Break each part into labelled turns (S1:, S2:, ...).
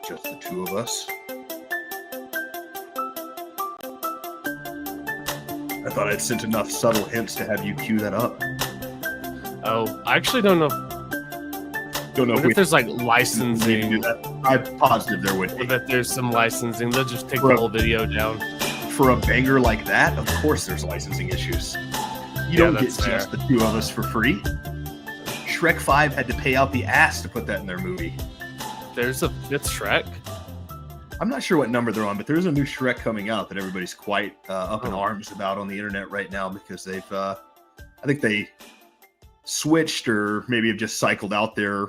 S1: Just the two of us. I thought I'd sent enough subtle hints to have you cue that up.
S2: Oh, I actually don't know.
S1: Don't know
S2: What if there's like licensing.
S1: I'm positive there would
S2: Or
S1: be.
S2: that there's some licensing. They'll just take the whole video down.
S1: For a banger like that, of course there's licensing issues. You don't get just the two of us for free. Shrek 5 had to pay out the ass to put that in their movie.
S2: It's Shrek.
S1: I'm not sure what number they're on, but there's a new Shrek coming out that everybody's quite up in arms about on the internet right now because they've, I think they switched or maybe have just cycled out their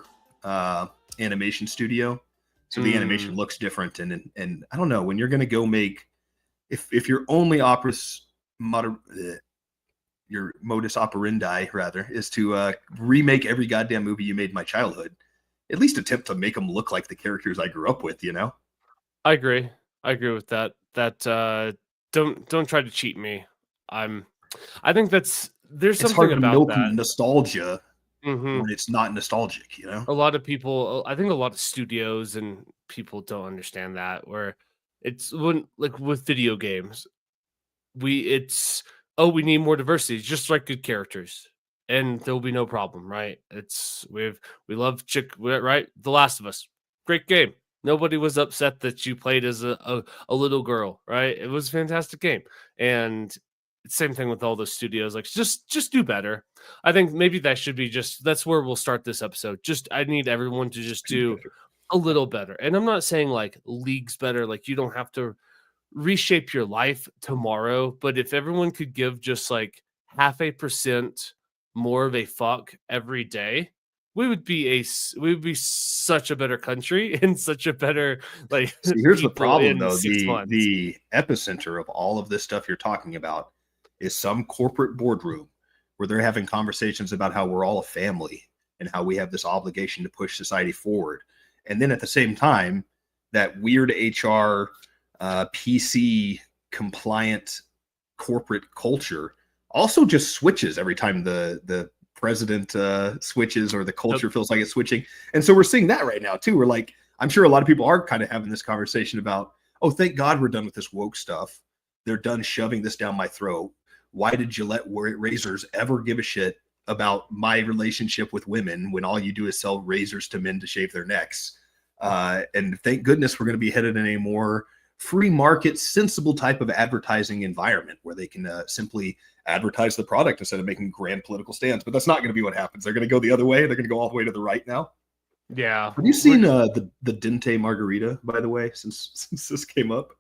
S1: animation studio, so the animation looks different. And I don't know, when you're going to go make, if your only your modus operandi rather is to remake every goddamn movie you made in my childhood, at least attempt to make them look like the characters I grew up with, you know?
S2: I agree with that. Don't try to cheat me. I think there's something
S1: hard to
S2: about
S1: milk
S2: that
S1: nostalgia when it's not nostalgic, you know?
S2: A lot of people, I think a lot of studios and people don't understand that, where it's when, like with video games, we need more diversity, just like good characters, and there'll be no problem, right? We love right? The Last of Us, great game. Nobody was upset that you played as a little girl, right? It was a fantastic game. And same thing with all those studios, like just do better. I think maybe that should be that's where we'll start this episode. I need everyone to just do a little better. And I'm not saying like leagues better, like you don't have to reshape your life tomorrow, but if everyone could give just like 0.5% more of a fuck every day, we would be such a better country and such a better like.
S1: See, here's the problem though. The epicenter of all of this stuff you're talking about is some corporate boardroom where they're having conversations about how we're all a family and how we have this obligation to push society forward. And then at the same time, that weird HR PC compliant corporate culture also just switches every time the president switches or the culture feels like it's switching. And so we're seeing that right now too. We're like, I'm sure a lot of people are kind of having this conversation about, oh, thank God we're done with this woke stuff. They're done shoving this down my throat. Why did Gillette razors ever give a shit about my relationship with women when all you do is sell razors to men to shave their necks? And thank goodness we're going to be headed in a more free market, sensible type of advertising environment where they can simply advertise the product instead of making grand political stands. But that's not going to be what happens. They're going to go the other way. They're going to go all the way to the right now.
S2: Yeah.
S1: Have you seen the Dente margarita, by the way, since this came up?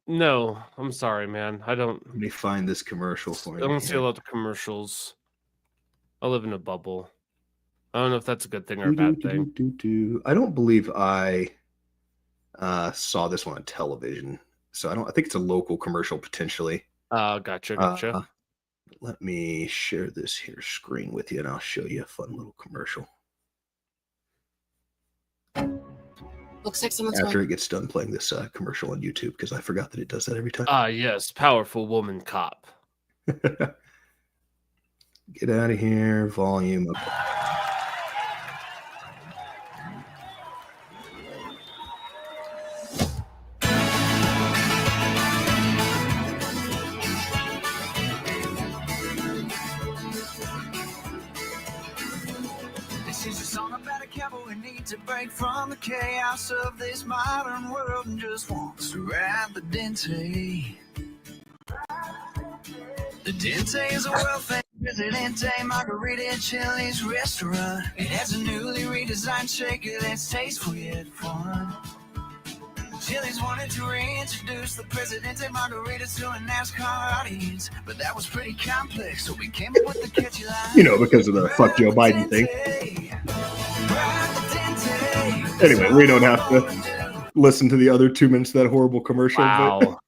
S2: No, I'm sorry, man. I don't.
S1: Let me find this commercial for you.
S2: I don't see a lot of commercials. I live in a bubble. I don't know if that's a good thing or a bad thing.
S1: I don't believe I saw this one on television, so I think it's a local commercial potentially.
S2: Gotcha.
S1: Let me share this here screen with you, and I'll show you a fun little commercial.
S3: Looks like someone's
S1: after it gets done playing this commercial on YouTube, because I forgot that it does that every time.
S2: Yes, powerful woman cop.
S1: Get out of here, volume up.
S4: To break from the chaos of this modern world and just wants to ride the Dente. The Dente is a world-famous Presidente margarita at Chili's restaurant. It has a newly redesigned shaker that's tasteful yet fun. Chili's wanted to reintroduce the Presidente margarita to a NASCAR audience, but that was pretty complex, so we came up with the catchy line.
S1: You know, because of the fuck Joe Biden thing. Anyway, we don't have to listen to the other 2 minutes of that horrible commercial.
S2: Wow.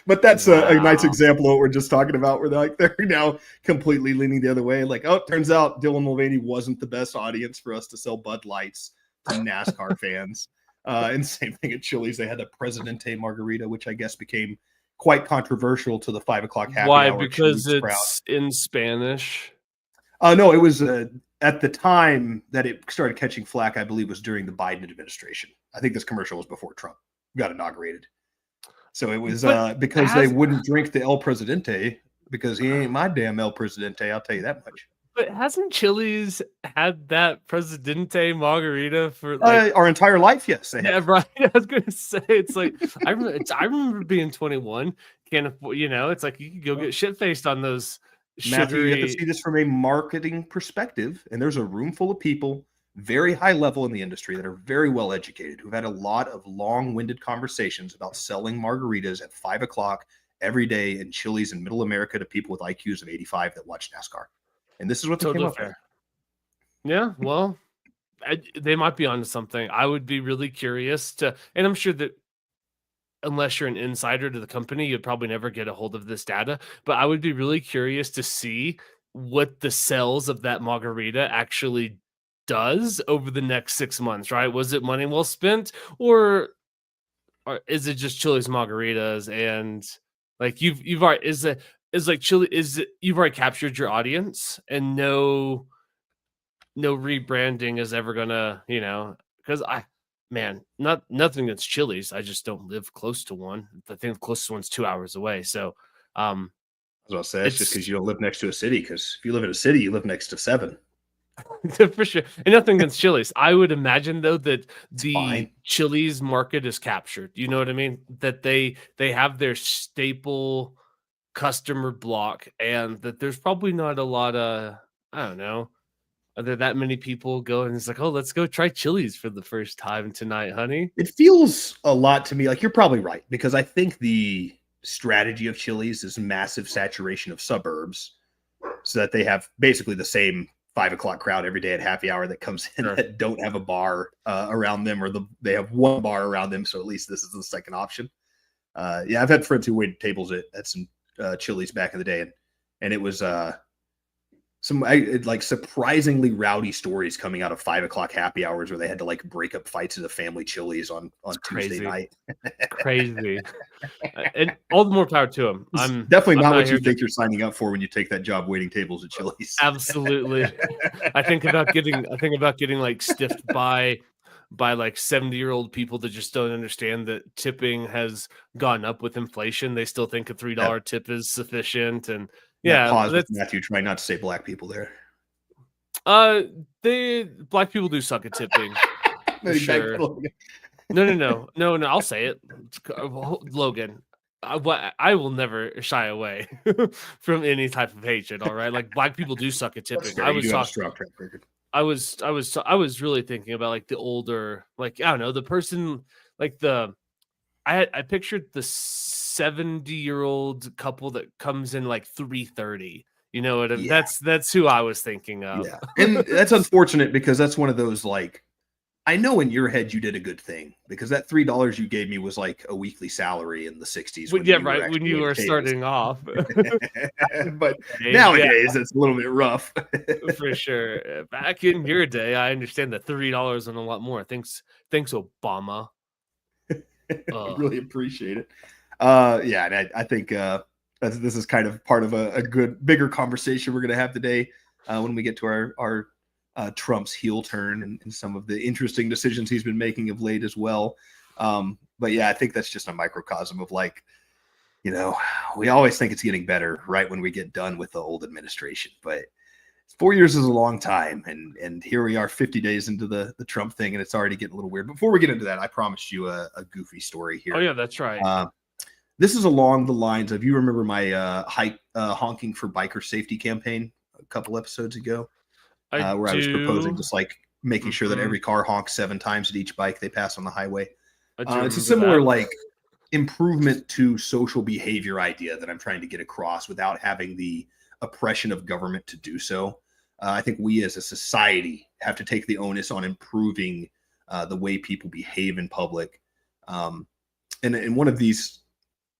S1: But that's a nice example of what we're just talking about, where they're now completely leaning the other way. Like, oh, it turns out Dylan Mulvaney wasn't the best audience for us to sell Bud Lights to NASCAR fans. And same thing at Chili's. They had the Presidente margarita, which I guess became quite controversial to the 5 o'clock happy hour.
S2: Why? Because it's in Spanish?
S1: No, it was at the time that it started catching flack, I believe was during the Biden administration. I think this commercial was before Trump got inaugurated. So it was because they wouldn't drink the El Presidente because he ain't my damn El Presidente. I'll tell you that much.
S2: But hasn't Chili's had that Presidente margarita for
S1: our entire life? Yes.
S2: Yeah, right. I was gonna say it's like I remember being 21, can't afford. It's like you could go get shit faced on those.
S1: Matthew, you have to see this from a marketing perspective, and there's a room full of people, very high level in the industry, that are very well educated, who've had a lot of long-winded conversations about selling margaritas at 5 o'clock every day in Chili's in Middle America to people with IQs of 85 that watch NASCAR. And this is what they came up with.
S2: Yeah, well, they might be onto something. I would be really curious and I'm sure that unless you're an insider to the company, you'd probably never get a hold of this data. But I would be really curious to see what the sales of that margarita actually does over the next 6 months, right? Was it money well spent, or is it just Chili's margaritas? And like you've already you've already captured your audience, and no rebranding is ever gonna, because nothing against Chili's. I just don't live close to one. I think the closest one's 2 hours away. So,
S1: I was gonna say it's just because you don't live next to a city. Because if you live in a city, you live next to 7.
S2: For sure. And nothing against Chili's. I would imagine though that the Chili's market is captured. You know what I mean? That they have their staple customer block, and that there's probably not a lot of, I don't know. Are there that many people go and it's like, oh, let's go try Chili's for the first time tonight, honey?
S1: It feels a lot to me like you're probably right, because I think the strategy of Chili's is massive saturation of suburbs so that they have basically the same 5 o'clock crowd every day at happy hour that comes in that don't have a bar around them, or they have one bar around them. So at least this is the second option. I've had friends who waited tables at some Chili's back in the day, and it was some surprisingly rowdy stories coming out of 5 o'clock happy hours where they had to like break up fights at a family Chili's on Tuesday night.
S2: Crazy. And all the more power to them.
S1: I'm definitely not what you think you're signing up for when you take that job waiting tables at Chili's.
S2: Absolutely. I think about getting like stiffed by like 70-year-old people that just don't understand that tipping has gone up with inflation. They still think a $3 tip is sufficient. And
S1: pause with Matthew. Try not to say black people there.
S2: Black people do suck at tipping. For sure. No. I'll say it, Logan. I will never shy away from any type of hatred. All right, like black people do suck at tipping. I was really thinking about like the older, like I don't know, the person like I pictured the 70-year-old couple that comes in like 3:30. You know what I mean? Yeah. That's who I was thinking of.
S1: Yeah, and that's unfortunate because that's one of those like, I know in your head you did a good thing because that $3 you gave me was like a weekly salary in the 60s.
S2: When you were starting off.
S1: But nowadays it's a little bit rough.
S2: For sure. Back in your day, I understand that $3 and a lot more. Thanks, Obama.
S1: I really appreciate it. And I think this is kind of part of a good bigger conversation we're going to have today when we get to our Trump's heel turn and some of the interesting decisions he's been making of late as well. But yeah, I think that's just a microcosm of like, we always think it's getting better right when we get done with the old administration, but 4 years is a long time. And here we are 50 days into the Trump thing, and it's already getting a little weird. Before we get into that, I promised you a goofy story here.
S2: Oh yeah, that's right.
S1: This is along the lines of, you remember my honking for biker safety campaign a couple episodes ago? I was proposing just like making sure that every car honks 7 times at each bike they pass on the highway. It's a similar like improvement to social behavior idea that I'm trying to get across without having the oppression of government to do so. I think we as a society have to take the onus on improving the way people behave in public. And one of these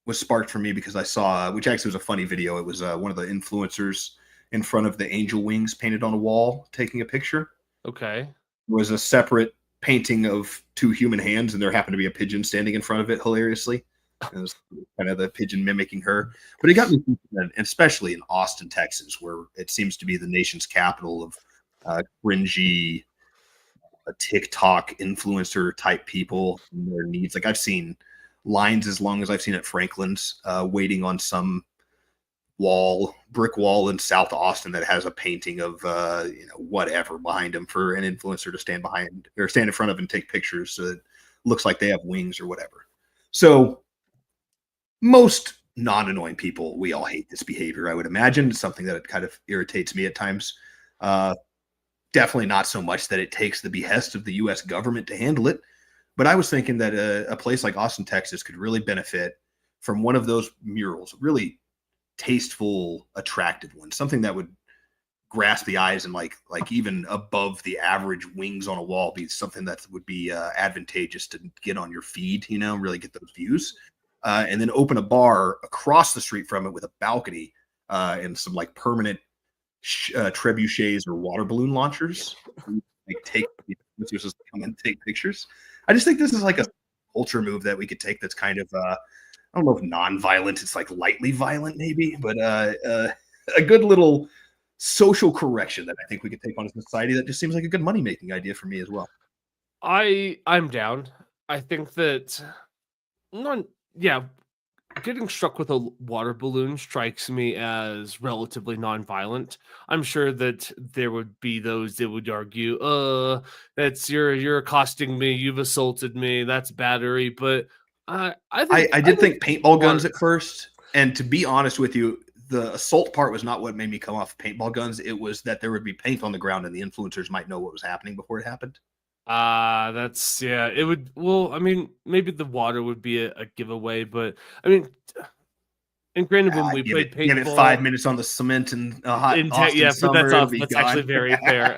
S1: was sparked for me because I saw, which actually was a funny video. It was one of the influencers in front of the angel wings painted on a wall taking a picture.
S2: Okay.
S1: It was a separate painting of 2 human hands, and there happened to be a pigeon standing in front of it hilariously. It was kind of the pigeon mimicking her. But it got me thinking, especially in Austin, Texas, where it seems to be the nation's capital of cringy TikTok influencer type people and their needs. Like I've seen lines as long as I've seen at Franklin's, waiting on some brick wall in South Austin that has a painting of whatever behind them for an influencer to stand behind or stand in front of and take pictures, so it looks like they have wings or whatever. So most non-annoying people, we all hate this behavior, I would imagine. It's something that kind of irritates me at times. Definitely not so much that it takes the behest of the U.S. government to handle it. But I was thinking that a place like Austin, Texas could really benefit from one of those murals, really tasteful, attractive one, something that would grasp the eyes and like even above the average wings on a wall, be something that would be advantageous to get on your feed, really get those views, and then open a bar across the street from it with a balcony and some like permanent trebuchets or water balloon launchers, take come and take pictures. I just think this is like a culture move that we could take that's kind of I don't know if non-violent, it's like lightly violent maybe, but a good little social correction that I think we could take on as a society that just seems like a good money-making idea for me as well.
S2: I'm down. I think that getting struck with a water balloon strikes me as relatively non-violent. I'm sure that there would be those that would argue, that's you're accosting me, you've assaulted me, that's battery, but I did
S1: think paintball guns at first, and to be honest with you, the assault part was not what made me come off paintball guns. It was that there would be paint on the ground and the influencers might know what was happening before it happened.
S2: It would. Well, I mean, maybe the water would be a giveaway, but I mean, and granted, when we played paintball,
S1: give it 5 minutes on the cement and hot Austin summer,
S2: that's actually very fair.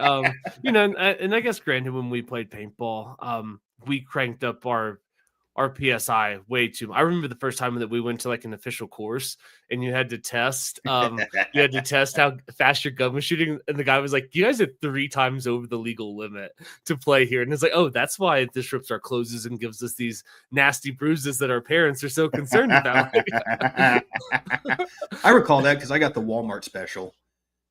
S2: And I guess granted, when we played paintball, we cranked up our PSI way too much. I remember the first time that we went to like an official course and you had to test how fast your gun was shooting, and the guy was like, you guys are 3 times over the legal limit to play here. And it's like, oh, that's why it disrupts our closes and gives us these nasty bruises that our parents are so concerned about.
S1: I recall that because I got the Walmart special.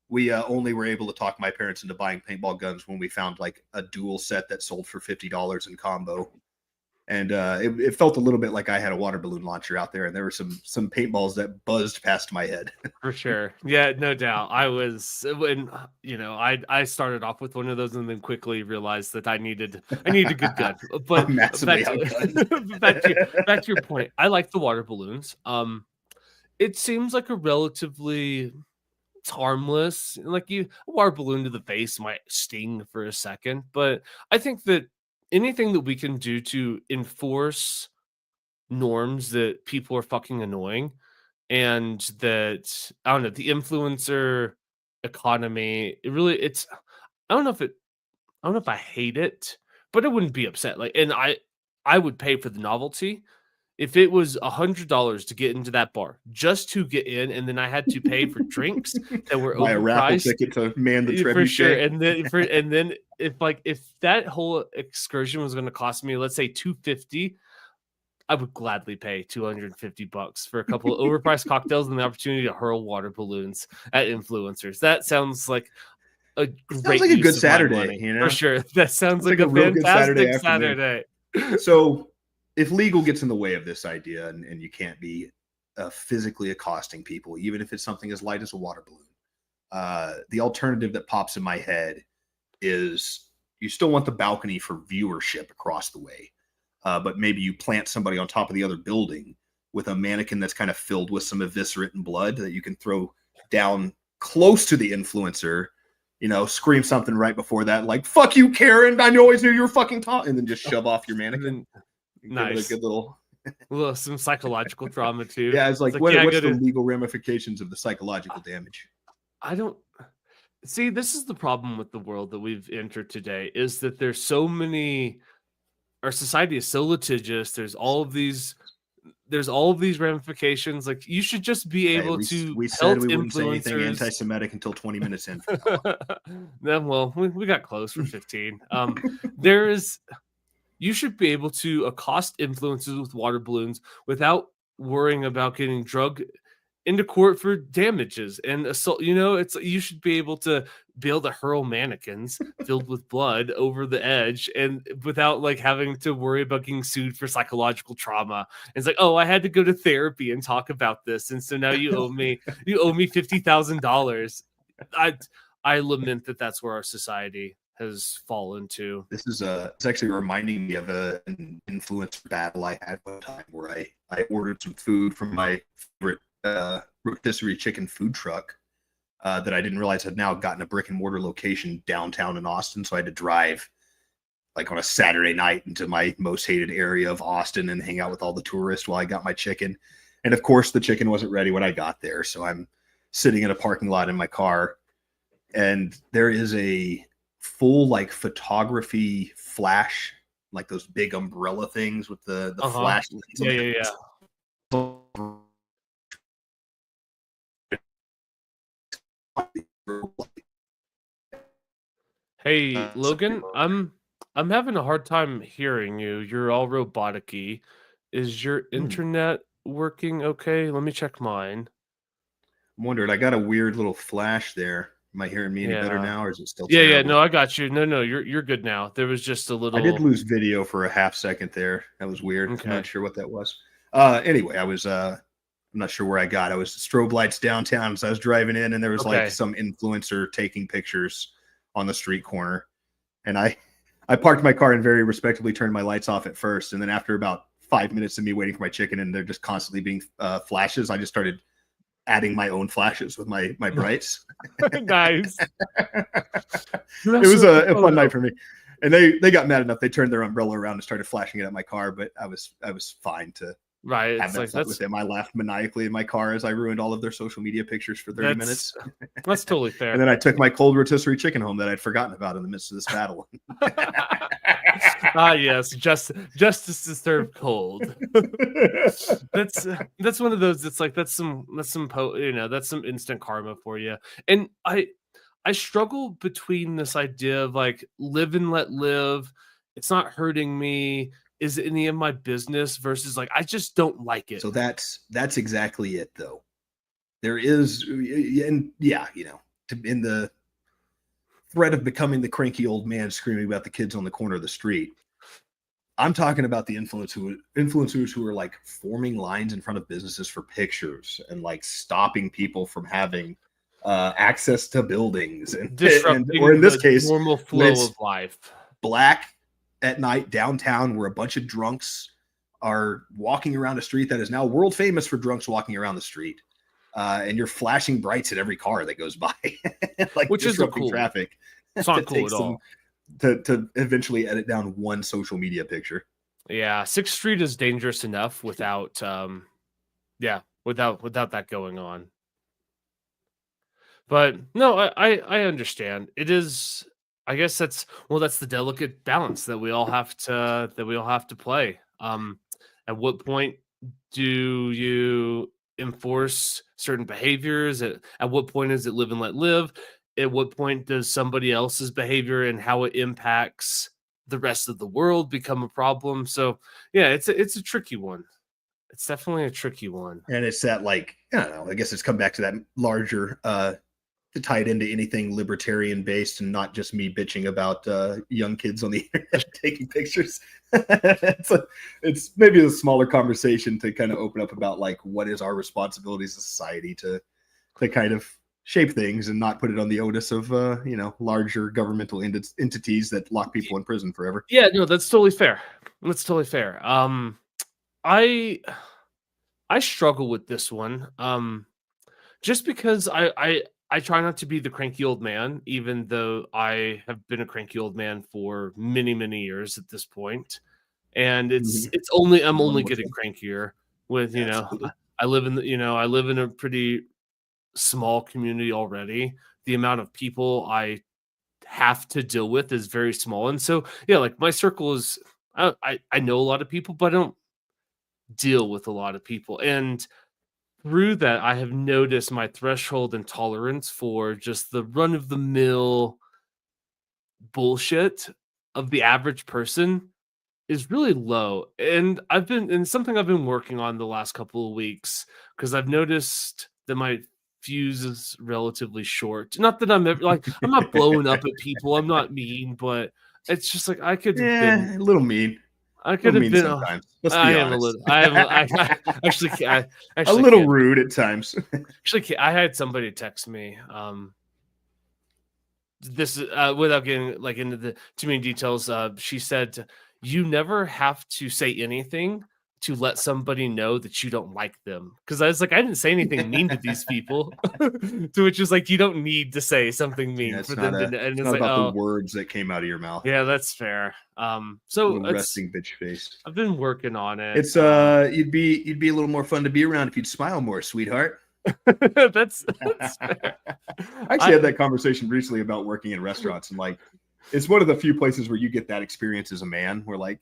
S1: We only were able to talk my parents into buying paintball guns when we found like a dual set that sold for $50 in combo. And it felt a little bit like I had a water balloon launcher out there, and there were some paintballs that buzzed past my head.
S2: For sure. Yeah, no doubt. I started off with one of those and then quickly realized that I needed a good gun. But back to your point, I like the water balloons. It seems like a relatively harmless, like a water balloon to the face might sting for a second, but I think that anything that we can do to enforce norms that people are fucking annoying, and that, I don't know, the influencer economy, I don't know if I hate it, but I wouldn't be upset. Like, and I would pay for the novelty. If it was $100 to get into that bar just to get in, and then I had to pay for drinks that were
S1: buy a raffle ticket to man the trebuchet,
S2: for sure. And then if that whole excursion was going to cost me, let's say $250, I would gladly pay $250 for a couple of overpriced cocktails and the opportunity to hurl water balloons at influencers. That sounds like a great,
S1: a good Saturday,
S2: for sure. That sounds like a fantastic Saturday.
S1: So, if legal gets in the way of this idea and you can't be physically accosting people, even if it's something as light as a water balloon, the alternative that pops in my head is you still want the balcony for viewership across the way, but maybe you plant somebody on top of the other building with a mannequin that's kind of filled with some eviscerate and blood that you can throw down close to the influencer, scream something right before that, like, fuck you, Karen, I always knew you were fucking tall, and then just shove off your mannequin.
S2: Nice.
S1: A good little
S2: some psychological trauma too.
S1: Yeah, it's like what's the legal ramifications of the psychological damage?
S2: I don't see. This is the problem with the world that we've entered today, is that there's so many. Our society is so litigious. There's all of these ramifications. Like, you should just be able to.
S1: We said we wouldn't say anything anti-Semitic until 20 minutes in.
S2: Well, we got close for 15. You should be able to accost influencers with water balloons without worrying about getting drug into court for damages and assault. It's you should be able to hurl mannequins filled with blood over the edge and without like having to worry about getting sued for psychological trauma. And it's like, oh, I had to go to therapy and talk about this, and so now you owe me $50,000. I lament that that's where our society has fallen to.
S1: This is it's actually reminding me of an influencer battle I had one time where I ordered some food from my favorite rotisserie chicken food truck that I didn't realize had now gotten a brick and mortar location downtown in Austin. So I had to drive like on a Saturday night into my most hated area of Austin and hang out with all the tourists while I got my chicken. And of course the chicken wasn't ready when I got there. So I'm sitting in a parking lot in my car, and there is a full like photography flash, like those big umbrella things with the flash.
S2: Yeah. Hey, Logan, I'm having a hard time hearing you. You're all robotic-y. Is your internet working okay? Let me check mine.
S1: I'm wondering, I got a weird little flash there. Am I hearing me any better now, or is it still
S2: Yeah,
S1: terrible?
S2: no, I got you. No, you're good now. There was just a little.
S1: I did lose video for a half second there. That was weird.
S2: Okay.
S1: I'm not sure what that was. Anyway, I was I'm not sure where I got. I was strobe lights downtown, so I was driving in, and there was like some influencer taking pictures on the street corner, and I parked my car and very respectably turned my lights off at first, and then after about 5 minutes of me waiting for my chicken and they're just constantly being flashes, I just started adding my own flashes with my brights.
S2: Nice.
S1: It was a fun night for me. And they got mad enough. They turned their umbrella around and started flashing it at my car, but I was fine to have that fun with them. I laughed maniacally in my car as I ruined all of their social media pictures for 30 minutes.
S2: That's totally fair.
S1: And then I took my cold rotisserie chicken home that I'd forgotten about in the midst of this battle.
S2: Yes, justice is served cold. That's one of those. It's like that's some instant karma for you. And I struggle between this idea of like live and let live. It's not hurting me. Is it any of my business versus like I just don't like it.
S1: So that's exactly it, though. There is, and yeah, in the threat of becoming the cranky old man screaming about the kids on the corner of the street, I'm talking about the influencers who are like forming lines in front of businesses for pictures and like stopping people from having access to buildings and
S2: disrupting
S1: or in this case
S2: normal flow of life.
S1: Black at night downtown where a bunch of drunks are walking around a street that is now world famous for drunks walking around the street. And you're flashing brights at every car that goes by, like
S2: which isn't cool.
S1: Traffic.
S2: It's not cool at all.
S1: To eventually edit down one social media picture.
S2: Yeah, 6th Street is dangerous enough without that going on. But no, I understand. It is, I guess that's the delicate balance that we all have to play. At what point do you enforce certain behaviors? At what point is it live and let live? At what point does somebody else's behavior and how it impacts the rest of the world become a problem? So yeah, it's a tricky one. It's definitely a tricky one.
S1: And it's that, like, I don't know, I guess it's come back to that larger to tie it into anything libertarian based and not just me bitching about young kids on the internet taking pictures. It's maybe a smaller conversation to kind of open up about like what is our responsibility as a society to kind of shape things and not put it on the onus of larger governmental entities that lock people in prison forever.
S2: Yeah, no, that's totally fair. I struggle with this one. Just because I try not to be the cranky old man, even though I have been a cranky old man for many, many years at this point. And I'm only getting crankier with, I live in a pretty small community already. The amount of people I have to deal with is very small. And so, yeah, like my circle is, I know a lot of people, but I don't deal with a lot of people. And through that, I have noticed my threshold and tolerance for just the run of the mill bullshit of the average person is really low. And something I've been working on the last couple of weeks, because I've noticed that my fuse is relatively short. Not that I'm like I'm not blowing up at people. I'm not mean, but it's just like I could have been
S1: a little mean.
S2: I could have been.
S1: Sometimes. Let's be
S2: I am
S1: honest.
S2: a little. I actually, I
S1: a
S2: actually
S1: little
S2: can't.
S1: rude at times.
S2: Actually, I had somebody text me. This without getting like into the too many details. She said, "You never have to say anything to let somebody know that you don't like them." Because I was like, I didn't say anything mean to these people. To which is like, you don't need to say something mean for them to. And it's like,
S1: about the words that came out of your mouth.
S2: Yeah, that's fair. So
S1: resting bitch face.
S2: I've been working on it.
S1: It's you'd be a little more fun to be around if you'd smile more, sweetheart.
S2: that's fair.
S1: I actually had that conversation recently about working in restaurants, and like it's one of the few places where you get that experience as a man, where like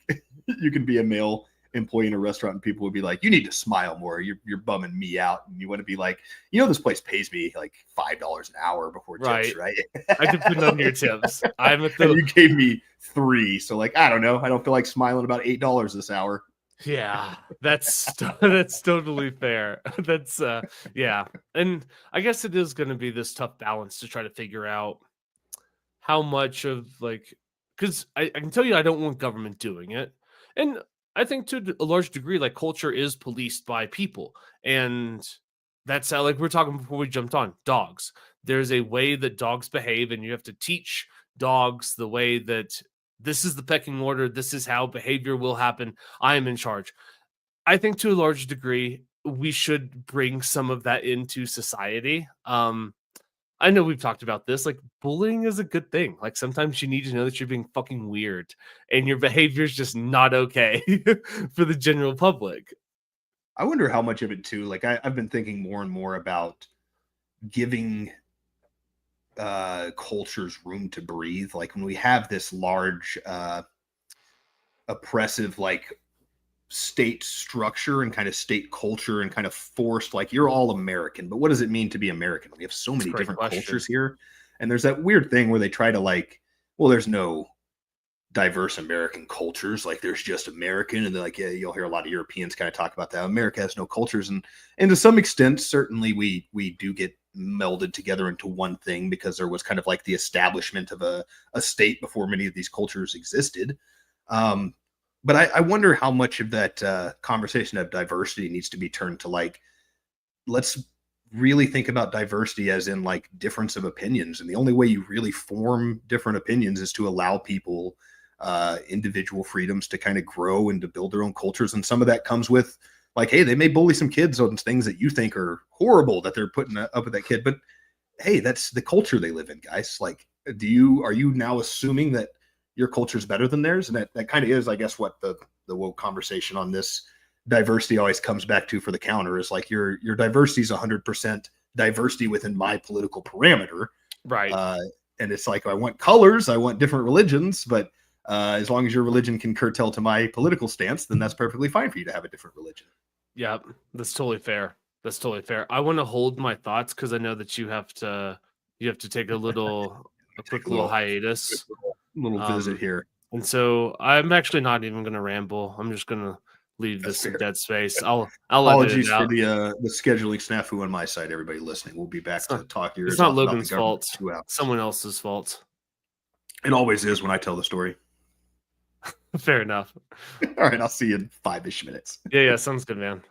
S1: you can be a male employee in a restaurant and people would be like, you need to smile more, you're bumming me out, and you want to be like, this place pays me like $5 an hour before tips, right?
S2: I depend on your tips. I'm at the
S1: and you gave me 3, so like I don't know, I don't feel like smiling about $8 this hour.
S2: Yeah, that's totally fair. That's yeah. And I guess it is going to be this tough balance to try to figure out how much of like, because I can tell you I don't want government doing it. And I think to a large degree, like culture is policed by people. And that's how, like we were talking before we jumped on, dogs. There's a way that dogs behave, and you have to teach dogs the way that this is the pecking order. This is how behavior will happen. I am in charge. I think to a large degree, we should bring some of that into society. I know we've talked about this. Like bullying is a good thing. Like sometimes you need to know that you're being fucking weird and your behavior is just not okay for the general public.
S1: I wonder how much of it too. Like I've been thinking more and more about giving cultures room to breathe. Like when we have this large oppressive like state structure and kind of state culture and kind of forced, like you're all American, but what does it mean to be American? We have so many different cultures here, and there's that weird thing where they try to like, well, there's no diverse American cultures, like there's just American, and they're like, yeah, you'll hear a lot of Europeans kind of talk about that. America has no cultures, and to some extent, certainly we do get melded together into one thing because there was kind of like the establishment of a state before many of these cultures existed. But I wonder how much of that conversation of diversity needs to be turned to like, let's really think about diversity as in like difference of opinions. And the only way you really form different opinions is to allow people individual freedoms to kind of grow and to build their own cultures. And some of that comes with like, hey, they may bully some kids on things that you think are horrible that they're putting up with that kid. But hey, that's the culture they live in, guys. Like, are you now assuming that your culture is better than theirs? And that kind of is, I guess, what the woke conversation on this diversity always comes back to for the counter is like your diversity is 100% diversity within my political parameter.
S2: Right.
S1: And it's like, I want colors, I want different religions, but as long as your religion can curtail to my political stance, then that's perfectly fine for you to have a different religion.
S2: Yeah, that's totally fair. That's totally fair. I want to hold my thoughts because I know that you have to take a quick little hiatus.
S1: Little visit here.
S2: And so I'm actually not even going to ramble. I'm just going to leave this in dead space. I'll
S1: apologies for the scheduling snafu on my side. Everybody listening, we'll be back to talk to you.
S2: It's not Logan's fault. Someone else's fault.
S1: It always is when I tell the story.
S2: Fair enough.
S1: All right, I'll see you in 5-ish minutes.
S2: Yeah, sounds good, man.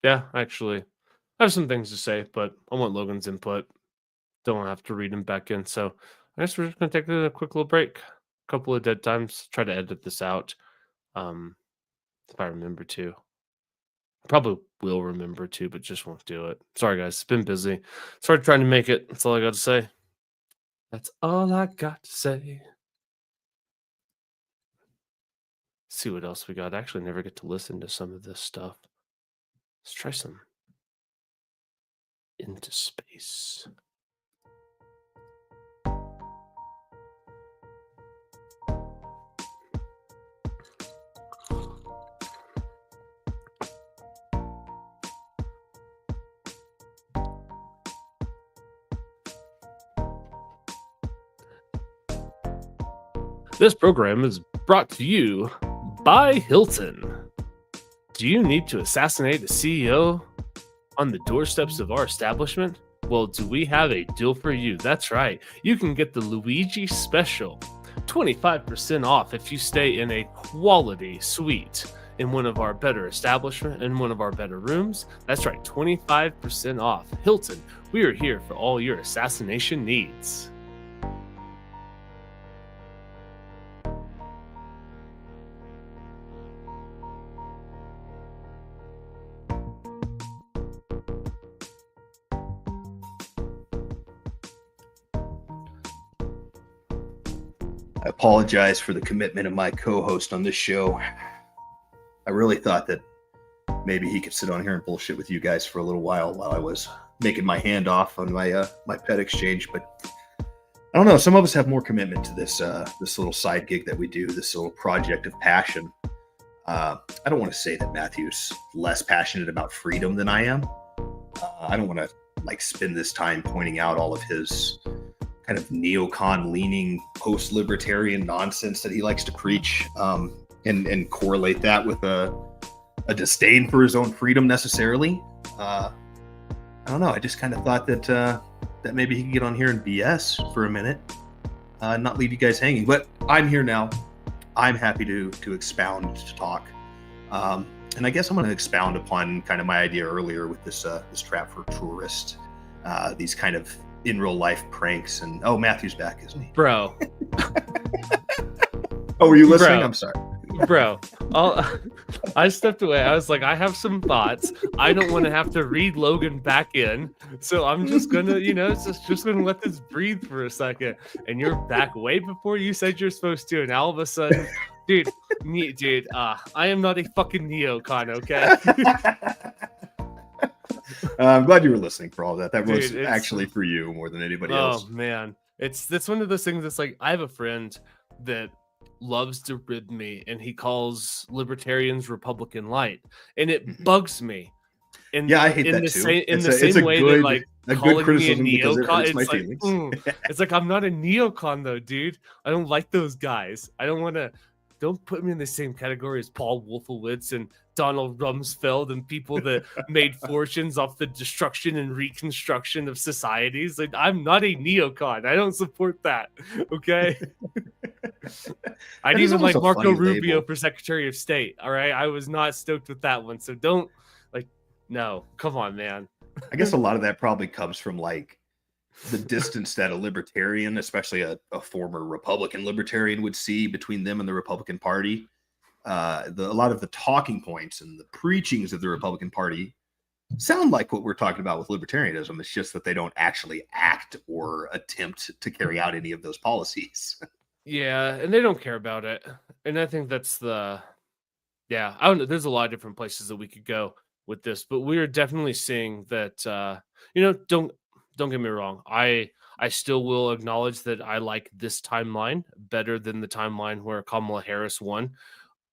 S2: Yeah, actually, I have some things to say, but I want Logan's input. Don't have to read him back in. So I guess we're just going to take a quick little break. A couple of dead times. Try to edit this out. If I remember to. Probably will remember to, but just won't do it. Sorry, guys. It's been busy. Sorry trying to make it. That's all I got to say. That's all I got to say. See what else we got. I actually never get to listen to some of this stuff. Let's try some Into Space. This program is brought to you by Hilton. Do you need to assassinate the CEO on the doorsteps of our establishment? Well, do we have a deal for you? That's right. You can get the Luigi Special. 25% off if you stay in a quality suite in one of our better establishments, in one of our better rooms. That's right, 25% off. Hilton, we are here for all your assassination needs.
S1: I apologize for the commitment of my co-host on this show. I really thought that maybe he could sit on here and bullshit with you guys for a little while I was making my hand off on my my pet exchange, but I don't know. Some of us have more commitment to this this little side gig that we do, this little project of passion. I don't want to say that Matthew's less passionate about freedom than I am. I don't want to like spend this time pointing out all of his kind of neocon leaning post-libertarian nonsense that he likes to preach, and correlate that with a disdain for his own freedom necessarily. I don't know. I just kind of thought that that maybe he could get on here and BS for a minute, not leave you guys hanging. But I'm here now. I'm happy to expound, to talk, and I guess I'm going to expound upon kind of my idea earlier with this this trap for tourists, these kind of in real life pranks. And Matthew's back, isn't he?
S2: Bro.
S1: Oh, were you listening?
S2: Bro.
S1: I'm sorry.
S2: Bro, I stepped away. I was like, I have some thoughts. I don't want to have to read Logan back in. So I'm just going to, just going to let this breathe for a second. And you're back way before you said you're supposed to. And all of a sudden, dude, I am not a fucking neocon, okay?
S1: I'm glad you were listening for all that. That was
S2: Dude,
S1: actually for you more than anybody else.
S2: Oh, man. That's one of those things that's like, I have a friend that loves to rib me, and he calls libertarians Republican light, and it bugs me. And
S1: yeah, I hate
S2: in
S1: that
S2: the
S1: too.
S2: Same, in the same way that like
S1: a
S2: calling
S1: good criticism
S2: me a
S1: because it
S2: neocon,
S1: hurts my
S2: it's like,
S1: feelings.
S2: it's like I'm not a neocon though, dude. I don't like those guys. I don't want to. Don't put me in the same category as Paul Wolfowitz and Donald Rumsfeld and people that made fortunes off the destruction and reconstruction of societies. Like, I'm not a neocon. I don't support that. Okay. I didn't even like Marco Rubio label for Secretary of State. All right. I was not stoked with that one. So don't no, come on, man.
S1: I guess a lot of that probably comes from like the distance that a libertarian, especially a former Republican libertarian, would see between them and the Republican Party. A lot of the talking points and the preachings of the Republican Party sound like what we're talking about with libertarianism. It's just that they don't actually act or attempt to carry out any of those policies.
S2: Yeah, and they don't care about it. And I think that's I don't know. There's a lot of different places that we could go with this, but we're definitely seeing that, don't get me wrong. I still will acknowledge that I like this timeline better than the timeline where Kamala Harris won.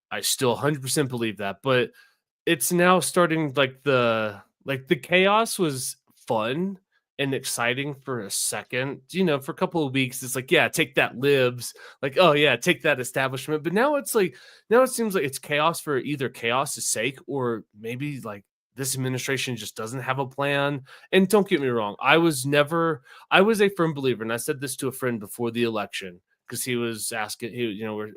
S2: I still 100% believe that, but it's now starting the chaos was fun and exciting for a second, for a couple of weeks. It's like, yeah, take that libs, like, oh yeah, take that establishment. But now it seems like it's chaos for either chaos' sake, or maybe like this administration just doesn't have a plan. And don't get me wrong, I was a firm believer, and I said this to a friend before the election, because he was asking,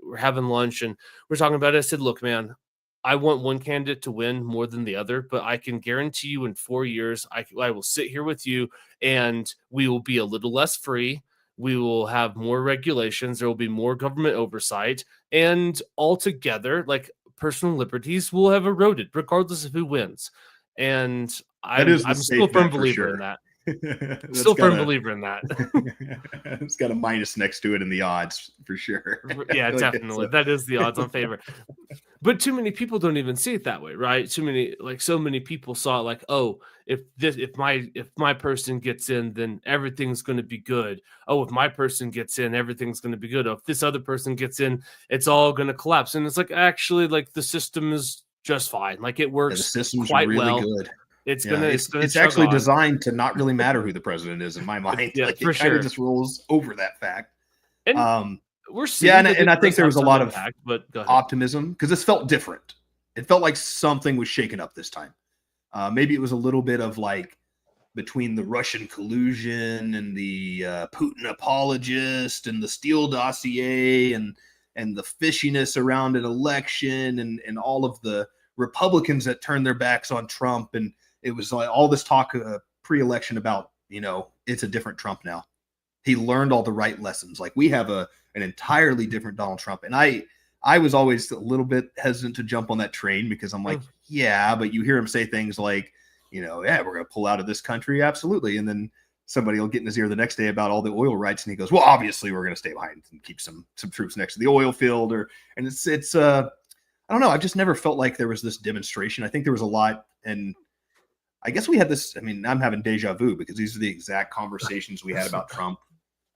S2: we're having lunch and we're talking about it. I said, look, man, I want one candidate to win more than the other, but I can guarantee you in 4 years, I will sit here with you and we will be a little less free. We will have more regulations. There will be more government oversight, and altogether, like, personal liberties will have eroded regardless of who wins. And I'm still a firm believer in that. Still firm believer in that.
S1: It's got a minus next to it in the odds for sure.
S2: Yeah, like definitely. That is the odds on favor. But too many people don't even see it that way, right? So many people saw it like, oh, if my person gets in, then everything's going to be good. Oh, if my person gets in, everything's going to be good. Oh, if this other person gets in, it's all going to collapse. And it's like, actually, like, the system is just fine. Like, it works.
S1: The system's
S2: quite
S1: really
S2: well.
S1: good.
S2: It's
S1: actually designed to not really matter who the president is in my mind.
S2: Yeah,
S1: like,
S2: for
S1: it kind
S2: sure.
S1: of just rolls over that fact.
S2: And we're seeing
S1: and I think there was a lot of
S2: impact, but
S1: optimism because this felt different. It felt like something was shaken up this time. Maybe it was a little bit of like between the Russian collusion and the Putin apologist and the Steele dossier and the fishiness around an election and all of the Republicans that turned their backs on Trump. And it was like all this talk pre-election about, it's a different Trump now. He learned all the right lessons. Like we have an entirely different Donald Trump. And I was always a little bit hesitant to jump on that train because I'm like, yeah, but you hear him say things like, yeah, we're going to pull out of this country. Absolutely. And then somebody will get in his ear the next day about all the oil rights. And he goes, well, obviously we're going to stay behind and keep some troops next to the oil field and it's I don't know. I've just never felt like there was this demonstration. I think there was a lot. And I guess we had this, I'm having deja vu because these are the exact conversations we had about Trump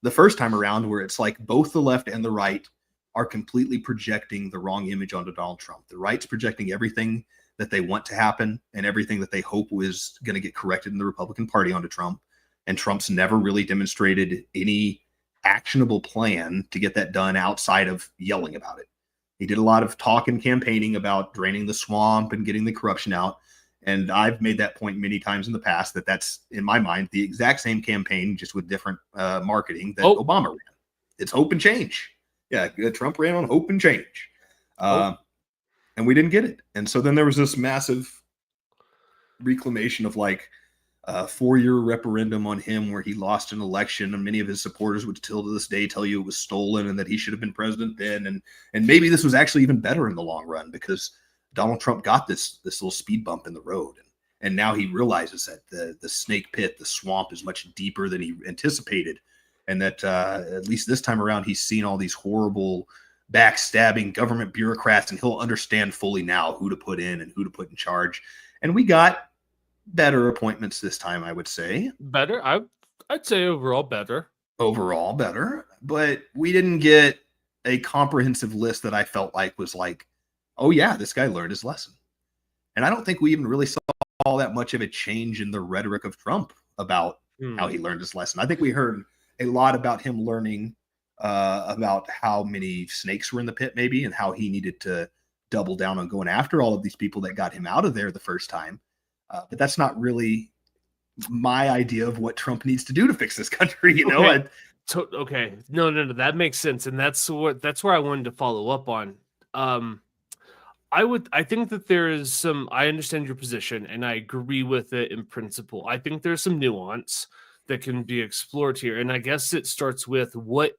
S1: the first time around, where it's like both the left and the right are completely projecting the wrong image onto Donald Trump. The right's projecting everything that they want to happen and everything that they hope was going to get corrected in the Republican Party onto Trump. And Trump's never really demonstrated any actionable plan to get that done outside of yelling about it. He did a lot of talk and campaigning about draining the swamp and getting the corruption out. And I've made that point many times in the past that's, in my mind, the exact same campaign, just with different marketing that Obama ran. It's hope and change. Yeah, Trump ran on hope and change. And we didn't get it. And so then there was this massive reclamation of like a 4-year referendum on him where he lost an election, and many of his supporters would still to this day tell you it was stolen and that he should have been president then. And maybe this was actually even better in the long run because Donald Trump got this little speed bump in the road. And now he realizes that the snake pit, the swamp, is much deeper than he anticipated. And that at least this time around, he's seen all these horrible backstabbing government bureaucrats, and he'll understand fully now who to put in and who to put in charge. And we got better appointments this time, I would say.
S2: Better? I'd say overall better.
S1: Overall better. But we didn't get a comprehensive list that I felt like was like, oh yeah, this guy learned his lesson. And I don't think we even really saw all that much of a change in the rhetoric of Trump about how he learned his lesson. I think we heard a lot about him learning about how many snakes were in the pit maybe, and how he needed to double down on going after all of these people that got him out of there the first time. But that's not really my idea of what Trump needs to do to fix this country.
S2: Okay. No, that makes sense. And that's where I wanted to follow up on. I think that there is some, I understand your position and I agree with it in principle. I think there's some nuance that can be explored here. And I guess it starts with what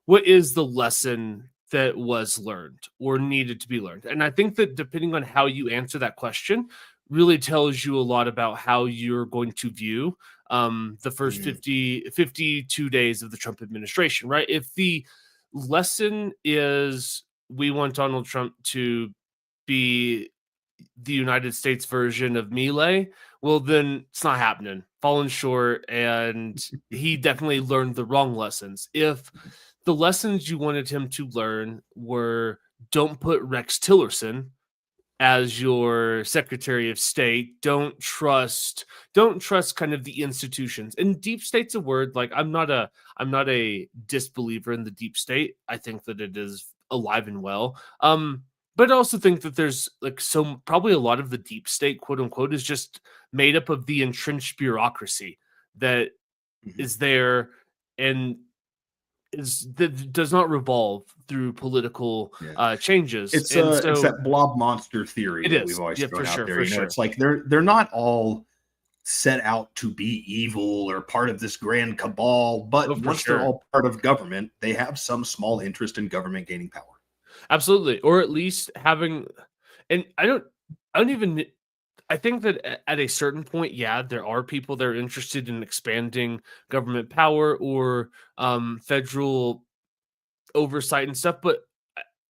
S2: is the lesson that was learned or needed to be learned? And I think that depending on how you answer that question really tells you a lot about how you're going to view the first 52 days of the Trump administration, right? If the lesson is we want Donald Trump to be the United States version of Milei, well, then it's not happening. Falling short, and he definitely learned the wrong lessons. If the lessons you wanted him to learn were don't put Rex Tillerson as your Secretary of State, don't trust kind of the institutions. And deep state's a word, like I'm not a disbeliever in the deep state. I think that it is alive and well. But I also think that there's probably a lot of the deep state, quote unquote, is just made up of the entrenched bureaucracy that is there and that does not revolve through political changes.
S1: It's that blob monster theory that we've always thrown out there. It's like they're not all set out to be evil or part of this grand cabal, but once they're all part of government, they have some small interest in government gaining power.
S2: Absolutely. Or at least having, and I think that at a certain point, there are people that are interested in expanding government power or federal oversight and stuff. But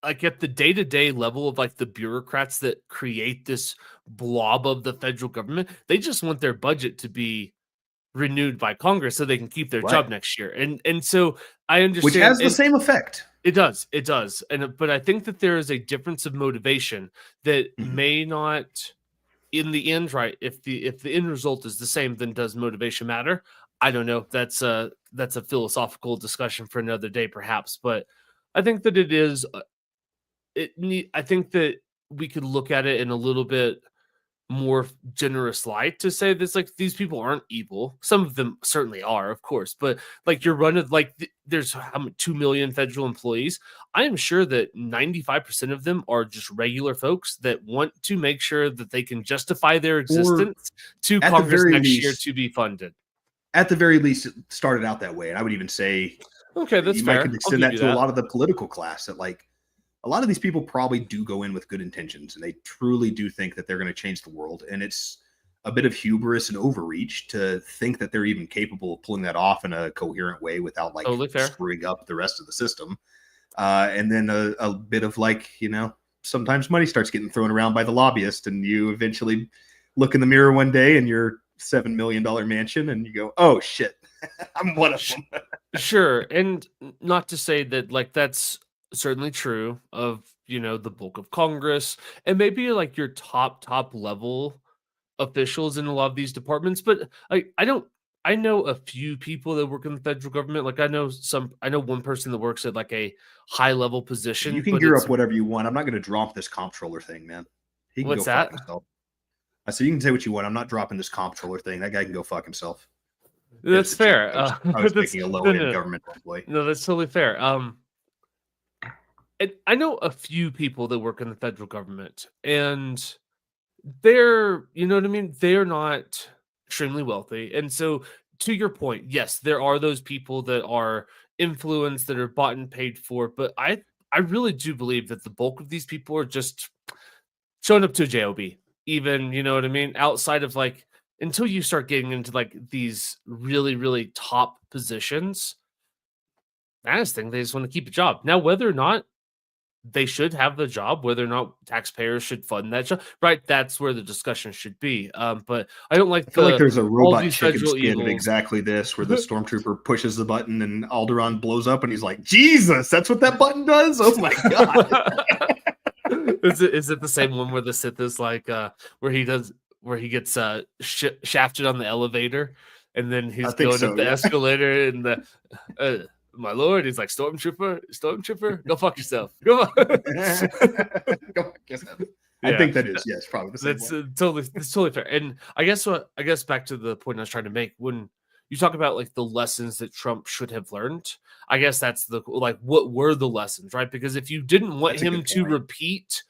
S2: like at the day-to-day level of like the bureaucrats that create this blob of the federal government, they just want their budget to be renewed by Congress so they can keep their job next year. And so I understand.
S1: Which has the same effect.
S2: It does. But I think that there is a difference of motivation that may not, in the end, right? If the end result is the same, then does motivation matter? I don't know. That's a philosophical discussion for another day, perhaps. But I think that it is. I think that we could look at it in a little bit more generous light to say this, like, these people aren't evil. Some of them certainly are, of course, but like you're running like there's how many 2 million federal employees. I am sure that 95% of them are just regular folks that want to make sure that they can justify their existence to Congress next year to be funded.
S1: At the very least, it started out that way. And I would even say,
S2: okay, that's
S1: you
S2: fair.
S1: might could extend that to a lot of the political class, that like a lot of these people probably do go in with good intentions and they truly do think that they're going to change the world. And it's a bit of hubris and overreach to think that they're even capable of pulling that off in a coherent way without like screwing up the rest of the system. And then a bit of like, you know, sometimes money starts getting thrown around by the lobbyist and you eventually look in the mirror one day and your $7 million mansion and you go, oh shit, I'm one of them.
S2: Sure. And not to say that like that's certainly true of, you know, the bulk of Congress and maybe like your top level officials in a lot of these departments, but I know a few people that work in the federal government. Like I know one person that works at like a high level position.
S1: You can gear up whatever you want. I'm not going to drop this comptroller thing, man. He can
S2: what's
S1: go
S2: that?
S1: Fuck himself. I said, you can say what you want. I'm not dropping this comptroller thing. That guy can go fuck himself.
S2: That's fair.
S1: I was making a low-end government employee.
S2: No, that's totally fair. And I know a few people that work in the federal government, and they're, you know what I mean? They're not extremely wealthy. And so, to your point, yes, there are those people that are influenced, that are bought and paid for, but I really do believe that the bulk of these people are just showing up to a JOB. Even, you know what I mean? Outside of like, until you start getting into like these really, really top positions, I just think they just want to keep a job. Now, whether or not they should have the job, whether or not taxpayers should fund that job, right? That's where the discussion should be. But I don't like.
S1: I feel like there's a robot chicken skin
S2: evils.
S1: of exactly this, where the stormtrooper pushes the button and Alderaan blows up, and he's like, "Jesus, that's what that button does! Oh my god!"
S2: Is it the same one where the Sith is like, where he gets shafted on the elevator, and then he's going up the escalator, and the my lord, he's like, Stormtrooper, go fuck yourself. Go fuck
S1: yourself. I think that is, yes, probably the same.
S2: That's totally fair. And I guess back to the point I was trying to make, when you talk about like the lessons that Trump should have learned, I guess that's what were the lessons, right? Because if you didn't want him to repeat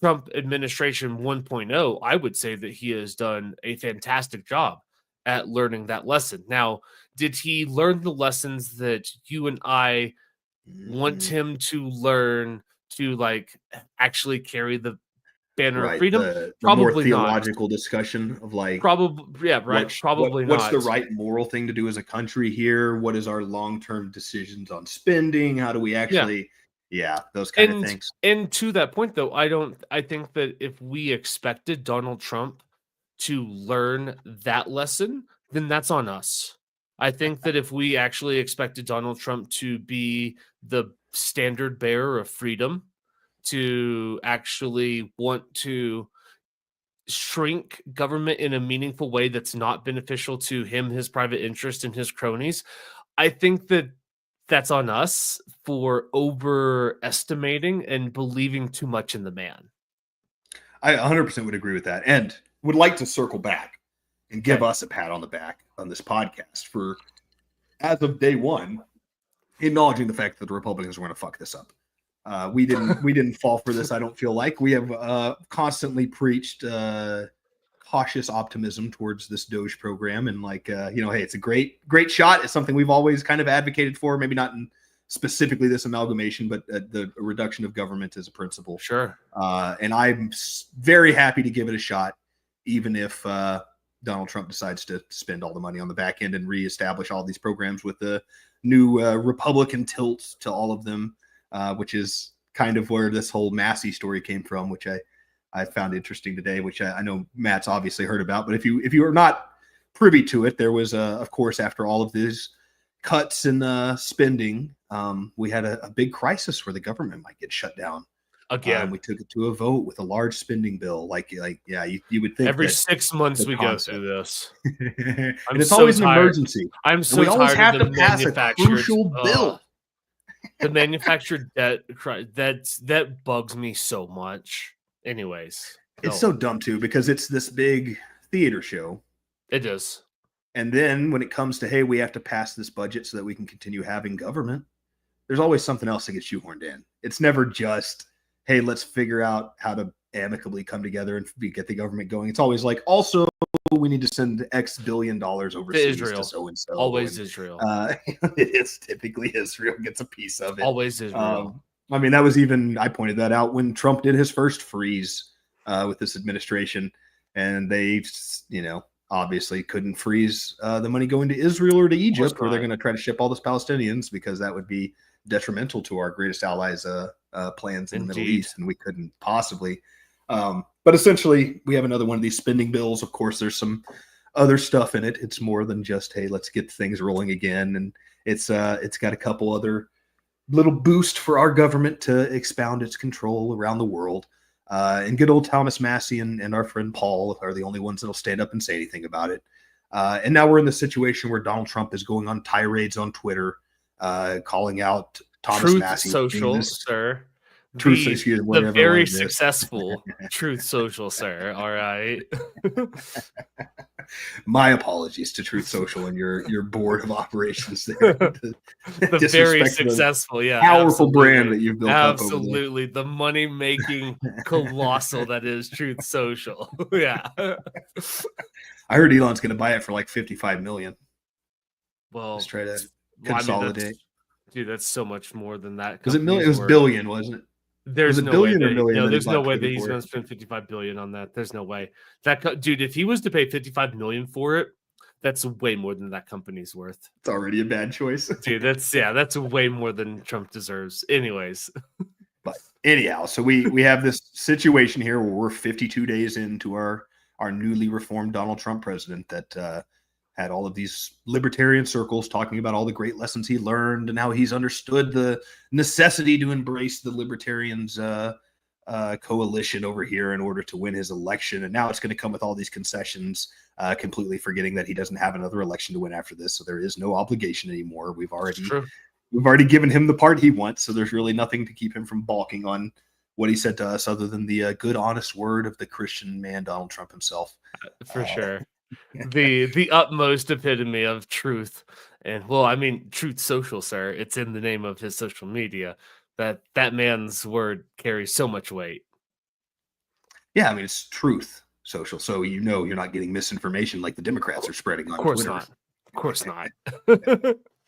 S2: Trump administration 1.0, I would say that he has done a fantastic job at learning that lesson. Now, did he learn the lessons that you and I want him to learn to like actually carry the banner of freedom?
S1: The
S2: probably
S1: more theological discussion of like
S2: probably not.
S1: What's the right moral thing to do as a country here? What is our long-term decisions on spending? How do we actually those kind of things.
S2: And to that point though, I think that if we expected Donald Trump to learn that lesson, then that's on us. I think that if we actually expected Donald Trump to be the standard bearer of freedom, to actually want to shrink government in a meaningful way that's not beneficial to him, his private interest, and his cronies, I think that that's on us for overestimating and believing too much in the man.
S1: I 100% would agree with that, and would like to circle back and give us a pat on the back on this podcast for, as of day one, acknowledging the fact that the Republicans were going to fuck this up. We didn't fall for this. I don't feel like we have constantly preached cautious optimism towards this Doge program, and like hey, it's a great shot. It's something we've always kind of advocated for. Maybe not in specifically this amalgamation, but the reduction of government as a principle.
S2: Sure.
S1: And I'm very happy to give it a shot, even if Donald Trump decides to spend all the money on the back end and reestablish all these programs with the new Republican tilt to all of them, which is kind of where this whole Massey story came from, which I found interesting today, which I know Matt's obviously heard about. But if you are not privy to it, there was, of course, after all of these cuts in spending, we had a big crisis where the government might get shut down.
S2: Again,
S1: we took it to a vote with a large spending bill. You would think
S2: every 6 months we go through this.
S1: And it's always an emergency.
S2: I'm so tired. We always have to pass a
S1: crucial bill.
S2: The manufactured debt, that bugs me so much. Anyways,
S1: It's so dumb too because it's this big theater show.
S2: It is.
S1: And then when it comes to, hey, we have to pass this budget so that we can continue having government, there's always something else that gets shoehorned in. It's never just, hey, let's figure out how to amicably come together and get the government going. It's always like, also, we need to send X billion dollars overseas to so-and-so.
S2: Always Israel.
S1: It's typically Israel gets a piece of it.
S2: Always Israel.
S1: I mean, that was even, I pointed that out when Trump did his first freeze with this administration. And they, obviously couldn't freeze the money going to Israel or to Egypt, where they're going to try to ship all those Palestinians, because that would be detrimental to our greatest allies' plans in the Middle East, and we couldn't possibly. But essentially, we have another one of these spending bills. Of course, there's some other stuff in it. It's more than just, hey, let's get things rolling again, and it's got a couple other little boost for our government to expound its control around the world. And good old Thomas Massey and our friend Paul are the only ones that'll stand up and say anything about it. And now we're in the situation where Donald Trump is going on tirades on Twitter, calling out Thomas Massey.
S2: Social, sir.
S1: The
S2: very successful Truth Social, sir. All right.
S1: My apologies to Truth Social and your board of operations there.
S2: The very successful,
S1: powerful brand that you've built up.
S2: Absolutely. The money-making colossal that is Truth Social. Yeah.
S1: I heard Elon's going to buy it for like $55 million.
S2: Well,
S1: let's try to consolidate.
S2: Dude, that's so much more than that.
S1: Was it million? It was billion, wasn't it?
S2: There's no way there's no way that he's going to spend $55 billion on that. There's no way. Dude, if he was to pay $55 million for it, that's way more than that company's worth.
S1: It's already a bad choice.
S2: Dude, that's way more than Trump deserves. Anyways.
S1: But anyhow, so we have this situation here where we're 52 days into our newly reformed Donald Trump president that had all of these libertarian circles talking about all the great lessons he learned and how he's understood the necessity to embrace the libertarians coalition over here in order to win his election. And now it's going to come with all these concessions, completely forgetting that he doesn't have another election to win after this. So there is no obligation anymore. We've already given him the part he wants. So there's really nothing to keep him from balking on what he said to us other than the good, honest word of the Christian man, Donald Trump himself.
S2: For sure. The utmost epitome of truth. And well, I mean, Truth Social, sir. It's in the name of his social media. That man's word carries so much weight.
S1: Yeah, I mean, it's Truth Social, so you're not getting misinformation like the Democrats are spreading on Twitter.
S2: Of course not.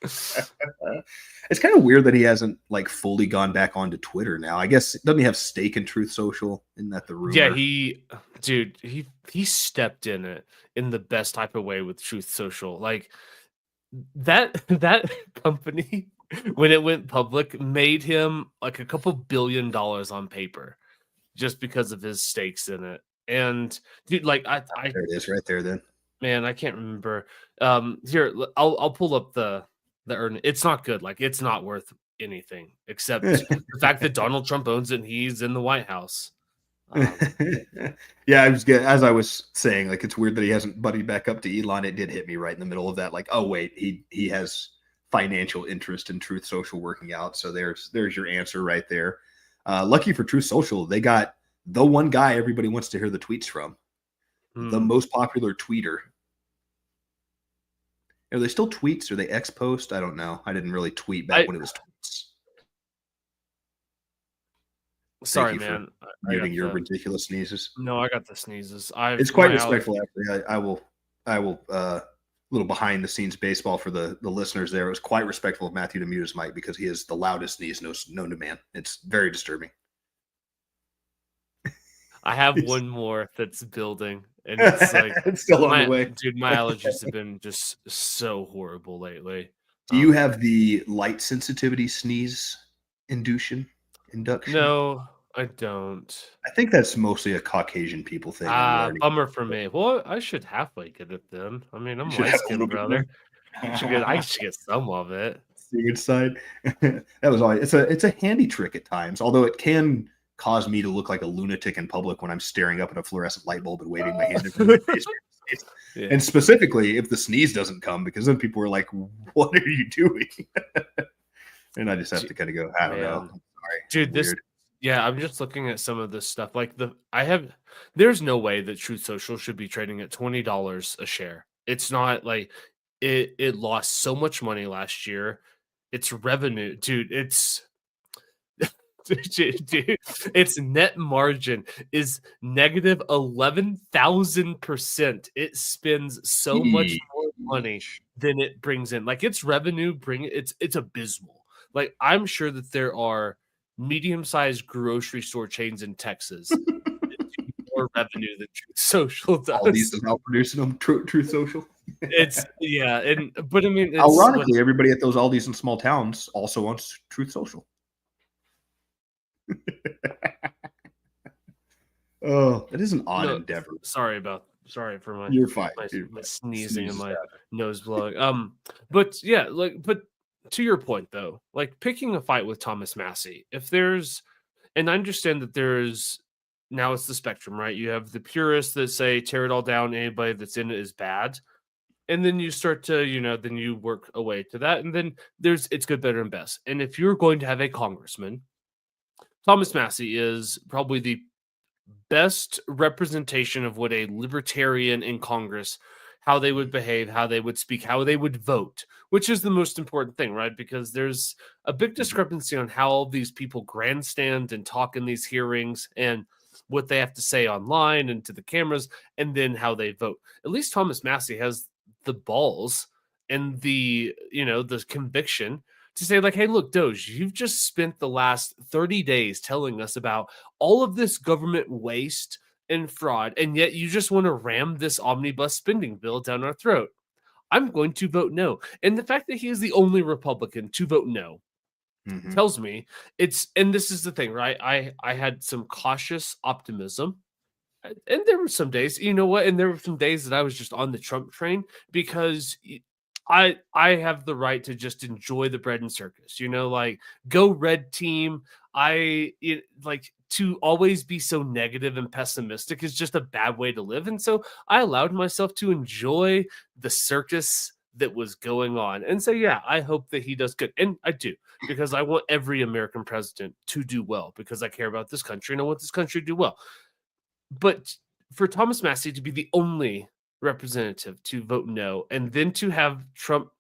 S1: It's kind of weird that he hasn't like fully gone back onto Twitter now. I guess doesn't he have stake in Truth Social? Isn't that the rumor?
S2: Yeah, he stepped in it in the best type of way with Truth Social. Like that company, when it went public, made him like a couple $2 billion on paper just because of his stakes in it. And dude, like I
S1: there it is right there then.
S2: Man, I can't remember. Here, I'll pull up the earn. It's not good. Like it's not worth anything except the fact that Donald Trump owns it and he's in the White House.
S1: Yeah, as I was saying, like it's weird that he hasn't buddied back up to Elon. It did hit me right in the middle of that. Like, oh wait, he has financial interest in Truth Social working out. So there's your answer right there. Lucky for Truth Social, they got the one guy everybody wants to hear the tweets from. The most popular tweeter. Are they still tweets? Are they X post? I don't know. I didn't really tweet back when it was tweets.
S2: Sorry, man.
S1: Muting your ridiculous sneezes.
S2: No, I got the sneezes.
S1: It's quite respectful. Actually, I will. A little behind the scenes baseball for the listeners there. It was quite respectful of Matthew to mute his mic because he is the loudest sneeze known to man. It's very disturbing.
S2: I have one more that's building, and it's like
S1: it's still on the way.
S2: Dude, my allergies have been just so horrible lately.
S1: Do you have the light sensitivity sneeze induction?
S2: No, I don't.
S1: I think that's mostly a Caucasian people thing.
S2: Bummer for me. Well, I should halfway get it then. I mean, I'm light-skinned, brother. I should get some of it.
S1: Good side. That was all. It's a handy trick at times, although it can cause me to look like a lunatic in public when I'm staring up at a fluorescent light bulb and waving my hand in front of my face. Yeah. And specifically if the sneeze doesn't come, because then people are like, what are you doing? And I just have to kind of go, I don't know. I'm sorry.
S2: Dude, Yeah, I'm just looking at some of this stuff. Like there's no way that Truth Social should be trading at $20 a share. It's not like it lost so much money last year. Its revenue, dude, dude, its net margin is negative 11,000%. It spends so much more money than it brings in. Like its revenue it's abysmal. Like I'm sure that there are medium-sized grocery store chains in Texas that do more revenue than Truth Social does.
S1: All these is now producing them Truth Social.
S2: But I mean,
S1: ironically, everybody at those Aldi's in small towns also wants Truth Social. Oh, it is an odd endeavor.
S2: Sorry for my
S1: You're fine.
S2: My sneezing and my nose blowing. But yeah, but to your point though, like picking a fight with Thomas Massie, and I understand that now it's the spectrum, right? You have the purists that say tear it all down, anybody that's in it is bad. And then you start to, then you work away to that. And then it's good, better, and best. And if you're going to have a congressman, Thomas Massie is probably the best representation of what a libertarian in Congress, how they would behave, how they would speak, how they would vote, which is the most important thing, right? Because there's a big discrepancy on how these people grandstand and talk in these hearings and what they have to say online and to the cameras, and then how they vote. At least Thomas Massie has the balls and the conviction to say like, hey, look, Doge, you've just spent the last 30 days telling us about all of this government waste and fraud, and yet you just want to ram this omnibus spending bill down our throat. I'm going to vote no. And the fact that he is the only Republican to vote no tells me and this is the thing, right? I had some cautious optimism. And there were some days, you know what? And there were some days that I was just on the Trump train because I have the right to just enjoy the bread and circus, like go red team. To always be so negative and pessimistic is just a bad way to live. And so I allowed myself to enjoy the circus that was going on. And so, yeah, I hope that he does good. And I do, because I want every American president to do well, because I care about this country and I want this country to do well. But for Thomas Massie to be the only representative to vote no, and then to have Trump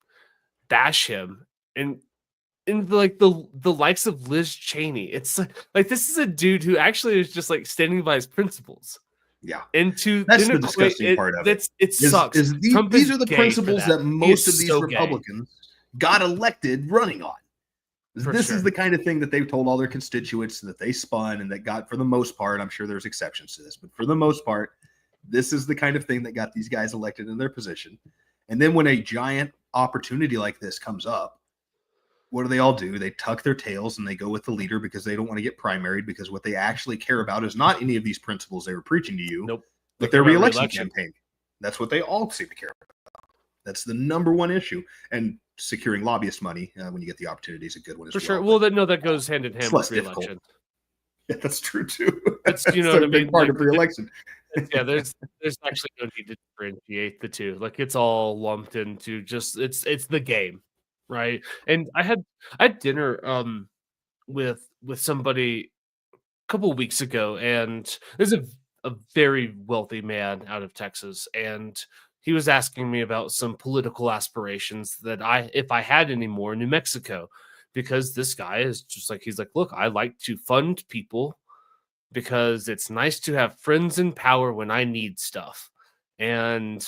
S2: bash him and like the likes of Liz Cheney, it's like this is a dude who actually is just like standing by his principles.
S1: Yeah,
S2: and
S1: that's the disgusting part of it.
S2: It sucks.
S1: These are the principles that most of these Republicans got elected running on. This is the kind of thing that they've told all their constituents that they spun and that got, for the most part, I'm sure there's exceptions to this, but for the most part, this is the kind of thing that got these guys elected in their position. And then when a giant opportunity like this comes up, what do they all do? They tuck their tails and they go with the leader because they don't want to get primaried, because what they actually care about is not any of these principles they were preaching to you, but their reelection campaign. That's what they all seem to care about. That's the number one issue. And securing lobbyist money when you get the opportunity is a good one as
S2: well. For sure. Well, that goes hand in hand with reelection.
S1: Yeah, that's true too.
S2: That's what I mean.
S1: Part of reelection.
S2: Yeah, there's actually no need to differentiate the two. Like it's all lumped into just it's the game, right? And I had dinner with somebody a couple of weeks ago, and there's a very wealthy man out of Texas, and he was asking me about some political aspirations that if I had any more in New Mexico, because this guy is just like, he's like, look, I like to fund people because it's nice to have friends in power when I need stuff. And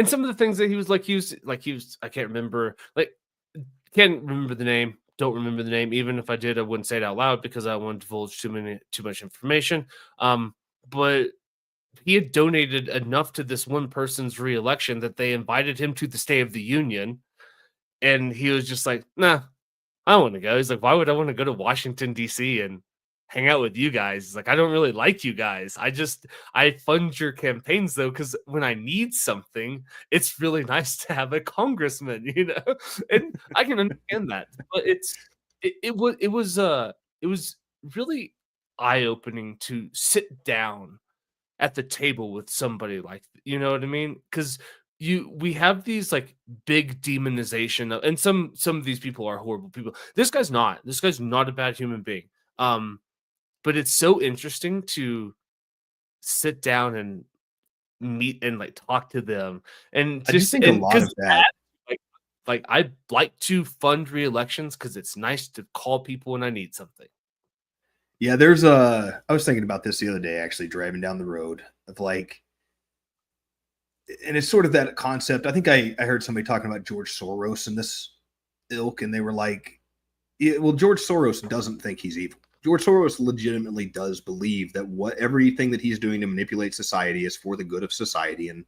S2: some of the things that he was I can't remember the name. Don't remember the name. Even if I did, I wouldn't say it out loud because I don't want to divulge too much information. But he had donated enough to this one person's reelection that they invited him to the State of the Union. And he was just like, nah, I don't want to go. He's like, why would I want to go to Washington, D.C. and hang out with you guys? He's like, I don't really like you guys. I fund your campaigns though, because when I need something, it's really nice to have a congressman, and I can understand that. But it was really eye-opening to sit down at the table with somebody like, you know what I mean? Because we have these like big demonization of, and some of these people are horrible people. This guy's not a bad human being. but it's so interesting to sit down and meet and like talk to them and
S1: I do
S2: just
S1: think a
S2: and
S1: lot
S2: because
S1: of that.
S2: like I like to fund re-elections because it's nice to call people when I need something.
S1: Yeah, I was thinking about this the other day, actually, driving down the road of like, and it's sort of that concept. I think I heard somebody talking about George Soros in this ilk, and they were like, yeah, well, George Soros doesn't think he's evil. George Soros legitimately does believe that everything that he's doing to manipulate society is for the good of society, and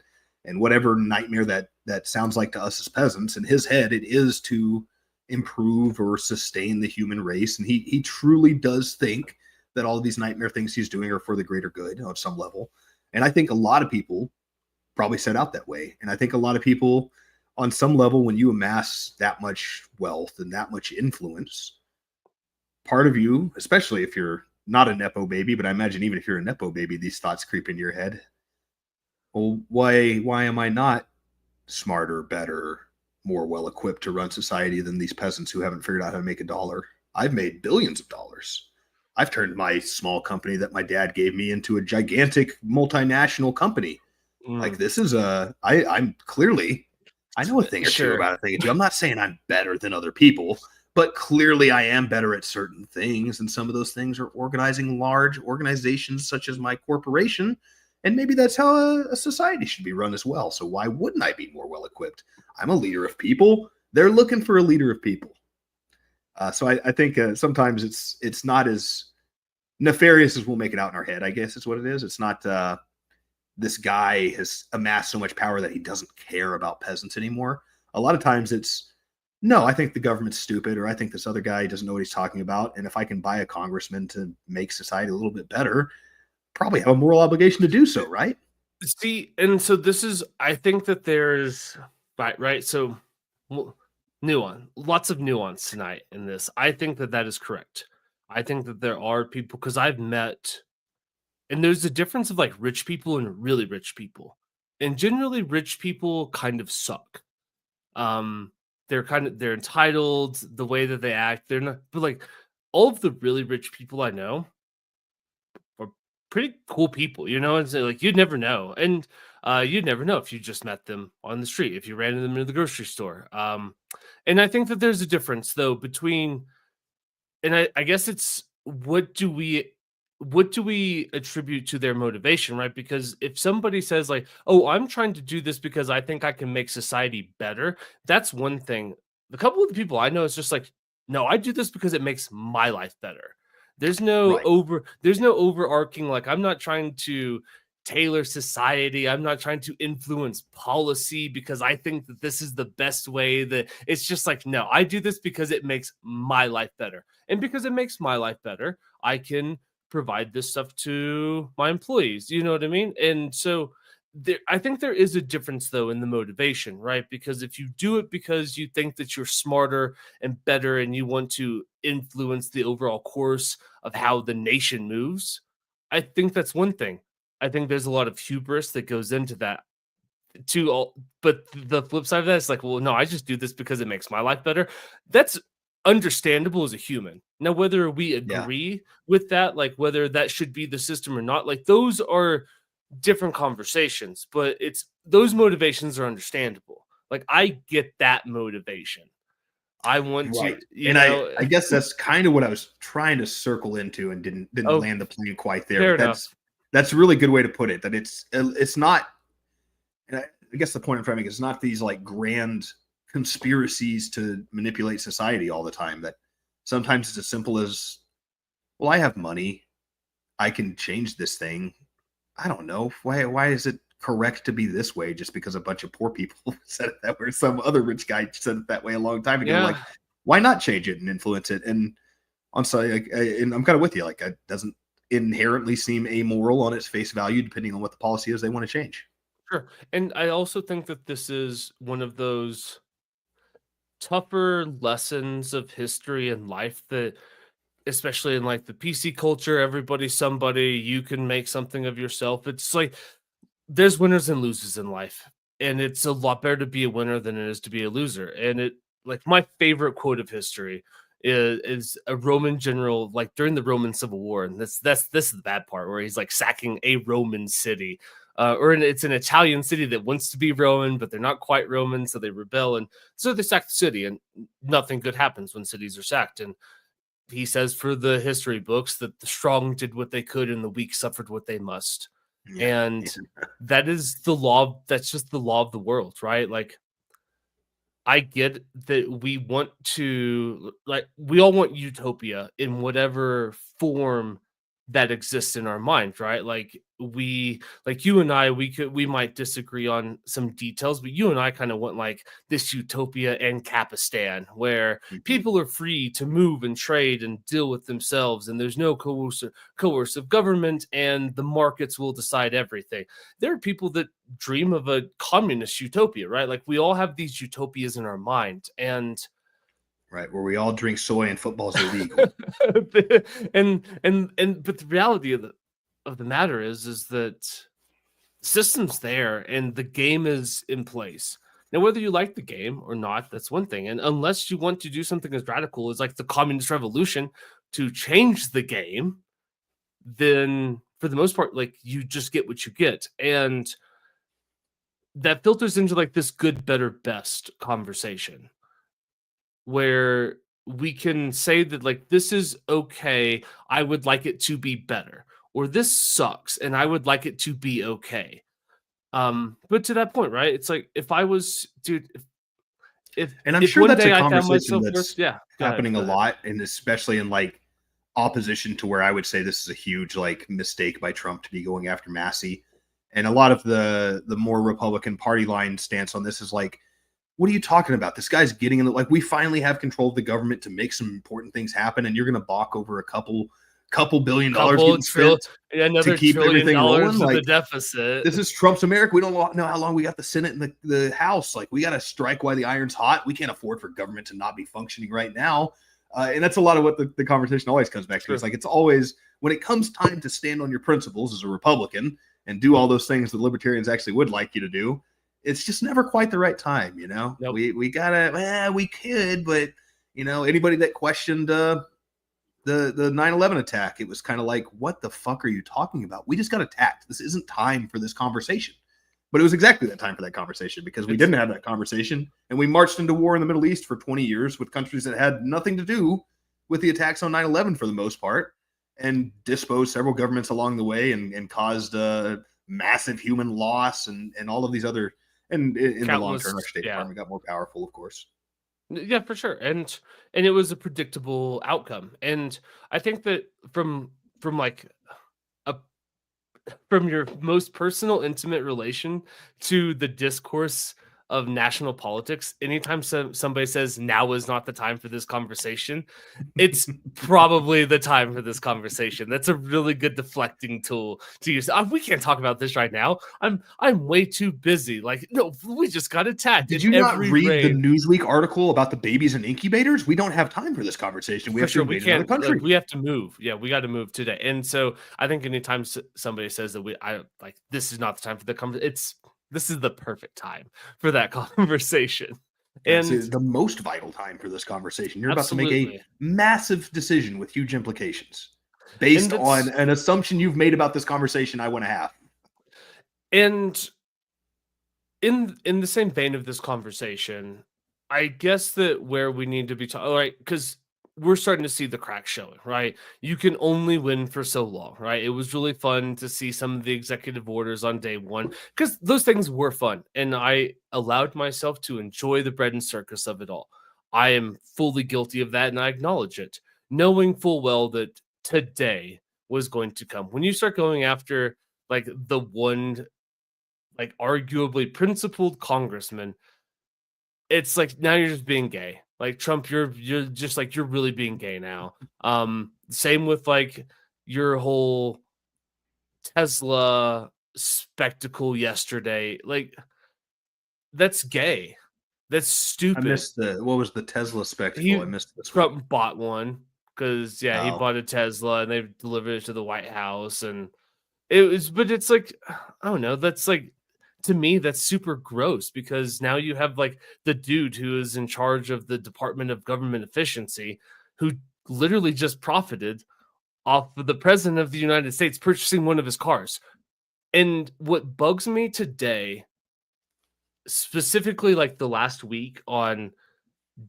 S1: whatever nightmare that sounds like to us as peasants, in his head, it is to improve or sustain the human race. And he truly does think that all of these nightmare things he's doing are for the greater good on some level. And I think a lot of people probably set out that way. And I think a lot of people on some level, when you amass that much wealth and that much influence, part of you, especially if you're not a Nepo baby, but I imagine even if you're a Nepo baby, these thoughts creep into your head. Well, why am I not smarter, better, more well equipped to run society than these peasants who haven't figured out how to make a dollar? I've made billions of dollars. I've turned my small company that my dad gave me into a gigantic multinational company. Like, this is I'm clearly, I know a thing or two about a thing or two. I'm not saying I'm better than other people, but clearly I am better at certain things. And some of those things are organizing large organizations such as my corporation. And maybe that's how a society should be run as well. So why wouldn't I be more well equipped? I'm a leader of people. They're looking for a leader of people. So I think sometimes it's not as nefarious as we'll make it out in our head, I guess is what it is. It's not this guy has amassed so much power that he doesn't care about peasants anymore. A lot of times it's, no, I think the government's stupid, or I think this other guy doesn't know what he's talking about. And if I can buy a congressman to make society a little bit better, probably have a moral obligation to do so, right?
S2: See, and so this is, I think that there's, right? So lots of nuance tonight in this. I think that is correct. I think that there are people, because I've met, and there's a difference of like rich people and really rich people. And generally rich people kind of suck. They're entitled, the way that they act, they're not, but like all of the really rich people I know are pretty cool people, you know, and so like you'd never know. And you'd never know if you just met them on the street, if you ran into them in the grocery store. And I think that there's a difference though between, and I guess it's what do we attribute to their motivation, right? Because if somebody says like, oh, I'm trying to do this because I think I can make society better, that's one thing. The couple of the people I know, it's just like, no, I do this because it makes my life better. There's no overarching, like, I'm not trying to tailor society. I'm not trying to influence policy because I think that this is the best way. That it's just like, no, I do this because it makes my life better. And because it makes my life better, I can provide this stuff to my employees. You know what I mean? And so I think there is a difference though in the motivation, right? Because if you do it because you think that you're smarter and better and you want to influence the overall course of how the nation moves, I think that's one thing. I think there's a lot of hubris that goes into that but the flip side of that is like, well, no, I just do this because it makes my life better. That's understandable as a human. Now, whether we agree with that, like whether that should be the system or not, like those are different conversations, but those motivations are understandable. Like I get that motivation. I want to, you know,
S1: I guess that's kind of what I was trying to circle into and didn't land the plane quite there. That's a really good way to put it. That it's not, and I guess the point I'm trying to make is not these like grand conspiracies to manipulate society all the time. That sometimes it's as simple as, well, I have money, I can change this thing. I don't know why is it correct to be this way just because a bunch of poor people said it that way, or some other rich guy said it that way a long time ago. Like, why not change it and influence it? And I'm sorry, and I'm kind of with you. Like, it doesn't inherently seem amoral on its face value, depending on what the policy is they want to change.
S2: Sure. And I also think that this is one of those tougher lessons of history and life that, especially in like the PC culture, everybody's somebody, you can make something of yourself. It's like there's winners and losers in life, and it's a lot better to be a winner than it is to be a loser. And it, like, my favorite quote of history is a Roman general, like during the Roman Civil War, and this is the bad part where he's like sacking a Roman city, it's an Italian city that wants to be Roman, but they're not quite Roman, so they rebel, and so they sack the city, and nothing good happens when cities are sacked. And he says for the history books that the strong did what they could and the weak suffered what they must.
S1: Yeah.
S2: And that is the law. That's just the law of the world, right? Like, I get that we want to, like, we all want utopia in whatever form that exists in our mind, right? Like you and I, we might disagree on some details, but you and I kind of want like this utopia and Capistan where people are free to move and trade and deal with themselves, and there's no coercive government, and the markets will decide everything. There are people that dream of a communist utopia, right? Like we all have these utopias in our mind, and
S1: right, where we all drink soy and football's illegal.
S2: and but the reality of the matter is that system's there and the game is in place. Now, whether you like the game or not, that's one thing. And unless you want to do something as radical as like the communist revolution to change the game, then for the most part, like you just get what you get. And that filters into like this good, better, best conversation, where we can say that like this is okay, I would like it to be better, or this sucks and I would like it to be okay. But to that point, right? It's like if I was, dude, if
S1: and I'm
S2: if
S1: sure
S2: one
S1: that's
S2: day
S1: a
S2: I found
S1: conversation
S2: myself
S1: that's happening a lot, and especially in like opposition to where I would say this is a huge like mistake by Trump to be going after Massey. And a lot of the more Republican party line stance on this is like, what are you talking about? This guy's getting in the, like, we finally have control of the government to make some important things happen, and you're going to balk over a couple $2 billion getting spent to keep everything rolling. Like
S2: the deficit.
S1: This is Trump's America. We don't know how long we got the Senate and the House. Like, we got to strike while the iron's hot. We can't afford for government to not be functioning right now. And that's a lot of what the conversation always comes back to. It's like, it's always when it comes time to stand on your principles as a Republican and do all those things that libertarians actually would like you to do, it's just never quite the right time, you know.
S2: Nope.
S1: We gotta, we could, but you know, anybody that questioned the 9/11 attack, it was kind of like, what the fuck are you talking about? We just got attacked. This isn't time for this conversation. But it was exactly that time for that conversation, because we didn't have that conversation, and we marched into war in the Middle East for 20 years with countries that had nothing to do with the attacks on 9/11 for the most part, and disposed several governments along the way, and caused massive human loss and all of these other. And in the long term, our State Department got more powerful, of course.
S2: Yeah, for sure. And it was a predictable outcome. And I think that from your most personal, intimate relation to the discourse of national politics, anytime somebody says now is not the time for this conversation, it's probably the time for this conversation. That's a really good deflecting tool to use. We can't talk about this right now. I'm way too busy. Like, no, we just got attacked.
S1: Did you not read the Newsweek article about the babies in incubators? We don't have time for this conversation. We have to invade another country.
S2: We have to move. Yeah, we got to move today. And so I think anytime somebody says that this is not the time for the conversation, this is the perfect time for that conversation. And
S1: it's the most vital time for this conversation. You're about to make a massive decision with huge implications based on an assumption you've made about this conversation I want to have.
S2: And in the same vein of this conversation, I guess that where we need to be all right, because we're starting to see the cracks showing, right? You can only win for so long, right? It was really fun to see some of the executive orders on day one, because those things were fun. And I allowed myself to enjoy the bread and circus of it all. I am fully guilty of that, and I acknowledge it, knowing full well that today was going to come. When you start going after like the one, like arguably principled congressman, it's like now you're just being gay. Like Trump, you're just like, you're really being gay now. Same with like your whole Tesla spectacle yesterday. Like, that's gay. That's stupid.
S1: I missed what was the Tesla spectacle? I missed this.
S2: Trump bought one because he bought a Tesla and they delivered it to the White House, and but it's like, I don't know. That's like, to me, that's super gross, because now you have like the dude who is in charge of the Department of Government Efficiency who literally just profited off of the president of the United States purchasing one of his cars. And what bugs me today, specifically like the last week on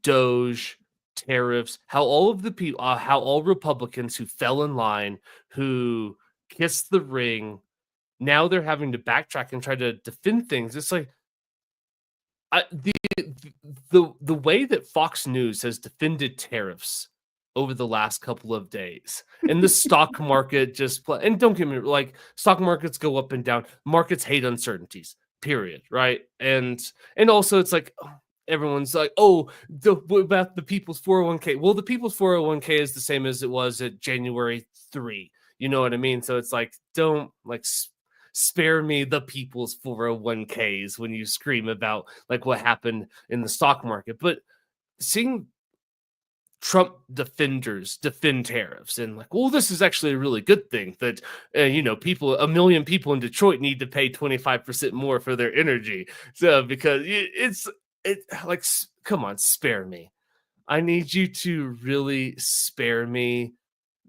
S2: Doge, tariffs, how all of the people, how all Republicans who fell in line, who kissed the ring, now they're having to backtrack and try to defend things. It's like the way that Fox News has defended tariffs over the last couple of days, and the stock market and don't get me like, stock markets go up and down. Markets hate uncertainties. Period. Right. And also it's like, everyone's like, oh, what about the people's 401k? Well, the people's 401k is the same as it was at January 3. You know what I mean? So it's like, don't like spare me the people's 401ks when you scream about like what happened in the stock market. But seeing Trump defenders defend tariffs and like, well, this is actually a really good thing that, people, 1 million people in Detroit need to pay 25% more for their energy. So because like, come on, spare me. I need you to really spare me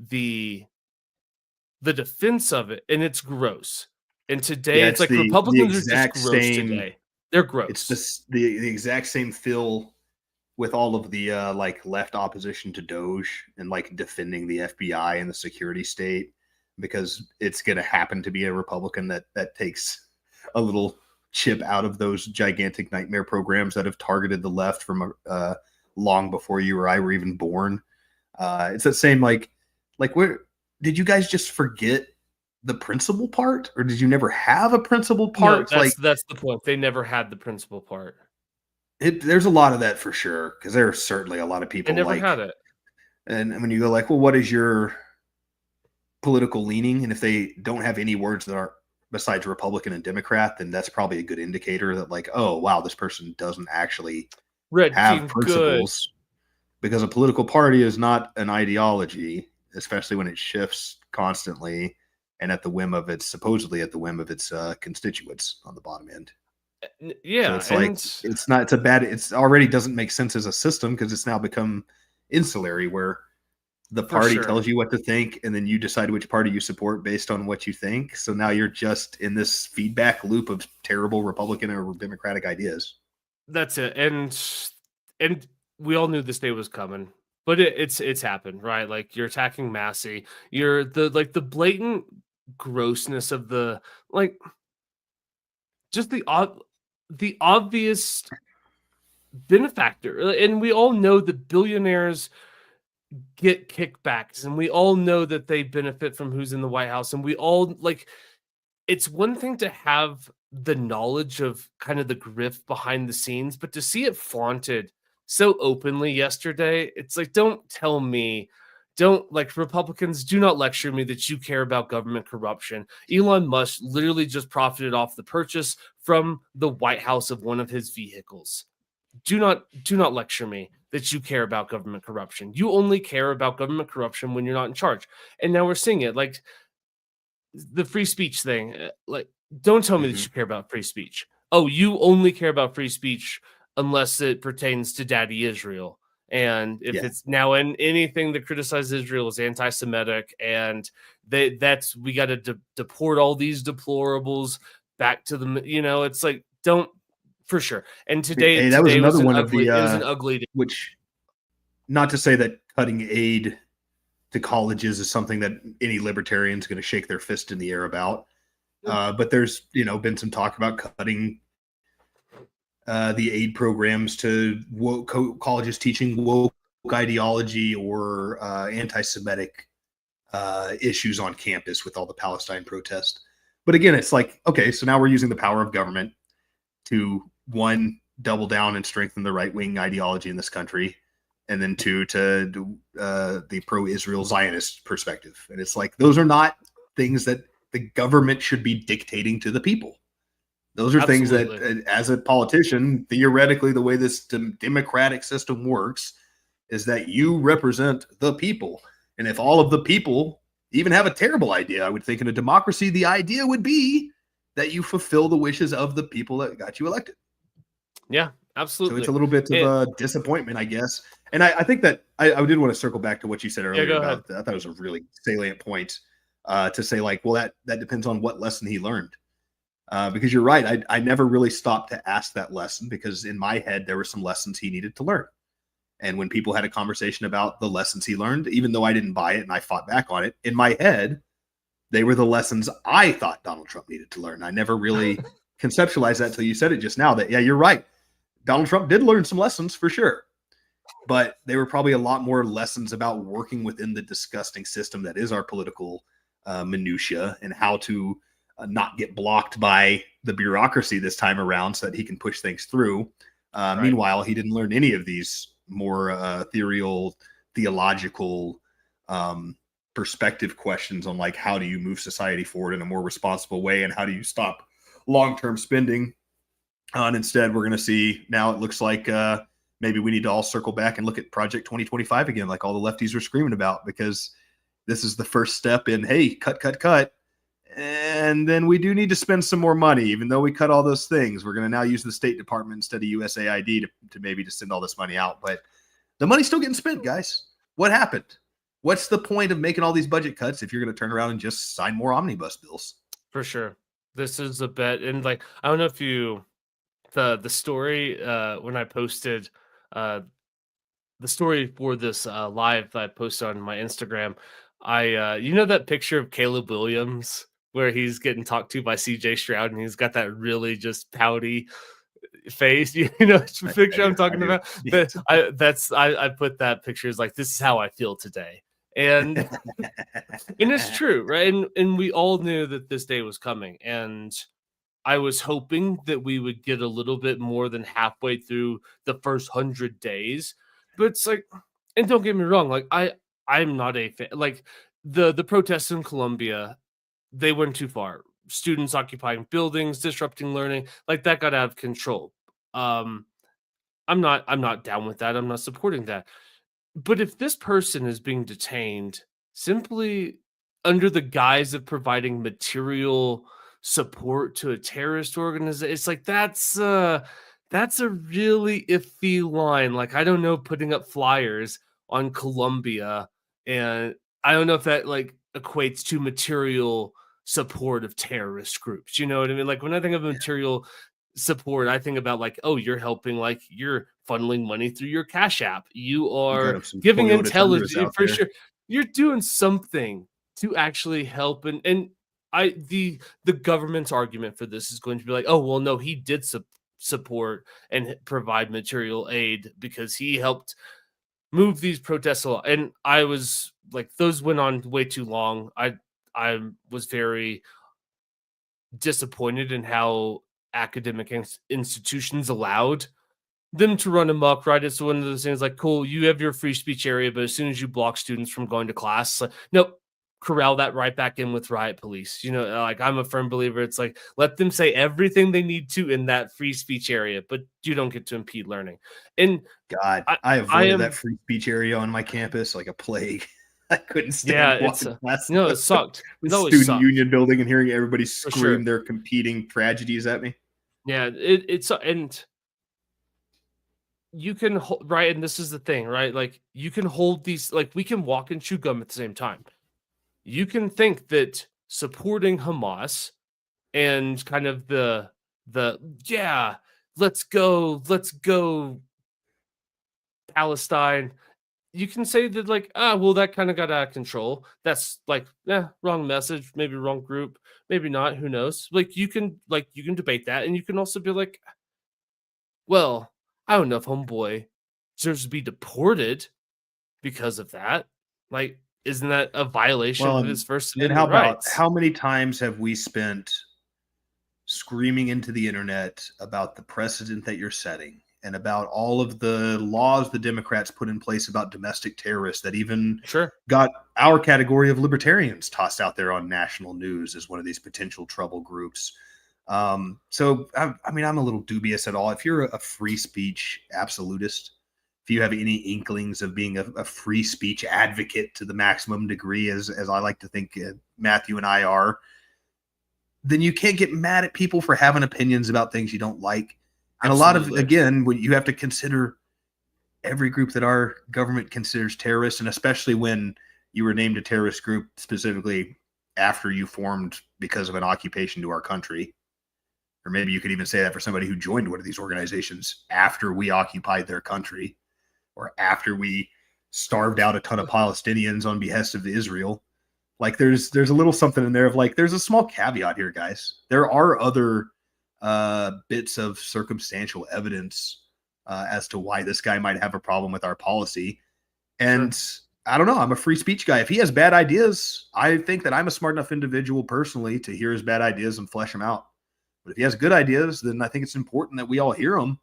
S2: the defense of it. And it's gross. And today it's like Republicans are just gross today. They're gross.
S1: It's just the exact same feel with all of the like left opposition to Doge and like defending the FBI and the security state, because it's going to happen to be a Republican that takes a little chip out of those gigantic nightmare programs that have targeted the left from long before you or I were even born. It's that same like where did you guys just forget the principal part, or did you never have a principal part?
S2: No, that's the point. They never had the principal part.
S1: There's a lot of that for sure, because there are certainly a lot of people
S2: never had it.
S1: And when you go like, well, what is your political leaning? And if they don't have any words that are besides Republican and Democrat, then that's probably a good indicator that like, oh, wow, this person doesn't actually have principles. Because a political party is not an ideology, especially when it shifts constantly and supposedly at the whim of its constituents on the bottom end.
S2: Yeah.
S1: So it's already doesn't make sense as a system, because it's now become insulary, where the party tells you what to think and then you decide which party you support based on what you think. So now you're just in this feedback loop of terrible Republican or Democratic ideas.
S2: That's it. And we all knew this day was coming, but it's happened, right? Like, you're attacking Massey. You're the blatant grossness of the, like, just the obvious benefactor. And we all know that billionaires get kickbacks, and we all know that they benefit from who's in the White House. And we all, like, it's one thing to have the knowledge of kind of the grift behind the scenes, but to see it flaunted so openly yesterday, it's like, Republicans, do not lecture me that you care about government corruption. Elon Musk literally just profited off the purchase from the White House of one of his vehicles. Do not lecture me that you care about government corruption. You only care about government corruption when you're not in charge. And now we're seeing it, like the free speech thing. Like, don't tell me that you care about free speech. Oh, you only care about free speech unless it pertains to Daddy Israel. And if it's now in anything that criticizes Israel is anti-Semitic, and we got to deport all these deplorables back to the, it's like, don't, for sure. And today
S1: that was another one of the,
S2: it was an ugly day.
S1: Which, not to say that cutting aid to colleges is something that any libertarian is going to shake their fist in the air about. But there's, been some talk about cutting the aid programs to colleges teaching woke ideology or anti-Semitic issues on campus with all the Palestine protests. But again, it's like, okay, so now we're using the power of government to, one, double down and strengthen the right-wing ideology in this country, and then two, to the pro-Israel Zionist perspective. And it's like, those are not things that the government should be dictating to the people. Those are things that, as a politician, theoretically, the way this democratic system works is that you represent the people. And if all of the people even have a terrible idea, I would think in a democracy, the idea would be that you fulfill the wishes of the people that got you elected.
S2: Yeah. absolutely.
S1: So it's a little bit of a disappointment, I guess. And I think that I did want to circle back to what you said earlier about I thought it was a really salient point to say, like, well, that depends on what lesson he learned. Because you're right. I never really stopped to ask that lesson, because in my head, there were some lessons he needed to learn. And when people had a conversation about the lessons he learned, even though I didn't buy it and I fought back on it, in my head, they were the lessons I thought Donald Trump needed to learn. I never really conceptualized that until you said it just now, that, yeah, you're right. Donald Trump did learn some lessons for sure, but they were probably a lot more lessons about working within the disgusting system that is our political minutia, and how to not get blocked by the bureaucracy this time around so that he can push things through. Right. Meanwhile, he didn't learn any of these more ethereal, theological perspective questions on, like, how do you move society forward in a more responsible way, and how do you stop long-term spending. And instead, we're going to see now, it looks like maybe we need to all circle back and look at Project 2025 again, like all the lefties were screaming about, because this is the first step in, hey, cut. And then we do need to spend some more money, even though we cut all those things. We're going to now use the State Department instead of USAID to maybe to send all this money out. But the money's still getting spent, guys. What happened? What's the point of making all these budget cuts if you're going to turn around and just sign more omnibus bills?
S2: For sure. This is a bet. And, like, I don't know if you, the story, when I posted the story for this live that I posted on my Instagram, you know that picture of Caleb Williams where he's getting talked to by CJ Stroud and he's got that really just pouty face, you know, the picture I'm talking about. I put that picture as, like, this is how I feel today. And and it's true, right? And we all knew that this day was coming, and I was hoping that we would get a little bit more than halfway through the first 100 days. But it's like, and don't get me wrong, like, I'm not a fan. Like, the protests in Colombia, they went too far. Students occupying buildings, disrupting learning, like, that got out of control. I'm not down with that. I'm not supporting that. But if this person is being detained simply under the guise of providing material support to a terrorist organization, it's like, that's a really iffy line. Like, I don't know, putting up flyers on Colombia, and I don't know if that, like, equates to material support of terrorist groups. You know what I mean? Like, when I think of material support, I think about, like, oh, you're helping, like, you're funneling money through your Cash App, you are giving Toyota intelligence for sure, you're doing something to actually help. And the government's argument for this is going to be like, oh, well, no, he did support and provide material aid because he helped move these protests along. And I was like, those went on way too long. I was very disappointed in how academic institutions allowed them to run amok, right? It's one of those things, like, cool, you have your free speech area, but as soon as you block students from going to class, like, nope, corral that right back in with riot police. You know, like, I'm a firm believer, it's like, let them say everything they need to in that free speech area, but you don't get to impede learning. And
S1: God, I avoided that free speech area on my campus like a plague. I couldn't stand walking past
S2: it sucked.
S1: Student union building and hearing everybody scream their competing tragedies at me.
S2: Yeah, it's and you can right, and this is the thing, right? Like, you can hold these, like, we can walk and chew gum at the same time. You can think that supporting Hamas and kind of the yeah, let's go Palestine. You can say that, like, well, that kind of got out of control. That's like, wrong message, maybe wrong group, maybe not, who knows? Like, you can debate that, and you can also be like, well, I don't know if homeboy deserves to be deported because of that. Like, isn't that a violation of his First Amendment rights?
S1: How many times have we spent screaming into the internet about the precedent that you're setting and about all of the laws the Democrats put in place about domestic terrorists that even got our category of libertarians tossed out there on national news as one of these potential trouble groups? So, I mean, I'm a little dubious at all. If you're a free speech absolutist, if you have any inklings of being a free speech advocate to the maximum degree, as I like to think Matthew and I are, then you can't get mad at people for having opinions about things you don't like. And a lot of, again, when you have to consider every group that our government considers terrorists, and especially when you were named a terrorist group specifically after you formed because of an occupation to our country. Or maybe you could even say that for somebody who joined one of these organizations after we occupied their country, or after we starved out a ton of Palestinians on behest of Israel. Like there's a little something in there of like, there's a small caveat here, guys. There are other bits of circumstantial evidence as to why this guy might have a problem with our policy. And I don't know, I'm a free speech guy. If he has bad ideas, I think that I'm a smart enough individual personally to hear his bad ideas and flesh them out. But if he has good ideas, then I think it's important that we all hear them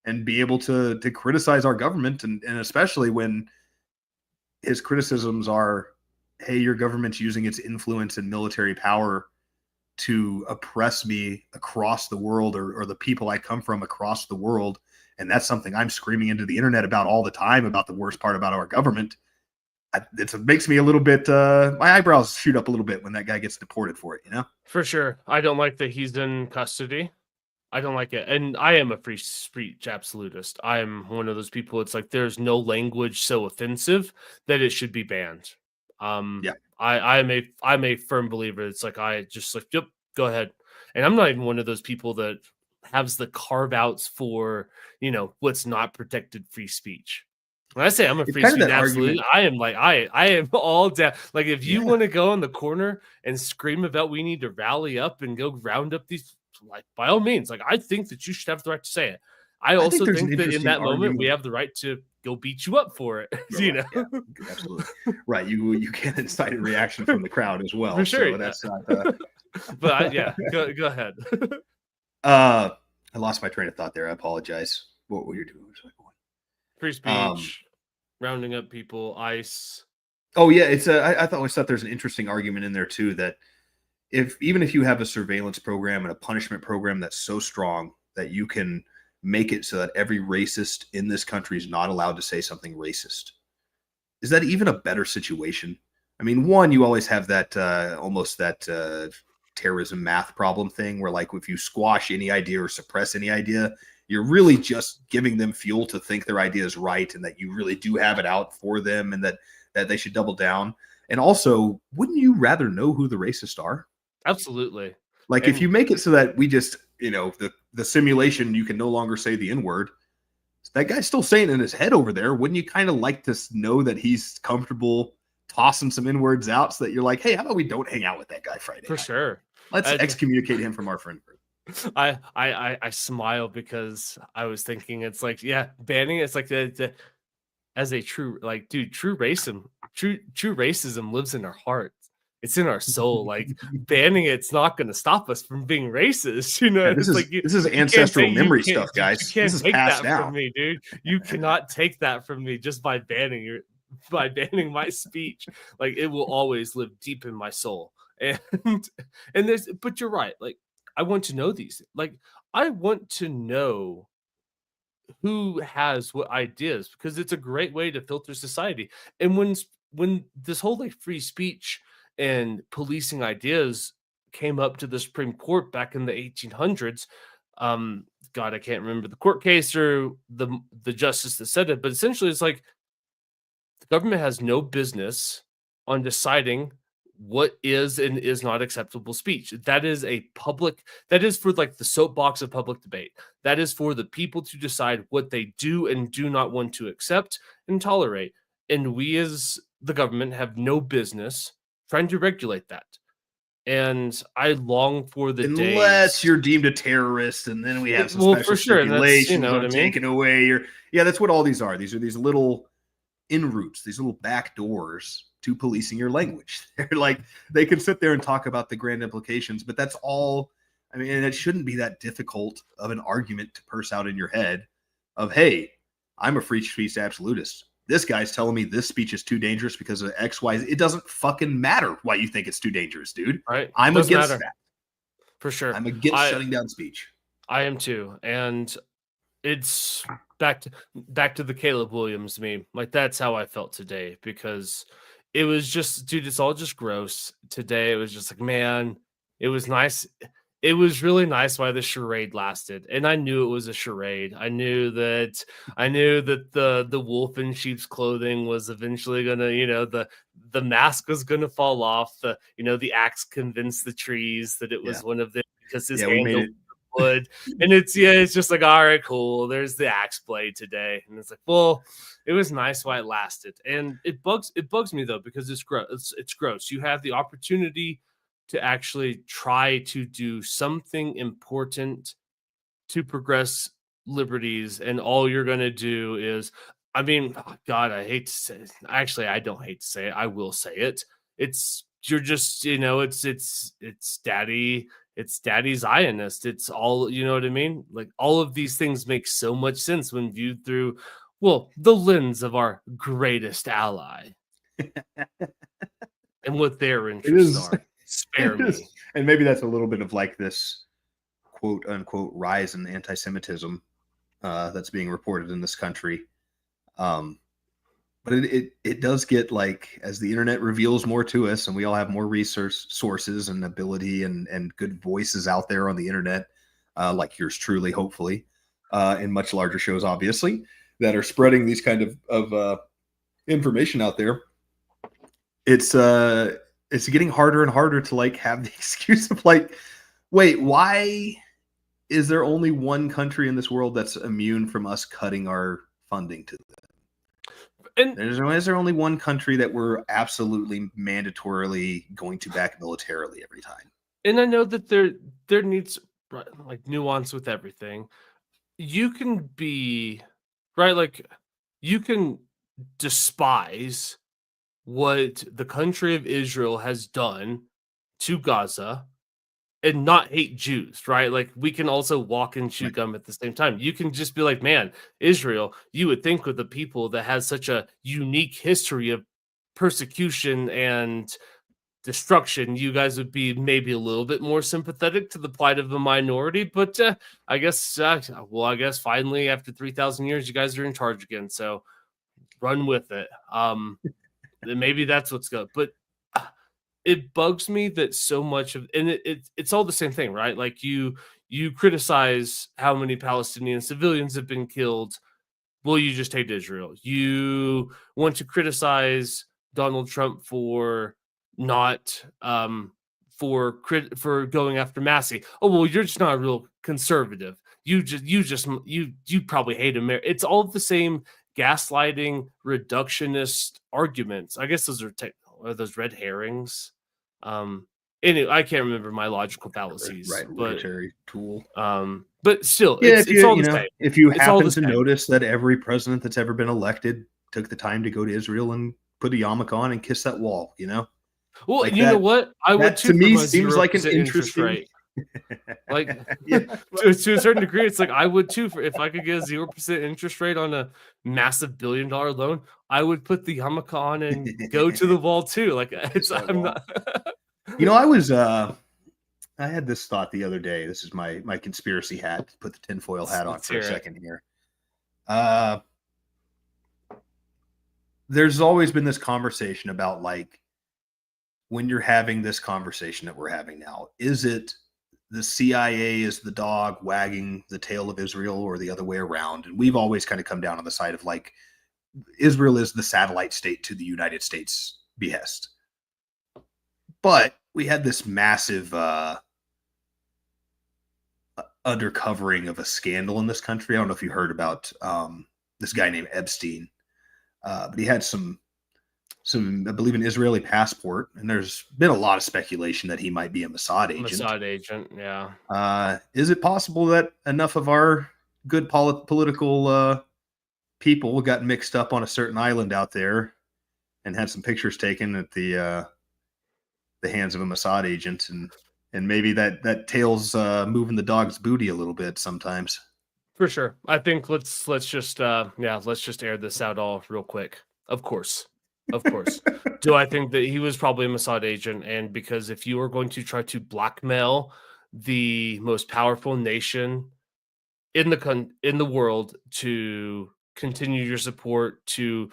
S1: and be able to criticize our government. And especially when his criticisms are, hey, your government's using its influence and military power to oppress me across the world, or the people I come from across the world. And that's something I'm screaming into the internet about all the time, about the worst part about our government. It makes me a little bit, my eyebrows shoot up a little bit when that guy gets deported for it, you know?
S2: For sure. I don't like that he's in custody. I don't like it. And I am a free speech absolutist. I am one of those people. It's like there's no language so offensive that it should be banned.
S1: Yeah.
S2: I'm a firm believer. It's like I just like, yep, go ahead. And I'm not even one of those people that has the carve outs for, you know, what's not protected free speech. When I say I'm a free speech absolute, I am like I am all down. Like if you want to go in the corner and scream about we need to rally up and go round up these, like by all means, like I think that you should have the right to say it. I also think that in that moment we have the right to go beat you up for it. You know,
S1: absolutely right. You can't incite a reaction from the crowd as well.
S2: For sure,
S1: so that's not.
S2: But go ahead.
S1: I lost my train of thought there. I apologize. What were you doing?
S2: Free speech, rounding up people, ICE.
S1: Oh yeah, it's I always thought there's an interesting argument in there too, that even if you have a surveillance program and a punishment program that's so strong that you can make it so that every racist in this country is not allowed to say something racist, is that even a better situation? I mean, one, you always have that almost that terrorism math problem thing where like if you squash any idea or suppress any idea, you're really just giving them fuel to think their idea is right and that you really do have it out for them and that they should double down. And also, wouldn't you rather know who the racists are?
S2: Absolutely.
S1: Like if you make it so that we just, you know, the simulation, you can no longer say the N-word. That guy's still saying it in his head over there. Wouldn't you kind of like to know that he's comfortable tossing some N-words out so that you're like, hey, how about we don't hang out with that guy Friday
S2: For
S1: night?
S2: Sure.
S1: Let's excommunicate him from our friend group.
S2: I smile because I was thinking it's like, yeah, banning it's like as a true, like, dude, true racism lives in our hearts. It's in our soul. Like banning it's not going to stop us from being racist. You know,
S1: this
S2: this
S1: is ancestral memory stuff, guys.
S2: You can't
S1: this is
S2: take
S1: passed
S2: that
S1: down
S2: from me, dude. You cannot take that from me just by banning my speech. Like it will always live deep in my soul. And there's, but you're right. Like I want to know these. Like I want to know who has what ideas because it's a great way to filter society. And when this whole like free speech and policing ideas came up to the Supreme Court back in the 1800s, God, I can't remember the court case or the justice that said it, but essentially it's like the government has no business on deciding what is and is not acceptable speech. That is for like the soapbox of public debate. That is for the people to decide what they do and do not want to accept and tolerate. And we as the government have no business trying to regulate that. And I long for the day.
S1: Unless you're deemed a terrorist, and then we have some special stipulations on taking away your. Yeah, that's what all these are. These are these little in routes, these little back doors to policing your language. They're like, they can sit there and talk about the grand implications, but that's all. I mean, and it shouldn't be that difficult of an argument to purse out in your head of, hey, I'm a free speech absolutist. This guy's telling me this speech is too dangerous because of X, Y, Z. It doesn't fucking matter why you think it's too dangerous, dude.
S2: Right.
S1: I'm against that.
S2: For sure.
S1: I'm against shutting down speech.
S2: I am too. And it's back to the Caleb Williams meme. Like that's how I felt today because it was just, dude, it's all just gross. Today it was just like, man, it was nice. it was really nice why the charade lasted, and I knew it was a charade. I knew that the wolf in sheep's clothing was eventually gonna, the mask was gonna fall off. The axe convinced the trees that it was one of them because his
S1: we
S2: hand
S1: made it.
S2: wood, and it's just like, all right, cool. There's the axe blade today, and it's like, well, it was nice while it lasted, and it bugs me though because it's gross. It's gross. You have the opportunity to actually try to do something important to progress liberties, and all you're going to do is, I mean, God, I hate to say it. Actually, I don't hate to say it. I will say it. You're just, it's daddy Zionist. It's all, you know what I mean? Like, all of these things make so much sense when viewed through, well, the lens of our greatest ally and what their interests are. Spare me.
S1: And maybe that's a little bit of like this quote unquote rise in anti-Semitism that's being reported in this country. But it does get, like, as the internet reveals more to us and we all have more research sources and ability and good voices out there on the internet, like yours truly, hopefully, and much larger shows, obviously, that are spreading these kind of information out there. It's getting harder and harder to, like, have the excuse of, like, wait, why is there only one country in this world that's immune from us cutting our funding to them? And is there only one country that we're absolutely mandatorily going to back militarily every time?
S2: And I know that there needs, like, nuance with everything. You can be right, like, you can despise what the country of Israel has done to Gaza and not hate Jews, right? Like, we can also walk and chew gum at the same time. You can just be like, man, Israel, you would think with the people that has such a unique history of persecution and destruction, you guys would be maybe a little bit more sympathetic to the plight of the minority. But I guess finally, after 3,000 years, you guys are in charge again. So run with it. Maybe that's what's good. But it bugs me that so much of, and it's all the same thing, right? Like, you criticize how many Palestinian civilians have been killed. Well, you just hate Israel. You want to criticize Donald Trump for not for going after Massey. Oh, well, you're just not a real conservative. You probably hate America. It's all the same gaslighting, reductionist arguments. I guess those are those red herrings. Anyway, I can't remember my logical fallacies.
S1: Right, military tool.
S2: But still, it's all the same.
S1: If you happen to notice that every president that's ever been elected took the time to go to Israel and put a yarmulke on and kiss that wall,
S2: Well, like, you know what? I would too.
S1: To me, seems like an interesting
S2: rate. Like, to a certain degree, it's like I would too. If I could get a 0% interest rate on a massive $1 billion loan, I would put the yarmulke on and go to the wall too. Like, I'm not.
S1: I had this thought the other day. This is my conspiracy hat. Put the tinfoil hat on for a second here. There's always been this conversation about, like, when you're having this conversation that we're having now, is it the CIA is the dog wagging the tail of Israel or the other way around? And we've always kind of come down on the side of, like, Israel is the satellite state to the United States behest. But we had this massive undercovering of a scandal in this country. I don't know if you heard about this guy named Epstein, but he had some, I believe, an Israeli passport, and there's been a lot of speculation that he might be a Mossad agent. Yeah. Is it possible that enough of our good political people got mixed up on a certain island out there and had some pictures taken at the hands of a Mossad agent, and maybe that tail's moving the dog's booty a little bit sometimes?
S2: For sure. I think let's just air this out all real quick. Of course. Do I think that he was probably a Mossad agent? And because if you are going to try to blackmail the most powerful nation in the world to continue your support, to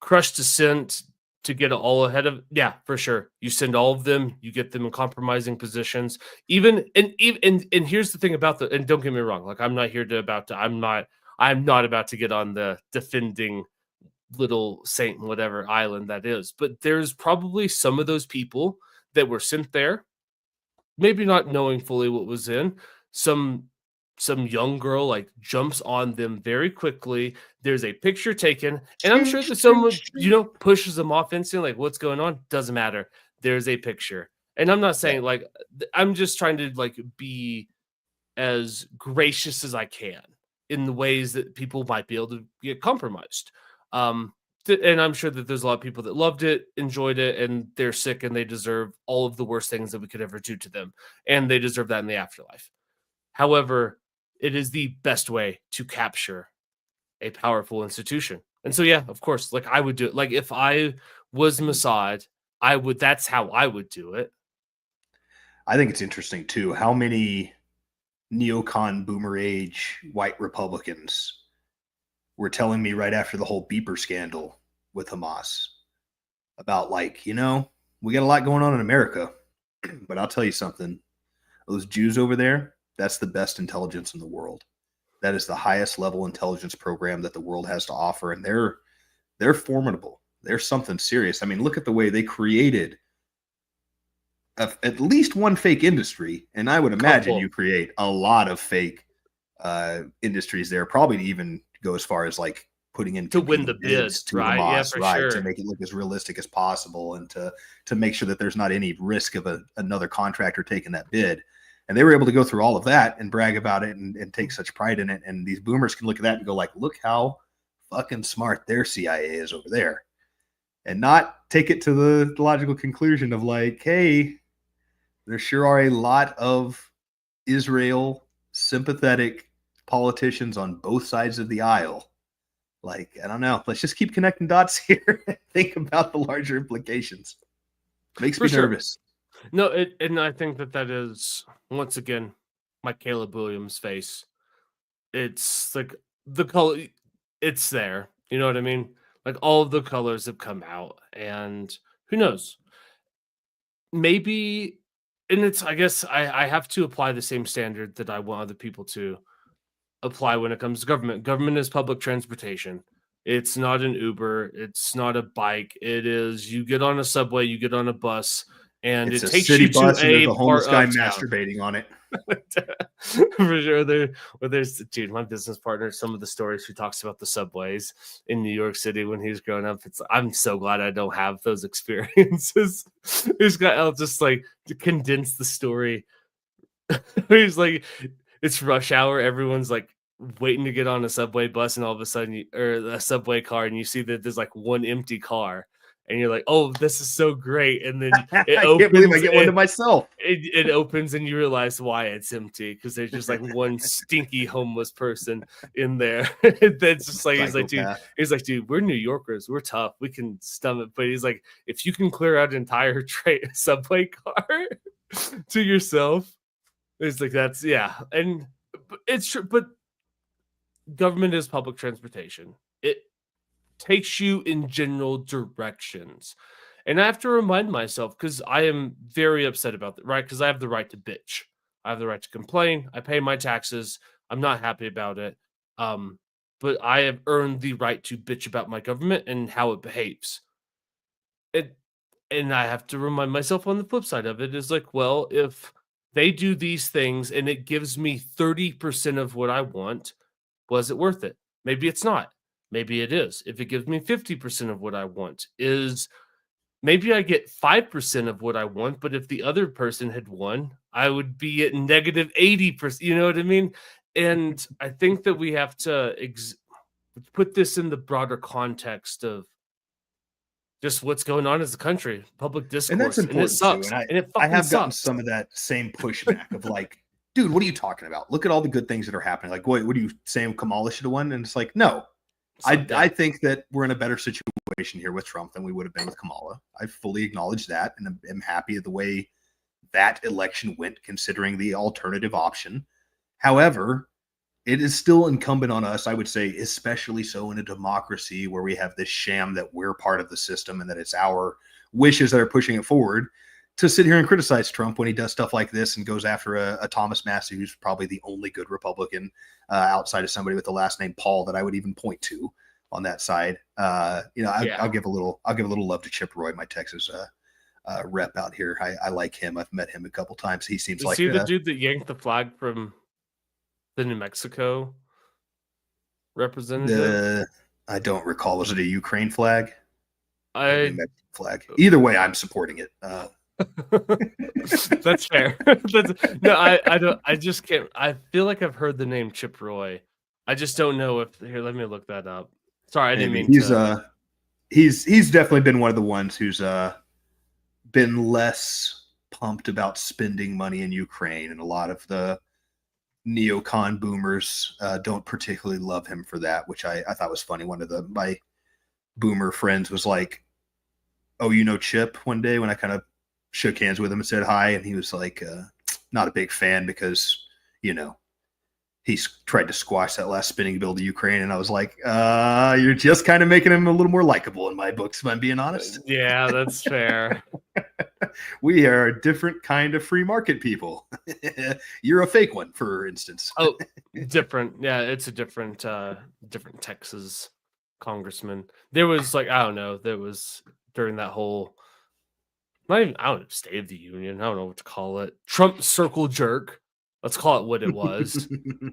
S2: crush dissent, to get all ahead of, yeah, for sure. You send all of them, you get them in compromising positions. Even and here's the thing about and don't get me wrong, like I'm not about to get on the defending little saint whatever island that is, but there's probably some of those people that were sent there, maybe not knowing fully what was in. Some young girl like jumps on them very quickly. There's a picture taken, and I'm sure that someone, pushes them off instantly. Like, what's going on? Doesn't matter. There's a picture. And I'm not saying like, I'm just trying to like be as gracious as I can in the ways that people might be able to get compromised. And I'm sure that there's a lot of people that loved it, enjoyed it, and they're sick and they deserve all of the worst things that we could ever do to them. And they deserve that in the afterlife. However, it is the best way to capture a powerful institution. And so, yeah, of course, like I would do it. Like if I was Mossad, that's how I would do it.
S1: I think it's interesting too, how many neocon boomer age white Republicans were telling me right after the whole beeper scandal with Hamas about like, we got a lot going on in America, but I'll tell you something, those Jews over there, that's the best intelligence in the world. That is the highest level intelligence program that the world has to offer. And they're formidable. They're something serious. I mean, look at the way they created at least one fake industry. And I would imagine you create a lot of fake industries there, probably to even go as far as like putting in
S2: to win the bids
S1: to
S2: right?
S1: Hamas,
S2: Yeah,
S1: sure.
S2: To
S1: make it look as realistic as possible and to make sure that there's not any risk of another contractor taking that bid. And they were able to go through all of that and brag about it and take such pride in it. And these boomers can look at that and go like, look how fucking smart their CIA is over there. And not take it to the logical conclusion of like, hey, there sure are a lot of Israel sympathetic politicians on both sides of the aisle. Like, I don't know. Let's just keep connecting dots here and think about the larger implications. Makes me nervous.
S2: No, and I think that is, once again, my Caleb Williams face. It's like the color, it's there. You know what I mean? Like all of the colors have come out, and who knows? Maybe, and I guess I have to apply the same standard that I want other people to apply when it comes to government. Government is public transportation. It's not an Uber. It's not a bike. It is, you get on a subway, you get on a bus, and
S1: it's
S2: it
S1: a
S2: takes
S1: city
S2: you
S1: bus
S2: to
S1: and there's
S2: a
S1: a homeless guy
S2: part of
S1: masturbating on it.
S2: For sure. There's dude, my business partner, some of the stories he talks about the subways in New York City when he was growing up. I'm so glad I don't have those experiences. I'll just like to condense the story. He's like, it's rush hour, everyone's like waiting to get on a subway bus, and all of a sudden or a subway car, and you see that there's like one empty car. And you're like, oh, this is so great. And then it opens. I can't believe
S1: I get one to myself.
S2: It opens and you realize why it's empty, because there's just like one stinky homeless person in there. That's just like, he's like, dude, we're New Yorkers. We're tough. We can stomach. But he's like, if you can clear out an entire subway car to yourself, it's like, that's, yeah. And it's true. But government is public transportation. It takes you in general directions. And I have to remind myself, because I am very upset about that, right? Because I have the right to bitch. I have the right to complain. I pay my taxes. I'm not happy about it. But I have earned the right to bitch about my government and how it behaves. And I have to remind myself on the flip side of it is like, well, if they do these things and it gives me 30% of what I want, was it worth it? Maybe it's not. Maybe it is. If it gives me 50% of what I want, maybe I get 5% of what I want, but if the other person had won, I would be at negative 80%. You know what I mean? And I think that we have to put this in the broader context of just what's going on as a country, public discourse.
S1: And that's important.
S2: And it sucks.
S1: Too.
S2: And
S1: I have gotten some of that same pushback of like, dude, what are you talking about? Look at all the good things that are happening. Like, what are you saying? Kamala should have won? And it's like, no. I think that we're in a better situation here with Trump than we would have been with Kamala. I fully acknowledge that, and I'm happy with the way that election went, considering the alternative option. However, it is still incumbent on us, I would say, especially so in a democracy where we have this sham that we're part of the system and that it's our wishes that are pushing it forward, to sit here and criticize Trump when he does stuff like this and goes after a Thomas Massey, who's probably the only good Republican outside of somebody with the last name Paul that I would even point to on that side. I'll give a little love to Chip Roy, my Texas rep out here. I like him. I've met him a couple times. He seems like
S2: the dude that yanked the flag from the New Mexico representative.
S1: I don't recall. Was it a Ukraine flag?
S2: Flag.
S1: Either way, I'm supporting it.
S2: That's fair. I don't. I just can't. I feel like I've heard the name Chip Roy. I just don't know if. Here, let me look that up. Sorry, I didn't mean.
S1: He's definitely been one of the ones who's been less pumped about spending money in Ukraine, and a lot of the neocon boomers don't particularly love him for that, which I thought was funny. One of my boomer friends was like, "Oh, you know Chip?" One day when I kind of shook hands with him and said hi, and he was like, not a big fan because, he's tried to squash that last spending bill to Ukraine. And I was like, you're just kind of making him a little more likable in my books, if I'm being honest.
S2: Yeah, that's fair.
S1: We are a different kind of free market people. You're a fake one, for instance.
S2: Oh, different. Yeah, it's a different Texas congressman. There was there was during that whole State of the Union. I don't know what to call it. Trump circle jerk. Let's call it what it was.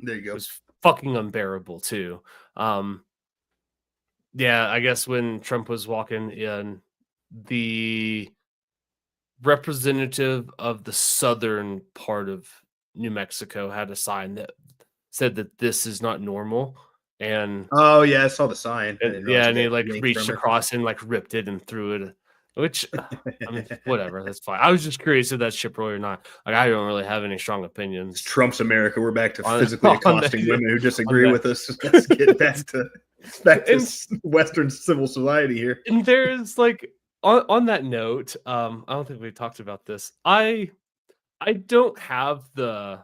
S1: There you go.
S2: It was fucking unbearable too. Yeah, I guess when Trump was walking in, the representative of the southern part of New Mexico had a sign that said that this is not normal. And
S1: oh yeah, I saw the sign.
S2: And he reached across and ripped it and threw it. Which, whatever, that's fine. I was just curious if that's Chip Roy or not. I don't really have any strong opinions.
S1: It's Trump's America. We're back to physically accosting women who disagree with us. Let's get back to Western civil society here.
S2: And there's on that note, I don't think we talked about this. I don't have the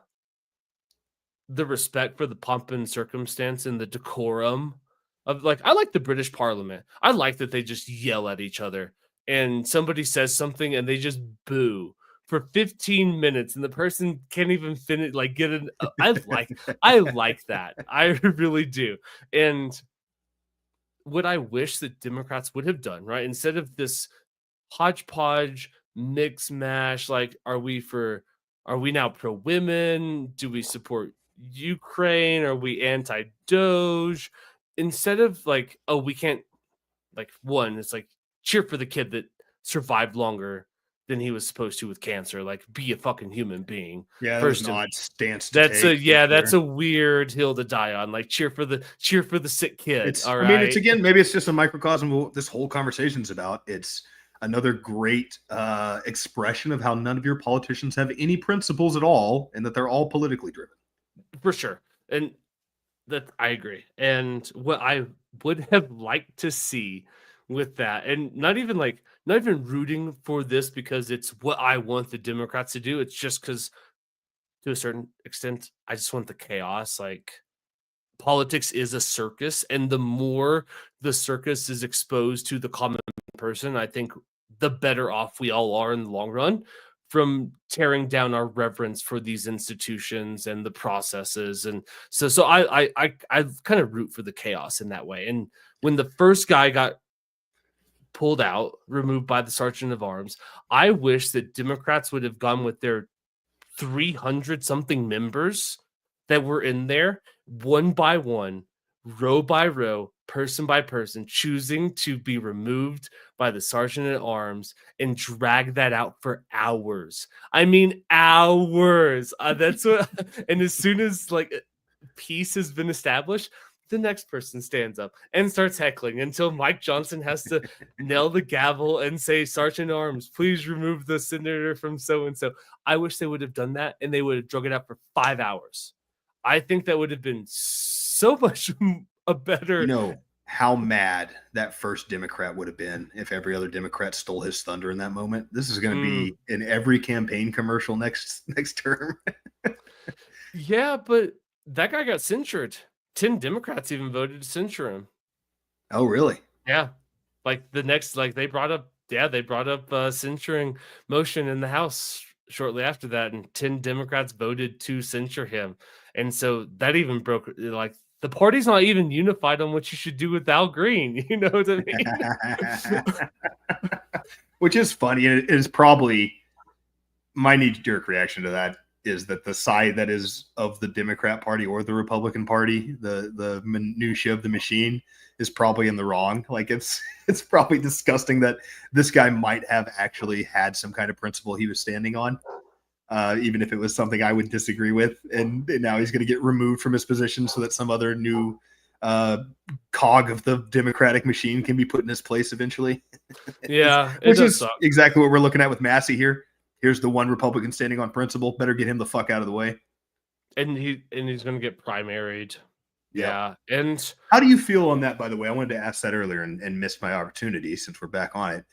S2: respect for the pomp and circumstance and the decorum of I like the British Parliament. I like that they just yell at each other. And somebody says something and they just boo for 15 minutes and the person can't even finish, get it. I like that. I really do. And what I wish that Democrats would have done, right? Instead of this hodgepodge mix mash, are we now pro women? Do we support Ukraine? Are we anti-Doge? Instead of we can't, it's cheer for the kid that survived longer than he was supposed to with cancer. Be a fucking human being.
S1: Yeah, first an odd stance.
S2: That's a weird hill to die on. Cheer for the sick kid. All right.
S1: It's maybe it's just a microcosm of what this whole conversation's about. It's another great expression of how none of your politicians have any principles at all, and that they're all politically driven.
S2: For sure, and that I agree. And what I would have liked to see with that, and not even rooting for this because it's what I want the Democrats to do. It's just because, to a certain extent, I just want the chaos. Politics is a circus, and the more the circus is exposed to the common person, I think the better off we all are in the long run from tearing down our reverence for these institutions and the processes. And so I kind of root for the chaos in that way. And when the first guy got pulled out, removed by the Sergeant of Arms, I wish that Democrats would have gone with their 300 something members that were in there, one by one, row by row, person by person, choosing to be removed by the Sergeant at Arms and drag that out for hours. I mean, hours. That's what. And as soon as peace has been established, the next person stands up and starts heckling until Mike Johnson has to nail the gavel and say, Sergeant at Arms, please remove the senator from so-and-so. I wish they would have done that, and they would have drug it out for 5 hours. I think that would have been so much a better.
S1: How mad that first Democrat would have been if every other Democrat stole his thunder in that moment. This is going to be in every campaign commercial next term.
S2: Yeah, but that guy got censured. 10 Democrats even voted to censure him.
S1: Oh, really?
S2: Yeah. Like the next, like they brought up censuring motion in the House shortly after that, and 10 Democrats voted to censure him. And so that even broke, like, the party's not even unified on what you should do with Al Green. You know what I mean?
S1: Which is funny. And it is probably my knee-jerk reaction to that is that the side that is of the Democrat Party or the Republican Party, the minutia of the machine, is probably in the wrong. Like it's probably disgusting that this guy might have actually had some kind of principle he was standing on, even if it was something I would disagree with. And now he's going to get removed from his position so that some other new cog of the Democratic machine can be put in his place eventually.
S2: Yeah,
S1: which is exactly what we're looking at with Massey here. Here's the one Republican standing on principle. Better get him the fuck out of the way.
S2: And he's going to get primaried. Yeah. And
S1: how do you feel on that, by the way? I wanted to ask that earlier and missed my opportunity since we're back on it.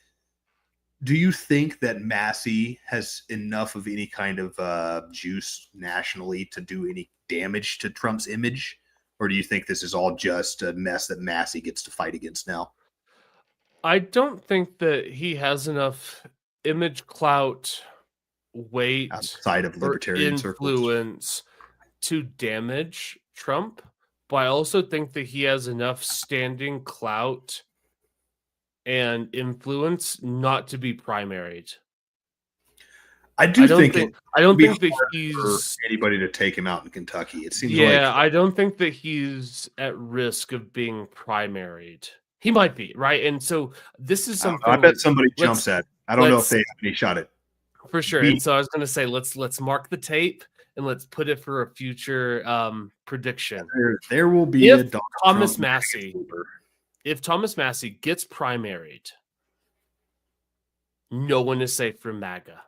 S1: Do you think that Massey has enough of any kind of juice nationally to do any damage to Trump's image? Or do you think this is all just a mess that Massey gets to fight against now?
S2: I don't think that he has enough image clout, weight,
S1: outside of libertarian
S2: influence to damage Trump. But I also think that he has enough standing clout and influence not to be primaried.
S1: I don't think
S2: that he's
S1: anybody to take him out in Kentucky. It seems
S2: I don't think that he's at risk of being primaried. He might be, right? And so this is something
S1: I bet somebody jumps at. I don't know if they have any shot at.
S2: For sure. And so I was going to say, let's mark the tape and let's put it for a future prediction.
S1: There will be
S2: if Thomas Massey gets primaried, no one is safe from MAGA.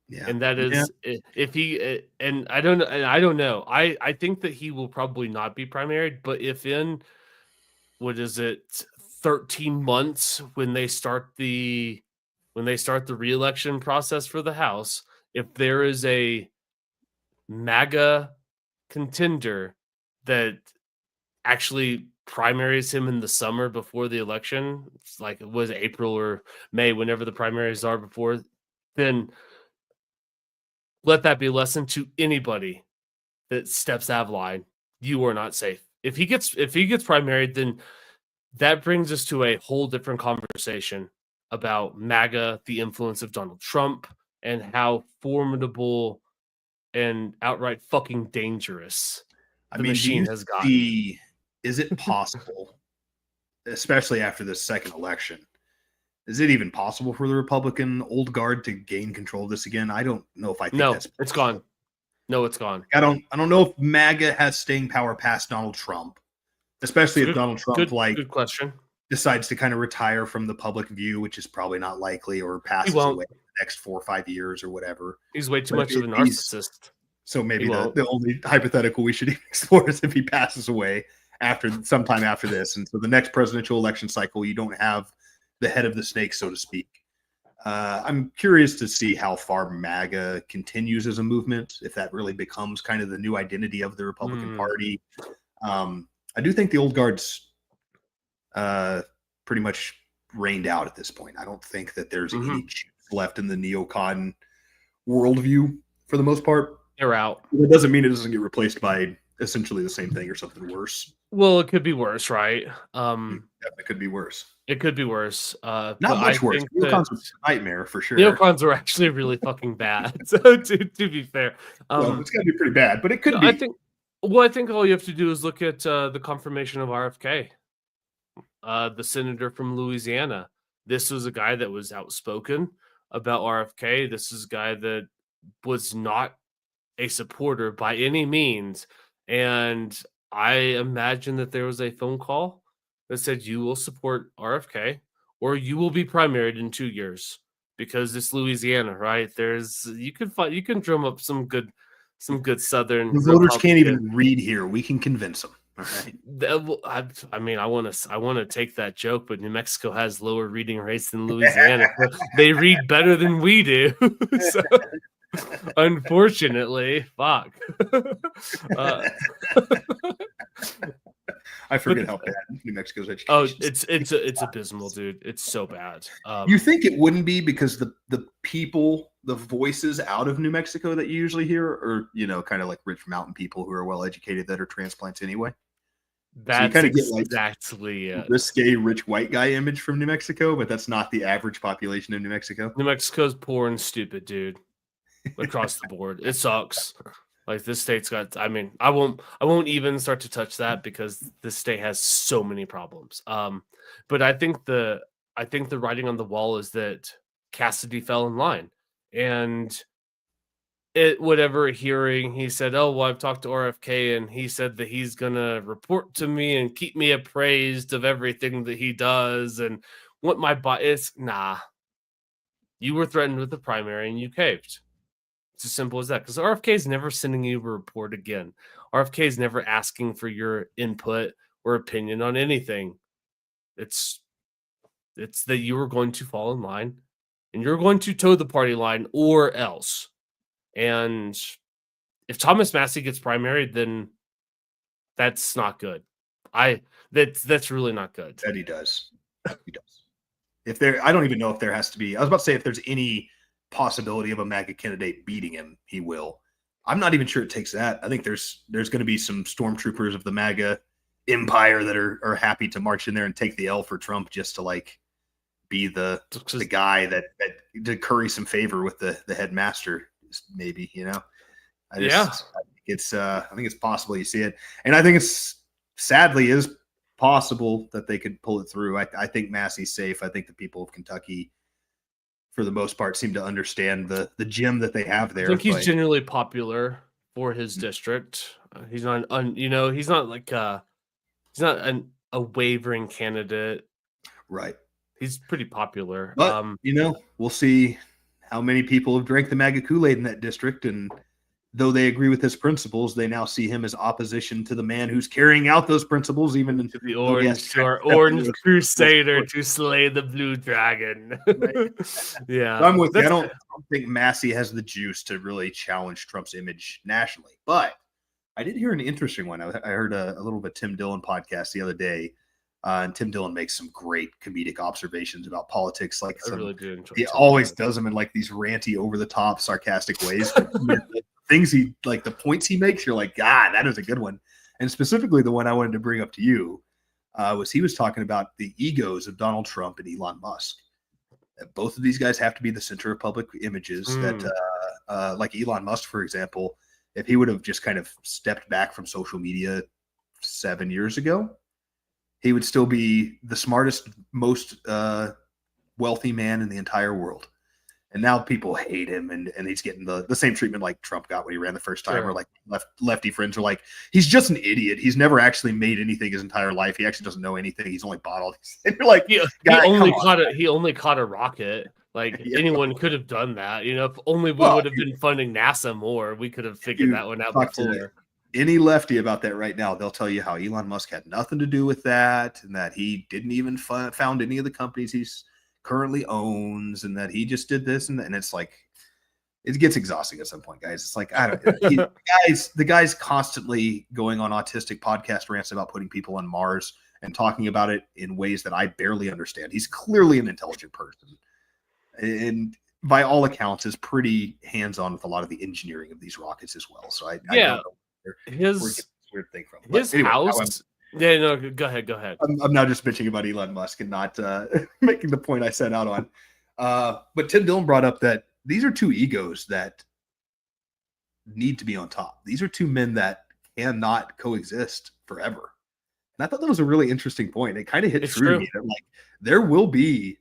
S1: Yeah.
S2: And that is if he and I don't know. I think that he will probably not be primaried, but if in 13 months when they start the re-election process for the House, if there is a MAGA contender that actually primaries him in the summer before the election, it's like it was April or May, whenever the primaries are before, then let that be a lesson to anybody that steps out of line. You are not safe. If he gets primaried, then that brings us to a whole different conversation about MAGA, the influence of Donald Trump, and how formidable and outright fucking dangerous the machine has gotten.
S1: Is it possible, especially after this second election, is it even possible for the Republican old guard to gain control of this again? I don't know if I think that's possible.
S2: It's gone. No, it's gone.
S1: I don't know if MAGA has staying power past Donald Trump, especially if Donald Trump
S2: good question.
S1: Decides to kind of retire from the public view, which is probably not likely, or passes away in the next 4 or 5 years or whatever.
S2: He's way too much of a narcissist.
S1: So maybe the only hypothetical we should explore is if he passes away sometime after this. And so the next presidential election cycle, you don't have the head of the snake, so to speak. I'm curious to see how far MAGA continues as a movement, if that really becomes kind of the new identity of the Republican Party. I do think the old guard's pretty much rained out at this point. I don't think that there's any juice left in the neocon worldview for the most part.
S2: They're out.
S1: It doesn't mean it doesn't get replaced by essentially the same thing or something worse.
S2: Well, it could be worse, right?
S1: It could be worse.
S2: It could be worse.
S1: Not much worse. Neocons are a nightmare for sure.
S2: Neocons are actually really fucking bad. So to be fair,
S1: it's got to be pretty bad, but it could be.
S2: I think all you have to do is look at the confirmation of RFK, the senator from Louisiana. This was a guy that was outspoken about RFK. This is a guy that was not a supporter by any means, and I imagine that there was a phone call that said you will support RFK or you will be primaried in 2 years because it's Louisiana, right? You can drum up some good Southern.
S1: The voters can't even read here. We can convince them. All right.
S2: I mean, I want to take that joke, but New Mexico has lower reading rates than Louisiana. They read better than we do. So. Unfortunately, fuck. uh,
S1: I forget how bad New Mexico's
S2: oh,
S1: education.
S2: it's abysmal, dude. It's so bad.
S1: You think it wouldn't be because the people, the voices out of New Mexico that you usually hear are, kind of like rich mountain people who are well educated that are transplants anyway.
S2: That's
S1: so you kind of get like
S2: exactly it.
S1: Risque rich white guy image from New Mexico, but that's not the average population of New Mexico.
S2: New Mexico's poor and stupid, dude. Across the board, it sucks. Like this state's got. I mean, I won't even start to touch that because this state has so many problems. But I think the writing on the wall is that Cassidy fell in line, and whatever hearing he said, oh well, I've talked to RFK and he said that he's gonna report to me and keep me appraised of everything that he does and what my is. Nah, you were threatened with the primary and you caved. It's as simple as that. Because RFK is never sending you a report again. RFK is never asking for your input or opinion on anything. It's that you are going to fall in line and you're going to toe the party line or else. And if Thomas Massie gets primaried, then that's not good. That's really not good.
S1: That he does. He does. I don't even know if there has to be. I was about to say if there's any possibility of a MAGA candidate beating him, he will. I'm not even sure it takes that. I think there's going to be some stormtroopers of the MAGA empire that are happy to march in there and take the L for Trump just to like be the guy that to curry some favor with the headmaster, maybe, I think it's possible you see it. And I think it's sadly is possible that they could pull it through. I think Massie's safe. I think the people of Kentucky, for the most part, seem to understand the gem that they have there.
S2: I think he's generally popular for his district. He's not, he's not like he's not a wavering candidate.
S1: Right.
S2: He's pretty popular.
S1: But, we'll see how many people have drank the MAGA Kool-Aid in that district. And though they agree with his principles, they now see him as opposition to the man who's carrying out those principles, even into
S2: the orange crusader to slay the blue dragon. Right. Yeah.
S1: So I'm with you. I don't think Massie has the juice to really challenge Trump's image nationally. But I did hear an interesting one. I heard a little bit of Tim Dillon podcast the other day. And Tim Dillon makes some great comedic observations about politics. Like he always does them in like these ranty, over the top, sarcastic ways. Things the points he makes, you're like, God, that is a good one. And specifically the one I wanted to bring up to you was he was talking about the egos of Donald Trump and Elon Musk. Both of these guys have to be the center of public images. That like Elon Musk, for example, if he would have just kind of stepped back from social media 7 years ago, he would still be the smartest, most wealthy man in the entire world. And now people hate him, and he's getting the same treatment like Trump got when he ran the first time, or like lefty friends are like, he's just an idiot. He's never actually made anything his entire life. He actually doesn't know anything. He's only bought all these. And you're like,
S2: he only caught a rocket. Like anyone could have done that. If only we would have been funding NASA more, we could have figured that one out before.
S1: Any lefty about that right now, they'll tell you how Elon Musk had nothing to do with that, and that he didn't even found any of the companies he's currently owns, and that he just did this and it's like, it gets exhausting at some point, guys. It's like, I don't the guy's constantly going on autistic podcast rants about putting people on Mars and talking about it in ways that I barely understand. He's clearly an intelligent person, and by all accounts is pretty hands-on with a lot of the engineering of these rockets as well. So I don't know
S2: his
S1: weird thing from
S2: house. Yeah, no, go ahead.
S1: I'm now just bitching about Elon Musk and not making the point I set out on. But Tim Dillon brought up that these are two egos that need to be on top. These are two men that cannot coexist forever. And I thought that was a really interesting point. It kind of hit true to me that like there will be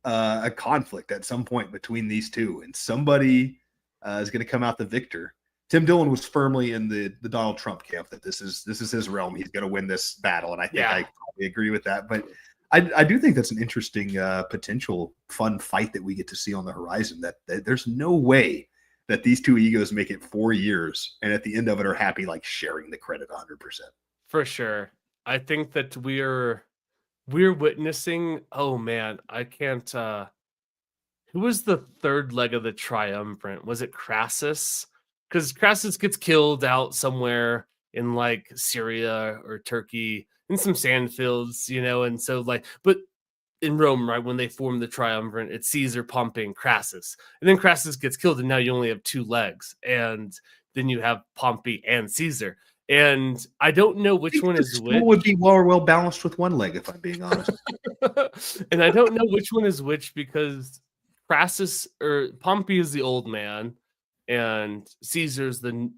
S1: a conflict at some point between these two, and somebody is going to come out the victor. Tim Dillon was firmly in the Donald Trump camp that this is his realm. He's going to win this battle, and I think I probably agree with that. But I do think that's an interesting, potential fun fight that we get to see on the horizon. That there's no way that these two egos make it 4 years, and at the end of it are happy, like sharing the credit 100%.
S2: For sure, I think that we're witnessing. Oh man, I can't. Who was the third leg of the triumvirate? Was it Crassus? Because Crassus gets killed out somewhere in like Syria or Turkey in some sand fields, and so but in Rome, right, when they form the triumvirate, it's Caesar, Pompey, and Crassus. And then Crassus gets killed, and now you only have 2 legs. And then you have Pompey and Caesar. And I don't know which one is which.
S1: Would be more well balanced with 1 leg, if I'm being honest.
S2: And I don't know which one is which because Crassus or Pompey is the old man, and Caesar's the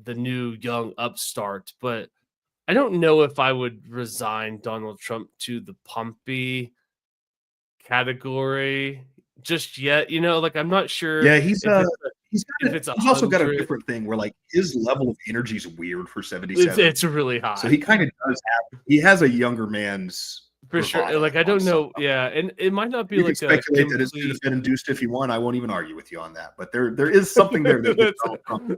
S2: new young upstart. But I don't know if I would resign Donald Trump to the Pompey category just yet. I'm not sure.
S1: Yeah, he's also got a
S2: 100.
S1: different thing where like his level of energy is weird for 77.
S2: It's really high.
S1: So he kind of he has a younger man's
S2: for sure. Like I don't know. Yeah, and it might not be
S1: you
S2: like
S1: can speculate that it's been induced if you want. I won't even argue with you on that. But there is something there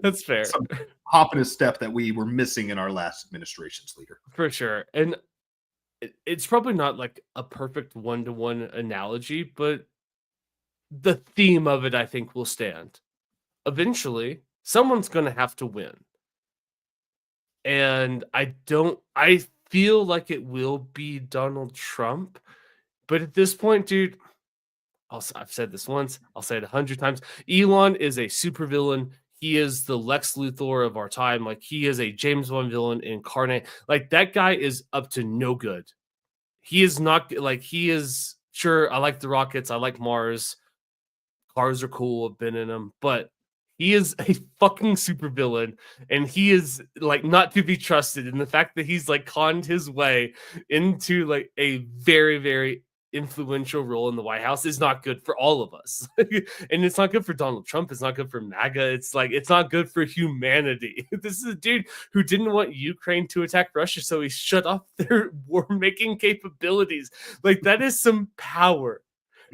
S2: that's fair.
S1: Some hop in a step that we were missing in our last administration's leader.
S2: For sure. And it's probably not like a perfect one-to-one analogy, but the theme of it I think will stand. Eventually, someone's going to have to win. And I feel like it will be Donald Trump. But at this point, dude, I've said this once, I'll say it 100 times. Elon is a supervillain. He is the Lex Luthor of our time. Like, he is a James Bond villain incarnate. Like, that guy is up to no good. He is not, like, he is, sure, I like the rockets, I like Mars. Cars are cool, I've been in them. But he is a fucking supervillain, and he is, like, not to be trusted. And the fact that he's, like, conned his way into, like, a very, very influential role in the White House is not good for all of us. And it's not good for Donald Trump. It's not good for MAGA. It's like, it's not good for humanity. This is a dude who didn't want Ukraine to attack Russia, so he shut off their war-making capabilities. Like, that is some power.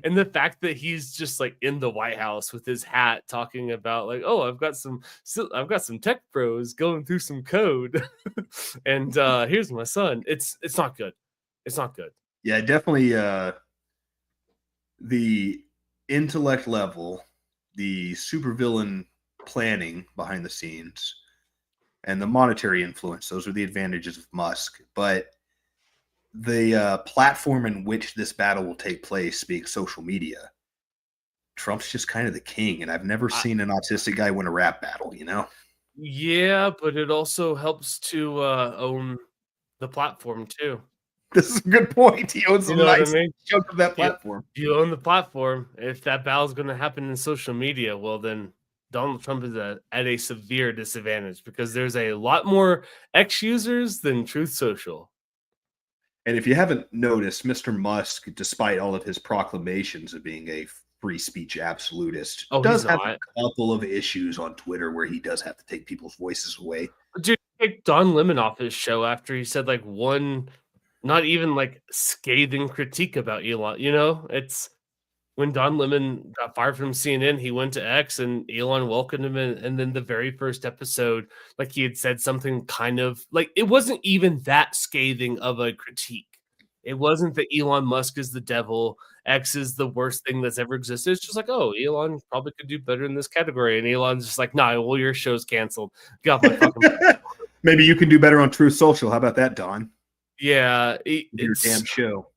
S2: And the fact that he's just like in the White House with his hat talking about like, oh, I've got some tech bros going through some code. And here's my son. It's not good. It's not good.
S1: Yeah, definitely the intellect level, the supervillain planning behind the scenes, and the monetary influence. Those are the advantages of Musk. But the platform in which this battle will take place, being social media, Trump's just kind of the king. And I've never seen an autistic guy win a rap battle,
S2: Yeah, but it also helps to own the platform too.
S1: This is a good point. He owns a nice chunk of that platform.
S2: You own the platform. If that battle is going to happen in social media, well, then Donald Trump is at a severe disadvantage because there's a lot more X users than Truth Social.
S1: And if you haven't noticed, Mr. Musk, despite all of his proclamations of being a free speech absolutist, does have a couple of issues on Twitter where he does have to take people's voices away.
S2: Dude, take Don Lemon off his show after he said like one, not even like scathing critique about Elon. It's when Don Lemon got fired from CNN, he went to X and Elon welcomed him. And then the very first episode, like he had said something kind of like, it wasn't even that scathing of a critique. It wasn't that Elon Musk is the devil. X is the worst thing that's ever existed. It's just like, oh, Elon probably could do better in this category. And Elon's just like, nah, well, your show's canceled. Got my fucking
S1: Maybe you can do better on Truth Social. How about that, Don?
S2: Yeah.
S1: Your damn show.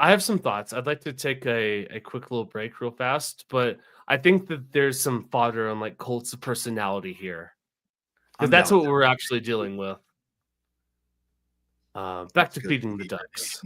S2: I have some thoughts. I'd like to take a quick little break real fast, but I think that there's some fodder on like cults of personality here. Because that's what we're actually dealing with. Back to feeding the ducks.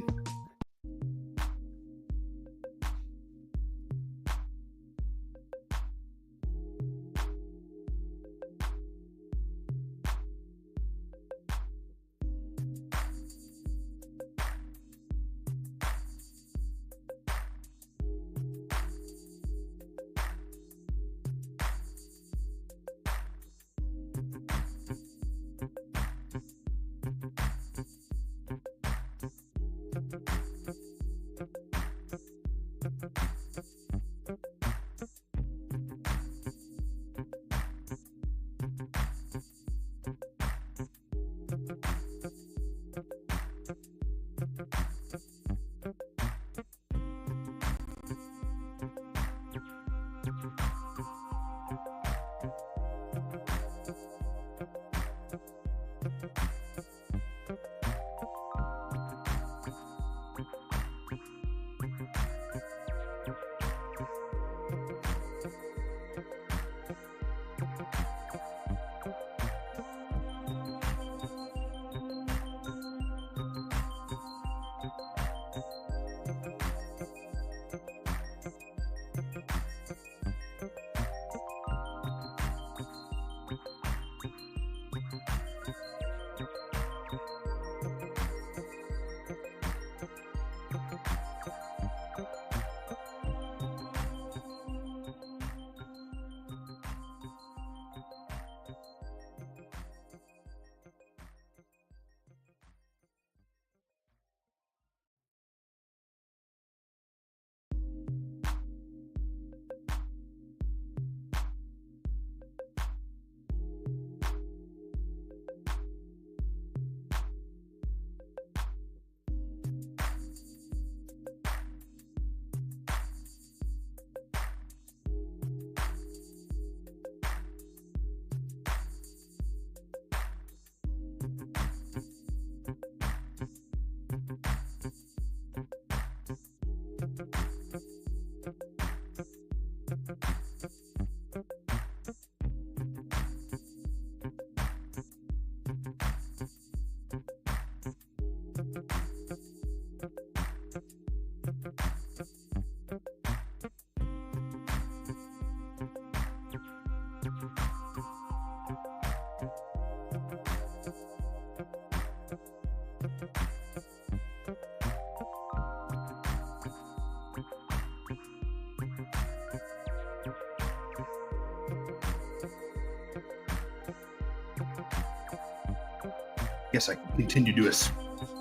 S1: Guess I can continue to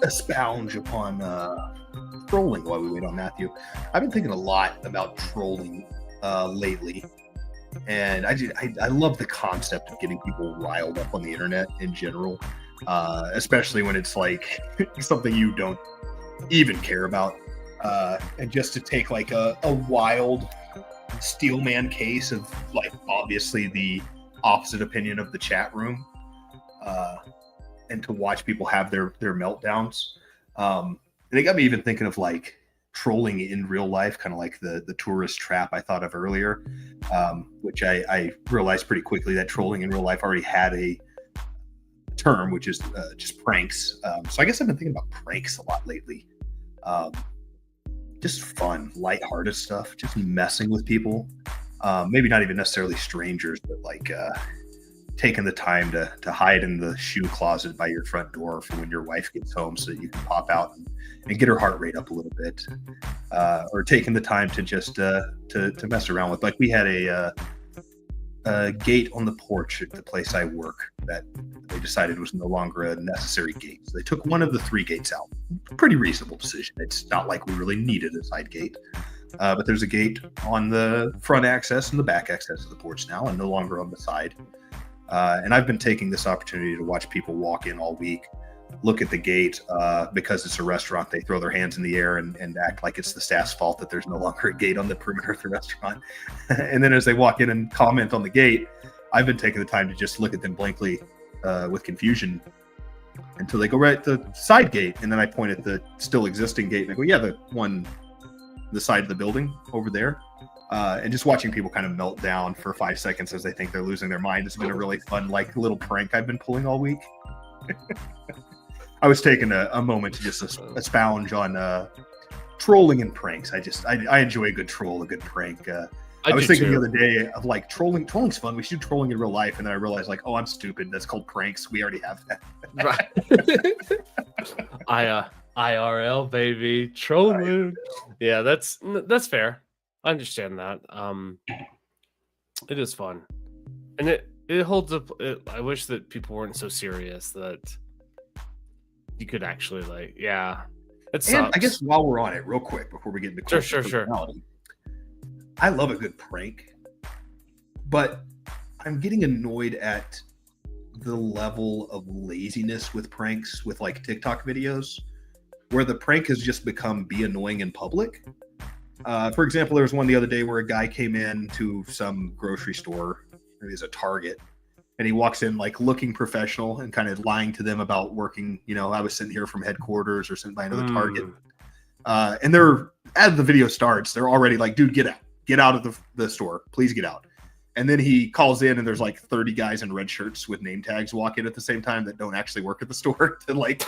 S1: expound upon trolling while we wait on Matthew. I've been thinking a lot about trolling lately, and I love the concept of getting people riled up on the internet in general, especially when it's like something you don't even care about, and just to take like a wild steelman case of like obviously the opposite opinion of the chat room, and to watch people have their meltdowns. And it got me even thinking of like trolling in real life, kind of like the tourist trap I thought of earlier, which I realized pretty quickly that trolling in real life already had a term, which is just pranks. So I guess I've been thinking about pranks a lot lately. Just fun, lighthearted stuff, just messing with people. Maybe not even necessarily strangers, but like taking the time to hide in the shoe closet by your front door for when your wife gets home so that you can pop out and get her heart rate up a little bit, or taking the time to just to mess around with. Like we had a gate on the porch at the place I work that they decided was no longer a necessary gate. So they took one of the 3 gates out. Pretty reasonable decision. It's not like we really needed a side gate. But there's a gate on the front access and the back access of the porch now, and no longer on the side. And I've been taking this opportunity to watch people walk in all week, look at the gate, because it's a restaurant. They throw their hands in the air and act like it's the staff's fault that there's no longer a gate on the perimeter of the restaurant. And then as they walk in and comment on the gate, I've been taking the time to just look at them blankly with confusion until they go right at the side gate. And then I point at the still existing gate and I go, yeah, the side of the building over there. And just watching people kind of melt down for 5 seconds as they think they're losing their mind has been a really fun, like, little prank I've been pulling all week. I was taking a moment to just expound on trolling and pranks. I enjoy a good troll, a good prank. I was thinking the other day of like trolling's fun. We should do trolling in real life. And then I realized like, oh, I'm stupid. That's called pranks. We already have that.
S2: Right. IRL, baby. Trolling. Right. Yeah, that's fair. I understand that. It is fun, and it holds up. I wish that people weren't so serious that you could actually like, yeah. It sucks.
S1: And I guess while we're on it, real quick before we get into
S2: sure.
S1: I love a good prank, but I'm getting annoyed at the level of laziness with pranks with like TikTok videos, where the prank has just become be annoying in public. For example, there was one the other day where a guy came in to some grocery store, maybe it's a Target, and he walks in like looking professional and kind of lying to them about working. I was sitting here from headquarters or sent by another Target. And they're, as the video starts, they're already like, dude, get out of the store, please get out. And then he calls in and there's like 30 guys in red shirts with name tags walk in at the same time that don't actually work at the store to like,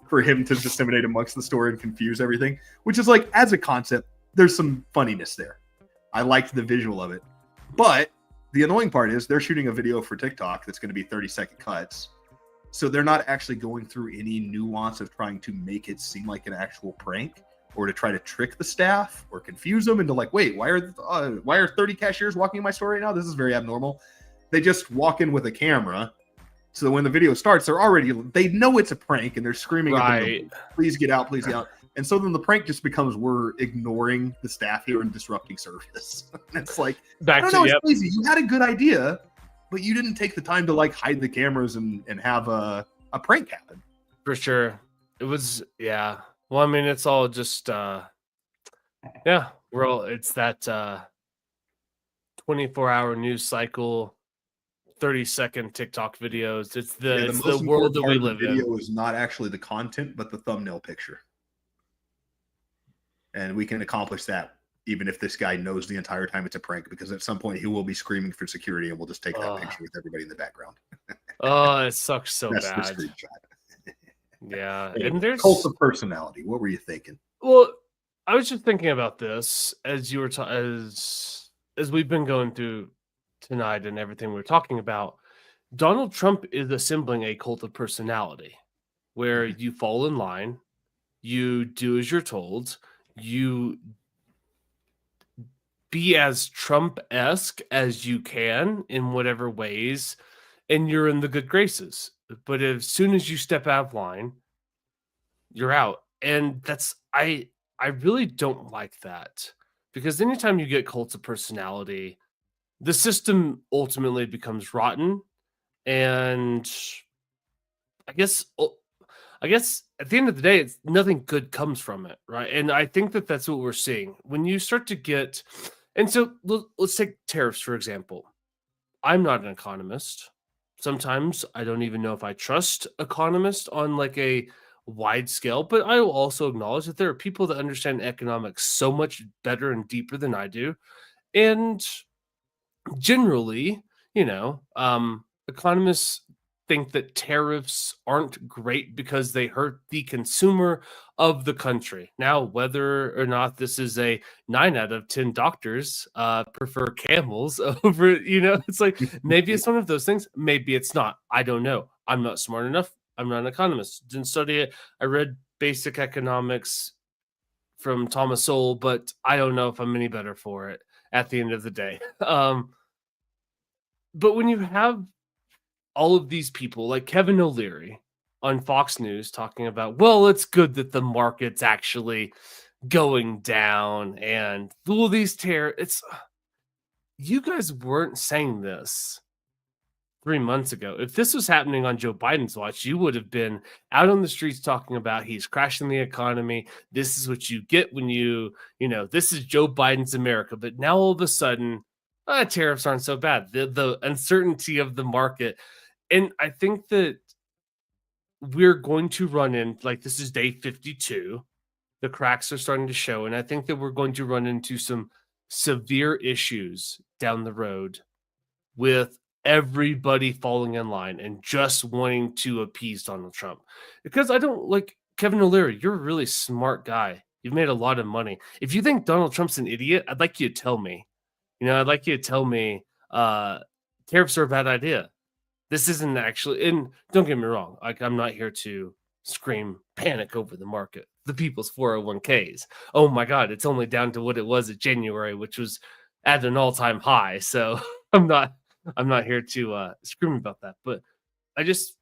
S1: for him to disseminate amongst the store and confuse everything, which is like, as a concept, there's some funniness there. I liked the visual of it, but the annoying part is they're shooting a video for TikTok that's going to be 30-second cuts. So they're not actually going through any nuance of trying to make it seem like an actual prank or to try to trick the staff or confuse them into like, wait, why are 30 cashiers walking in my store right now? This is very abnormal. They just walk in with a camera. So that when the video starts, they know it's a prank and they're screaming at them, please get out, please get out. And so then the prank just becomes we're ignoring the staff here and disrupting service. It's like, it's crazy. You had a good idea, but you didn't take the time to like hide the cameras and have a prank happen.
S2: For sure. It was, yeah. Well, I mean, it's all just, it's that 24-hour news cycle, 30-second TikTok videos. It's the world that we live in.
S1: The video is not actually the content, but the thumbnail picture. And we can accomplish that even if this guy knows the entire time it's a prank, because at some point he will be screaming for security and we'll just take that picture with everybody in the background.
S2: It sucks so
S1: That's
S2: bad.
S1: The screenshot.
S2: Yeah, and there's
S1: cult of personality. What were you thinking?
S2: Well, I was just thinking about this as you were as we've been going through tonight and everything we're talking about. Donald Trump is assembling a cult of personality where you fall in line, you do as you're told, you be as Trump-esque as you can in whatever ways, and you're in the good graces. But as soon as you step out of line, you're out. And I really don't like that, because anytime you get cults of personality, the system ultimately becomes rotten. And I guess at the end of the day, nothing good comes from it, right? And I think that's what we're seeing when you start to get. And so let's take tariffs, for example. I'm not an economist. Sometimes I don't even know if I trust economists on like a wide scale, but I will also acknowledge that there are people that understand economics so much better and deeper than I do. And generally, economists think that tariffs aren't great because they hurt the consumer of the country. Now, whether or not this is a 9 out of 10 doctors prefer camels over, it's like, maybe it's one of those things. Maybe it's not. I don't know. I'm not smart enough. I'm not an economist. Didn't study it. I read basic economics from Thomas Sowell, but I don't know if I'm any better for it at the end of the day. But when you have all of these people like Kevin O'Leary on Fox News talking about, well, it's good that the market's actually going down and all these you guys weren't saying this 3 months ago. If this was happening on Joe Biden's watch, you would have been out on the streets talking about he's crashing the economy. This is what you get when this is Joe Biden's America. But now all of a sudden, tariffs aren't so bad. The uncertainty of the market. And I think that we're going to run in, like, this is day 52. The cracks are starting to show. And I think that we're going to run into some severe issues down the road with everybody falling in line and just wanting to appease Donald Trump. Because I don't like Kevin O'Leary. You're a really smart guy. You've made a lot of money. If you think Donald Trump's an idiot, I'd like you to tell me. I'd like you to tell me tariffs are a bad idea. This isn't actually, and don't get me wrong, like, I'm not here to scream panic over the market. The people's 401ks. Oh my God, it's only down to what it was in January, which was at an all-time high. So I'm not here to scream about that. But it's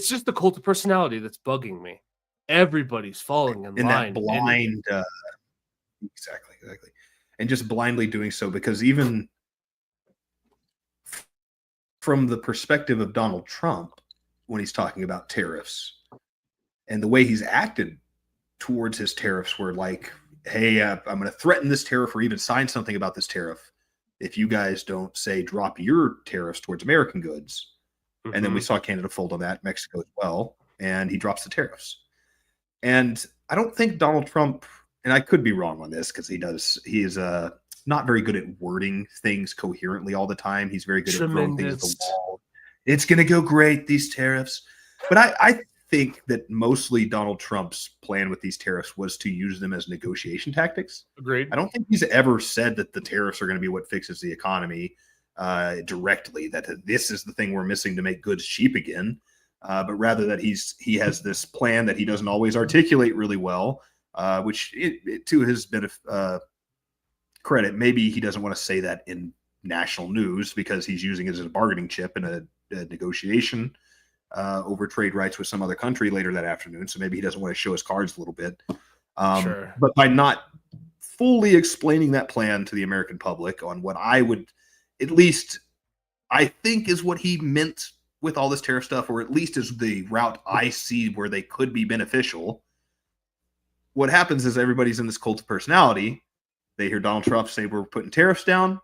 S2: just the cult of personality that's bugging me. Everybody's falling in line.
S1: That blind, exactly. And just blindly doing so, because even from the perspective of Donald Trump, when he's talking about tariffs and the way he's acted towards his tariffs, were like, hey, I'm going to threaten this tariff or even sign something about this tariff if you guys don't say drop your tariffs towards American goods. And then we saw Canada fold on that, Mexico as well, and he drops the tariffs. And I don't think Donald Trump, and I could be wrong on this because he is not very good at wording things coherently all the time. He's very good at throwing things at the wall. It's going to go great, these tariffs. But I think that mostly Donald Trump's plan with these tariffs was to use them as negotiation tactics.
S2: Agreed.
S1: I don't think he's ever said that the tariffs are going to be what fixes the economy directly, that this is the thing we're missing to make goods cheap again. But rather that he has this plan that he doesn't always articulate really well, which to his bit of credit, maybe he doesn't want to say that in national news because he's using it as a bargaining chip in a negotiation over trade rights with some other country later that afternoon. So maybe he doesn't want to show his cards a little bit.
S2: Sure.
S1: But by not fully explaining that plan to the American public on what I would, at least I think is what he meant with all this tariff stuff, or at least is the route I see where they could be beneficial. What happens is everybody's in this cult of personality. They hear Donald Trump say we're putting tariffs down.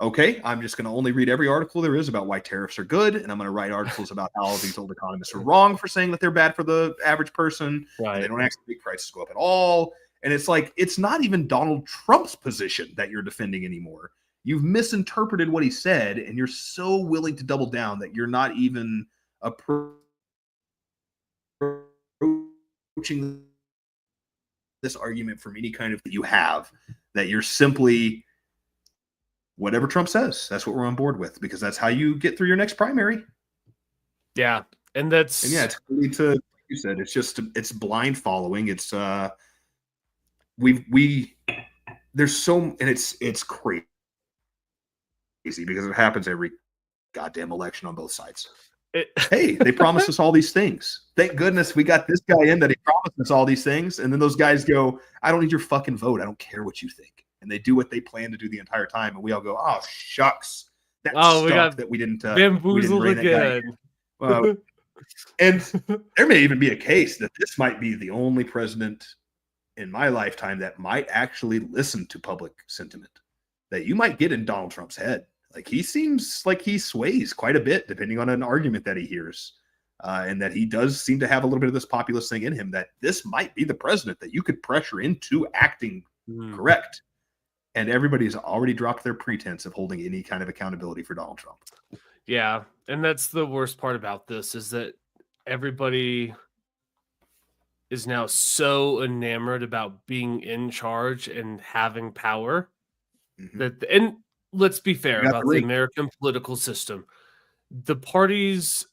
S1: Okay, I'm just going to only read every article there is about why tariffs are good, and I'm going to write articles about how these old economists are wrong for saying that they're bad for the average person.
S2: Right.
S1: They don't actually make prices go up at all. And it's like, it's not even Donald Trump's position that you're defending anymore. You've misinterpreted what he said, and you're so willing to double down that you're not even approaching this argument from any kind of that you have, that you're simply whatever Trump says. That's what we're on board with, because that's how you get through your next primary.
S2: Yeah. And
S1: it's really to, like you said, it's blind following. It's there's so, and it's crazy because it happens every goddamn election on both sides. Hey, they promised us all these things. Thank goodness we got this guy in that he promised us all these things. And then those guys go, I don't need your fucking vote. I don't care what you think. And they do what they plan to do the entire time. And we all go, oh, shucks. That stuff that we didn't
S2: bamboozled again.
S1: And there may even be a case that this might be the only president in my lifetime that might actually listen to public sentiment, that you might get in Donald Trump's head. Like, he seems like he sways quite a bit depending on an argument that he hears. And that he does seem to have a little bit of this populist thing in him, that this might be the president that you could pressure into acting correct. And everybody's already dropped their pretense of holding any kind of accountability for Donald Trump.
S2: Yeah. And that's the worst part about this, is that everybody is now so enamored about being in charge and having power that, and let's be fair about the American political system. The parties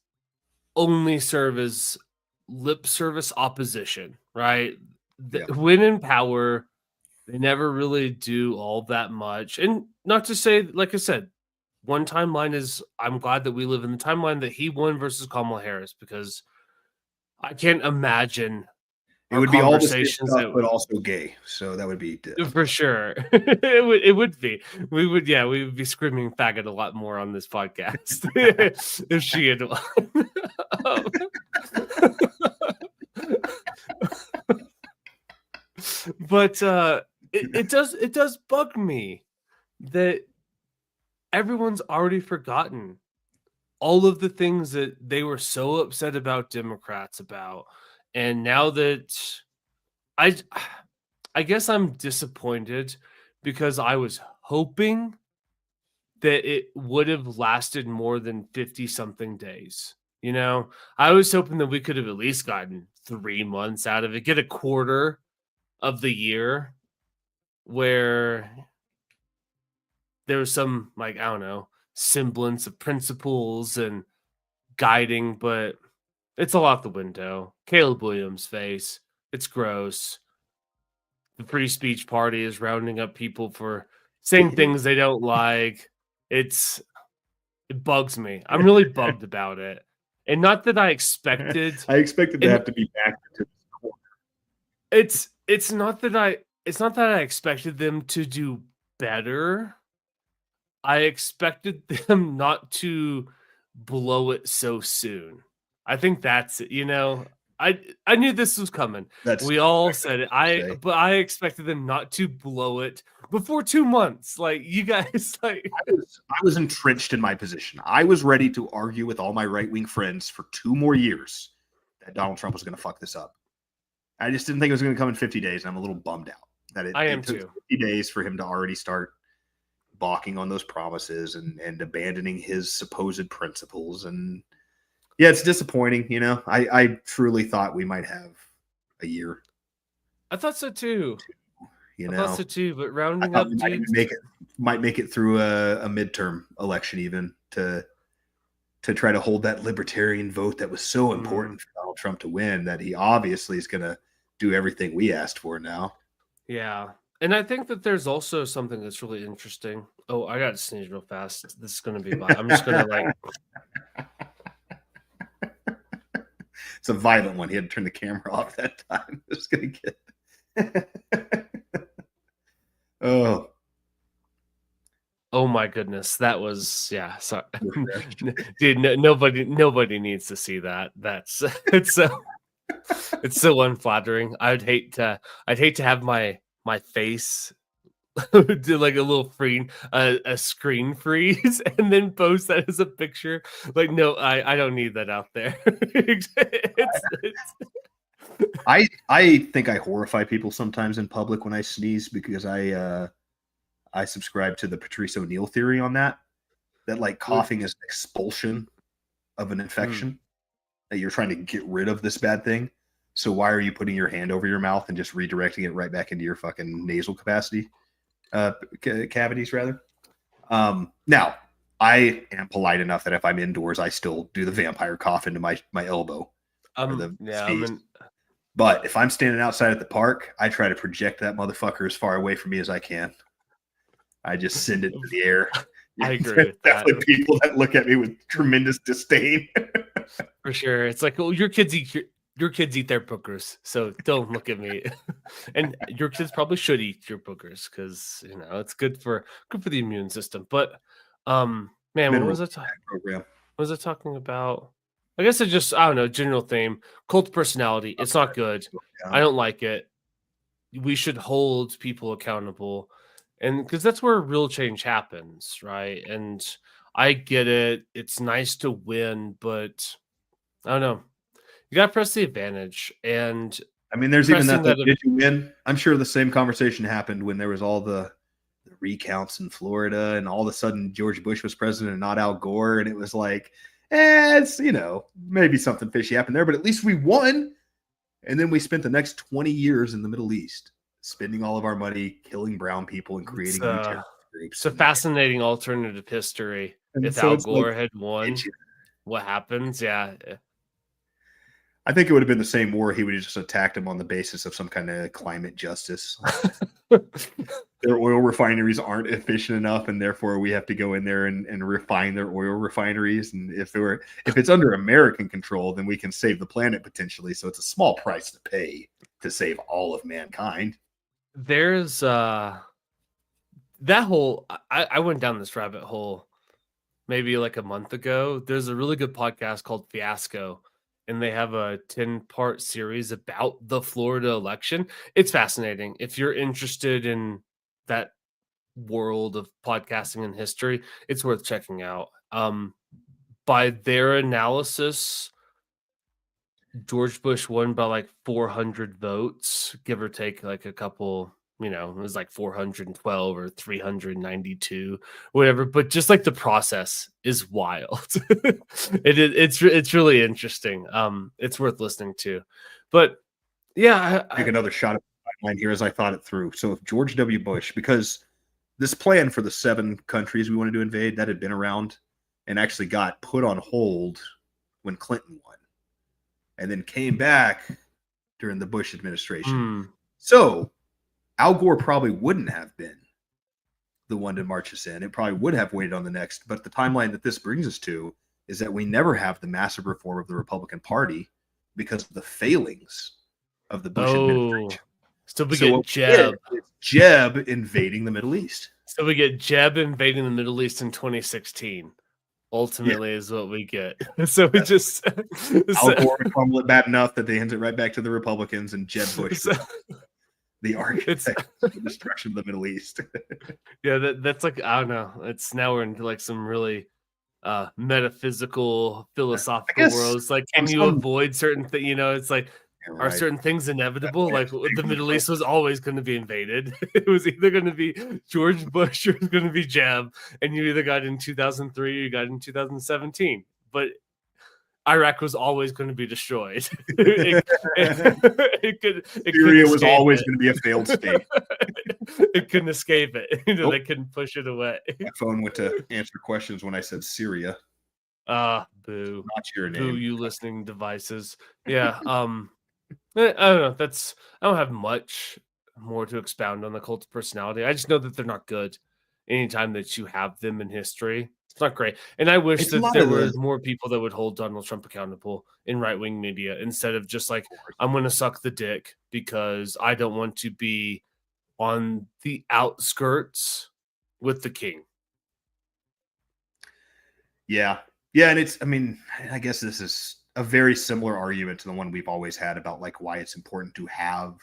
S2: only serve as lip service opposition, right? When in power, they never really do all that much. And not to say, like I said, one timeline is, I'm glad that we live in the timeline that he won versus Kamala Harris, because I can't imagine
S1: it would be all the same stuff, but also gay. So that would be
S2: for sure. It would be. We would be screaming faggot a lot more on this podcast if she had won. But it does bug me that everyone's already forgotten all of the things that they were so upset about Democrats about. And now that I guess I'm disappointed, because I was hoping that it would have lasted more than 50 something days. You know, I was hoping that we could have at least gotten 3 months out of it, get a quarter of the year where there was some, like, I don't know, semblance of principles and guiding, but it's all out the window. Caleb Williams' face. It's gross. The free speech party is rounding up people for saying things they don't like. It bugs me. I'm really bugged about it. And not that I expected.
S1: I expected to have to be back to this corner.
S2: It's not that I expected them to do better. I expected them not to blow it so soon. I think that's it. You know, I knew this was coming. We all said it. But I expected them not to blow it before 2 months. Like you guys, like
S1: I was entrenched in my position. I was ready to argue with all my right-wing friends for 2 more years that Donald Trump was going to fuck this up. I just didn't think it was going to come in 50 days, and I'm a little bummed out that it took 50 days for him to already start balking on those promises and abandoning his supposed principles. And yeah, it's disappointing. You know, I truly thought we might have a year.
S2: I thought so too.
S1: You know,
S2: I thought so too. But rounding up,
S1: might make it through a midterm election even to try to hold that libertarian vote that was so important for Donald Trump to win, that he obviously is going to do everything we asked for now.
S2: Yeah. And I think that there's also something that's really interesting. Oh, I got to sneeze real fast. This is going to be I'm just going to like.
S1: It's a violent one. He had to turn the camera off that time. It's going to get.
S2: Oh my goodness. That was, yeah. Sorry. Dude, nobody needs to see that. It's so unflattering. I'd hate to have my face do like a little a screen freeze and then post that as a picture. Like, no, I don't need that out there.
S1: I think I horrify people sometimes in public when I sneeze, because I subscribe to the Patrice O'Neill theory on that like coughing is an expulsion of an infection, that you're trying to get rid of this bad thing. So why are you putting your hand over your mouth and just redirecting it right back into your fucking nasal cavities rather? Now I am polite enough that if I'm indoors, I still do the vampire cough into my elbow. But if I'm standing outside at the park, I try to project that motherfucker as far away from me as I can. I just send it to the air.
S2: I agree with that.
S1: Definitely people that look at me with tremendous disdain.
S2: For sure. It's like, well, your kids eat their boogers, so don't look at me. And your kids probably should eat your boogers, because you know it's good for the immune system. But man, what was I talking about? I guess I don't know, general theme. Cult personality. It's not good. I don't like it. We should hold people accountable. And because that's where real change happens, right? And I get it. It's nice to win, but I don't know. You got to press the advantage. And
S1: I mean, there's even that did you win? I'm sure the same conversation happened when there was all the recounts in Florida, and all of a sudden George Bush was president and not Al Gore. And it was like, it's, you know, maybe something fishy happened there, but at least we won. And then we spent the next 20 years in the Middle East, spending all of our money killing brown people and creating new terrorist groups.
S2: It's a fascinating alternative history. And if Al Gore had won, what happens? Yeah.
S1: I think it would have been the same war. He would have just attacked him on the basis of some kind of climate justice. Their oil refineries aren't efficient enough, and therefore we have to go in there and refine their oil refineries. And if it's under American control, then we can save the planet potentially. So it's a small price to pay to save all of mankind.
S2: There's that whole I went down this rabbit hole maybe like a month ago. There's a really good podcast called Fiasco, and they have a 10-part series about the Florida election. It's fascinating. If you're interested in that world of podcasting and history, it's worth checking out. By their analysis, George Bush won by like 400 votes, give or take like a couple, you know, it was like 412 or 392, whatever. But just like the process is wild. It's really interesting. It's worth listening to. But yeah,
S1: I take another shot at the timeline here as I thought it through. So if George W. Bush, because this plan for the 7 countries we wanted to invade, that had been around and actually got put on hold when Clinton won, and then came back during the Bush administration. So Al Gore probably wouldn't have been the one to march us in. It probably would have waited on the next. But the timeline that this brings us to is that we never have the massive reform of the Republican Party because of the failings of the Bush administration.
S2: So we get Jeb.
S1: Jeb invading the Middle East.
S2: So we get Jeb invading the Middle East in 2016. ultimately is what we get. So we just
S1: Al Gore fumbled it bad enough that they hands it right back to the Republicans, and Jeb Bush, the architect of the destruction of the Middle East.
S2: Yeah, that's like, I don't know. It's now we're into like some really metaphysical, philosophical worlds. Like, can you avoid certain things? You know, it's like, are certain things inevitable? Like the Middle East was always going to be invaded. It was either going to be George Bush or it was going to be Jeb, and you either got in 2003 or you got in 2017. But Iraq was always going to be destroyed. Syria
S1: was always going to be a failed state.
S2: It couldn't escape it. They couldn't push it away.
S1: My phone went to answer questions when I said Syria.
S2: Boo.
S1: Not your name.
S2: Boo, you listening devices. Yeah. I don't know. I don't have much more to expound on the cult of personality. I just know that they're not good. Anytime that you have them in history, it's not great. And I wish that there were more people that would hold Donald Trump accountable in right-wing media instead of just like, I'm going to suck the dick because I don't want to be on the outskirts with the king.
S1: Yeah. Yeah. And I guess this is a very similar argument to the one we've always had about like why it's important to have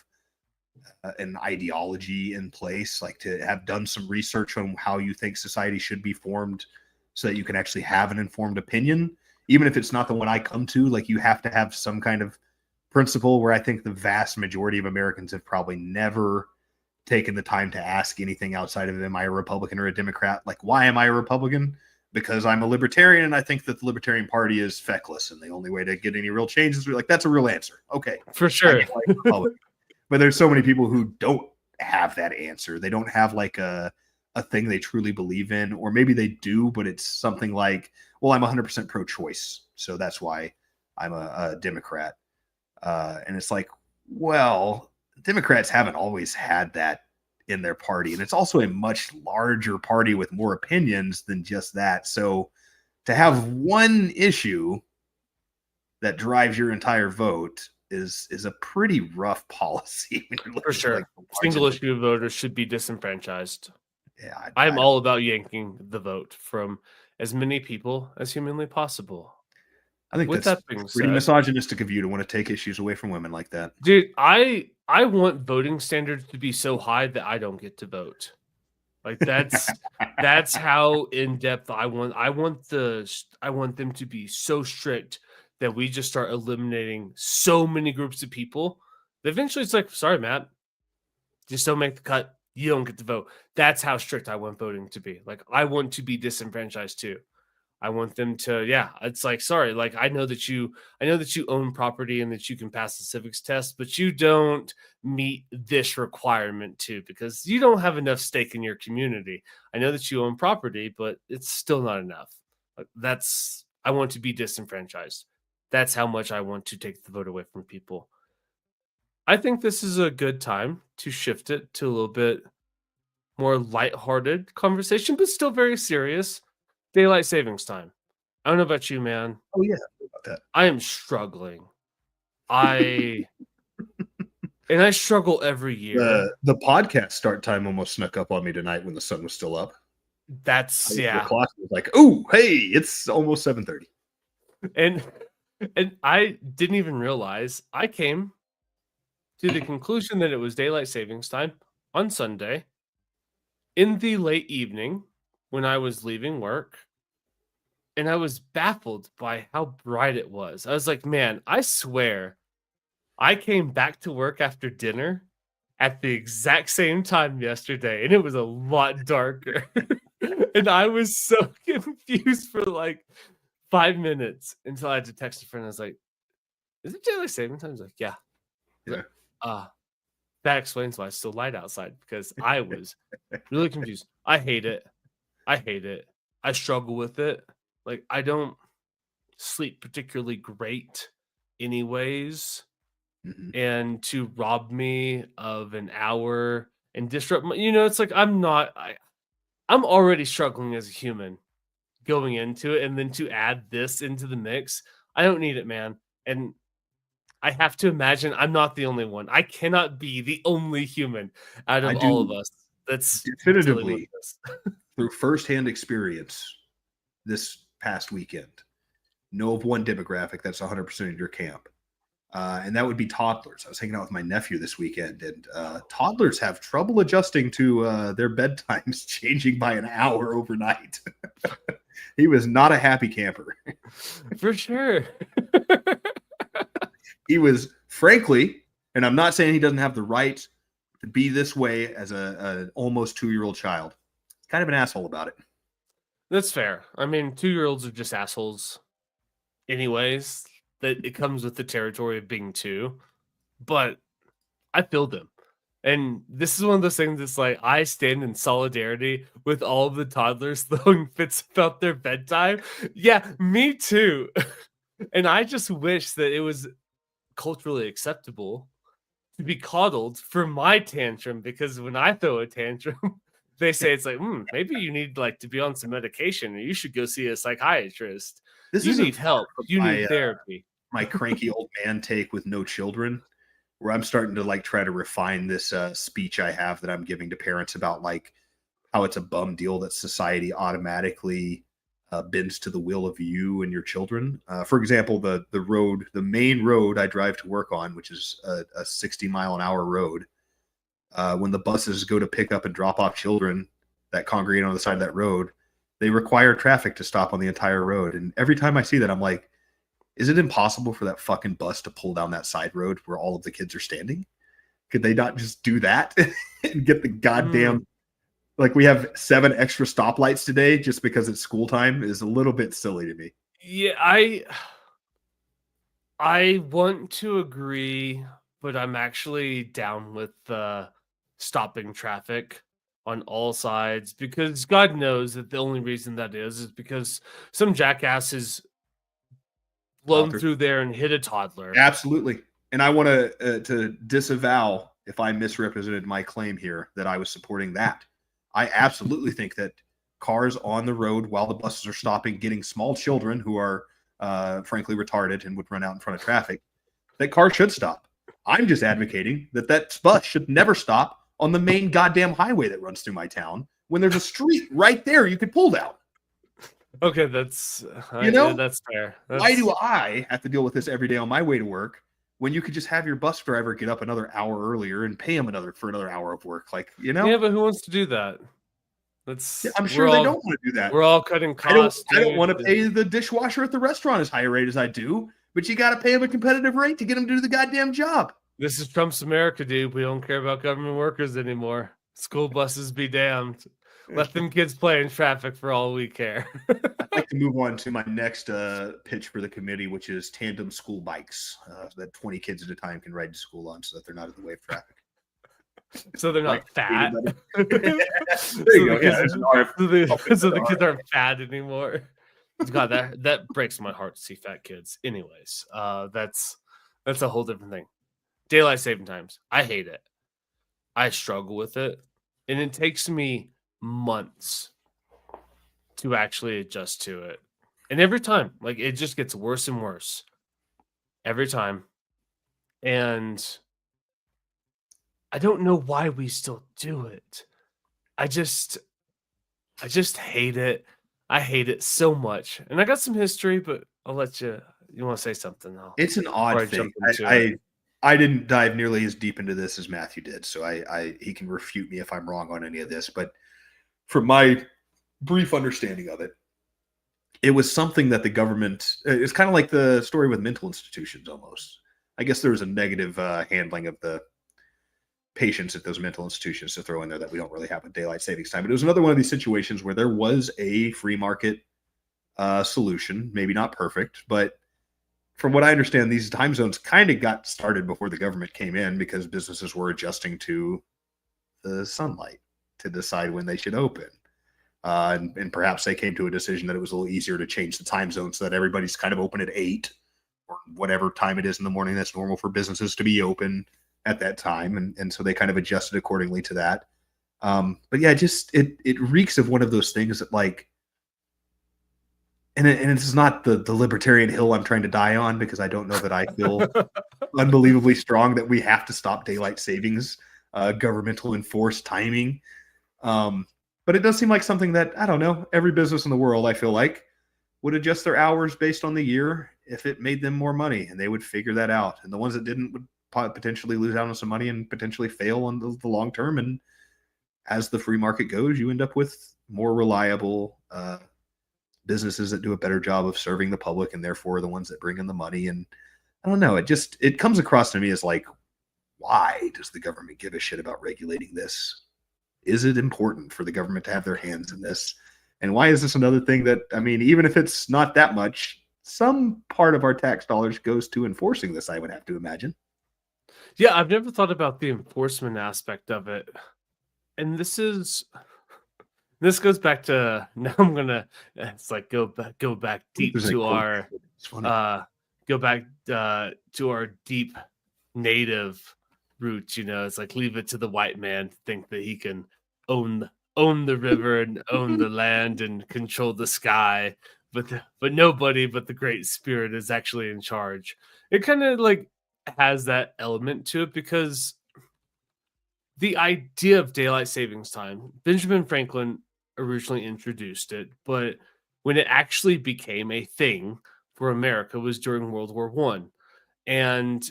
S1: an ideology in place, like to have done some research on how you think society should be formed so that you can actually have an informed opinion, even if it's not the one I come to. Like, you have to have some kind of principle where I think the vast majority of Americans have probably never taken the time to ask anything outside of, am I a Republican or a Democrat? Like, why am I a Republican? Because I'm a libertarian and I think that the Libertarian Party is feckless and the only way to get any real change is like, that's a real answer. Okay.
S2: For sure.
S1: But there's so many people who don't have that answer. They don't have like a thing they truly believe in, or maybe they do, but it's something like, well, I'm 100% pro-choice, so that's why I'm a Democrat. And it's like, well, Democrats haven't always had that in their party, and it's also a much larger party with more opinions than just that. So to have one issue that drives your entire vote is a pretty rough policy.
S2: For sure. Like single issue voters should be disenfranchised.
S1: Yeah,
S2: I'm all about yanking the vote from as many people as humanly possible.
S1: I think that's pretty misogynistic of you to want to take issues away from women like that.
S2: Dude, I want voting standards to be so high that I don't get to vote. Like that's how in depth I want them to be so strict that we just start eliminating so many groups of people. Eventually it's like, sorry, Matt, just don't make the cut. You don't get to vote. That's how strict I want voting to be. Like, I want to be disenfranchised too. I want them to, it's like, sorry, like I know that you own property and that you can pass the civics test, but you don't meet this requirement too, because you don't have enough stake in your community. I know that you own property, but it's still not enough. I want to be disenfranchised. That's how much I want to take the vote away from people. I think this is a good time to shift it to a little bit more lighthearted conversation, but still very serious. Daylight savings time. I don't know about you, man.
S1: Oh yeah, about that.
S2: I am struggling. I struggle every year.
S1: The podcast start time almost snuck up on me tonight when the sun was still up.
S2: That's
S1: The clock was like, oh, hey, it's almost 7:30.
S2: And I didn't even realize I came to the conclusion that it was daylight savings time on Sunday in the late evening when I was leaving work, and I was baffled by how bright it was. I was like, man, I swear I came back to work after dinner at the exact same time yesterday, and it was a lot darker. And I was so confused for like 5 minutes until I had to text a friend. I was like, is it daylight saving time? I was like, yeah. That explains why it's so light outside, because I was really confused. I hate it. I struggle with it. Like, I don't sleep particularly great anyways.
S1: Mm-hmm.
S2: And to rob me of an hour and disrupt my, it's like, I'm already struggling as a human going into it. And then to add this into the mix, I don't need it, man. And I have to imagine I'm not the only one. I cannot be the only human out of all of us that's
S1: definitively through firsthand experience. This past weekend. Know of one demographic that's 100% in your camp. And that would be toddlers. I was hanging out with my nephew this weekend, and toddlers have trouble adjusting to their bedtimes changing by an hour overnight. He was not a happy camper.
S2: For sure.
S1: He was, frankly, and I'm not saying he doesn't have the right to be this way as an almost 2-year-old child, kind of an asshole about it.
S2: That's fair. I mean, 2-year-olds are just assholes anyways. That it comes with the territory of being 2. But I feel them. And this is one of those things that's like, I stand in solidarity with all of the toddlers throwing fits about their bedtime. Yeah, me too. And I just wish that it was culturally acceptable to be coddled for my tantrum, because when I throw a tantrum, they say it's like, maybe you need like to be on some medication, or you should go see a psychiatrist. You need help. You need therapy.
S1: My cranky old man take with no children, where I'm starting to like try to refine this speech I have that I'm giving to parents about like how it's a bum deal that society automatically bends to the will of you and your children. For example, the main road I drive to work on, which is a 60-mile-an-hour road, when the buses go to pick up and drop off children that congregate on the side of that road, they require traffic to stop on the entire road. And every time I see that, I'm like, is it impossible for that fucking bus to pull down that side road where all of the kids are standing? Could they not just do that and get the goddamn, like we have 7 extra stoplights today just because it's school time is a little bit silly to me.
S2: Yeah, I want to agree, but I'm actually down with stopping traffic on all sides, because God knows that the only reason that is because some jackass is blown through there and hit a toddler.
S1: Absolutely. And I want to disavow if I misrepresented my claim here that I was supporting that. I absolutely think that cars on the road while the buses are stopping, getting small children who are frankly retarded and would run out in front of traffic, that cars should stop. I'm just advocating that bus should never stop on the main goddamn highway that runs through my town when there's a street right there you could pull down.
S2: Okay, that's that's fair.
S1: Why do I have to deal with this every day on my way to work when you could just have your bus driver get up another hour earlier and pay him for another hour of work? Like, you know?
S2: Yeah, but who wants to do that?
S1: I'm sure they don't want to do that.
S2: We're all cutting costs.
S1: I don't want to pay the dishwasher at the restaurant as high a rate as I do, but you got to pay him a competitive rate to get him to do the goddamn job.
S2: This is Trump's America, dude. We don't care about government workers anymore. School buses be damned. Let them kids play in traffic for all we care.
S1: I'd like to move on to my next pitch for the committee, which is tandem school bikes that 20 kids at a time can ride to school on so that they're not in the way of traffic.
S2: So they're not fat.
S1: There you go.
S2: So the kids aren't fat anymore. God, that breaks my heart to see fat kids. Anyways, that's a whole different thing. Daylight saving times. I hate it. I struggle with it. And it takes me months to actually adjust to it. And every time, like, it just gets worse and worse. Every time. And I don't know why we still do it. I just hate it. I hate it so much. And I got some history, but I'll let you want to say something?
S1: It's an odd thing. I didn't dive nearly as deep into this as Matthew did, so he can refute me if I'm wrong on any of this. But from my brief understanding of it, it was something that the government, it's kind of like the story with mental institutions almost. I guess there was a negative handling of the patients at those mental institutions to throw in there that we don't really have with daylight savings time. But it was another one of these situations where there was a free market solution, maybe not perfect, but from what I understand, these time zones kind of got started before the government came in because businesses were adjusting to the sunlight to decide when they should open. And perhaps they came to a decision that it was a little easier to change the time zone so that everybody's kind of open at 8 or whatever time it is in the morning that's normal for businesses to be open at that time. And so they kind of adjusted accordingly to that. But yeah, just it reeks of one of those things that like, and it's not the libertarian hill I'm trying to die on, because I don't know that I feel unbelievably strong that we have to stop daylight savings, governmental enforced timing. But it does seem like something that, I don't know, every business in the world, I feel like, would adjust their hours based on the year if it made them more money, and they would figure that out. And the ones that didn't would potentially lose out on some money and potentially fail on the long term. And as the free market goes, you end up with more reliable businesses that do a better job of serving the public, and therefore the ones that bring in the money. And I don't know, it comes across to me as like, why does the government give a shit about regulating this? Is it important for the government to have their hands in this? And why is this another thing that, I mean, even if it's not that much, some part of our tax dollars goes to enforcing this, I would have to imagine.
S2: Yeah, I've never thought about the enforcement aspect of it. And this goes back to, now I'm gonna, it's like go back deep to our deep native roots. You know, it's like leave it to the white man to think that he can own the river and own the land and control the sky, but nobody but the Great Spirit is actually in charge. It kind of like has that element to it, because the idea of daylight savings time, Benjamin Franklin originally introduced it, but when it actually became a thing for America was during World War I. And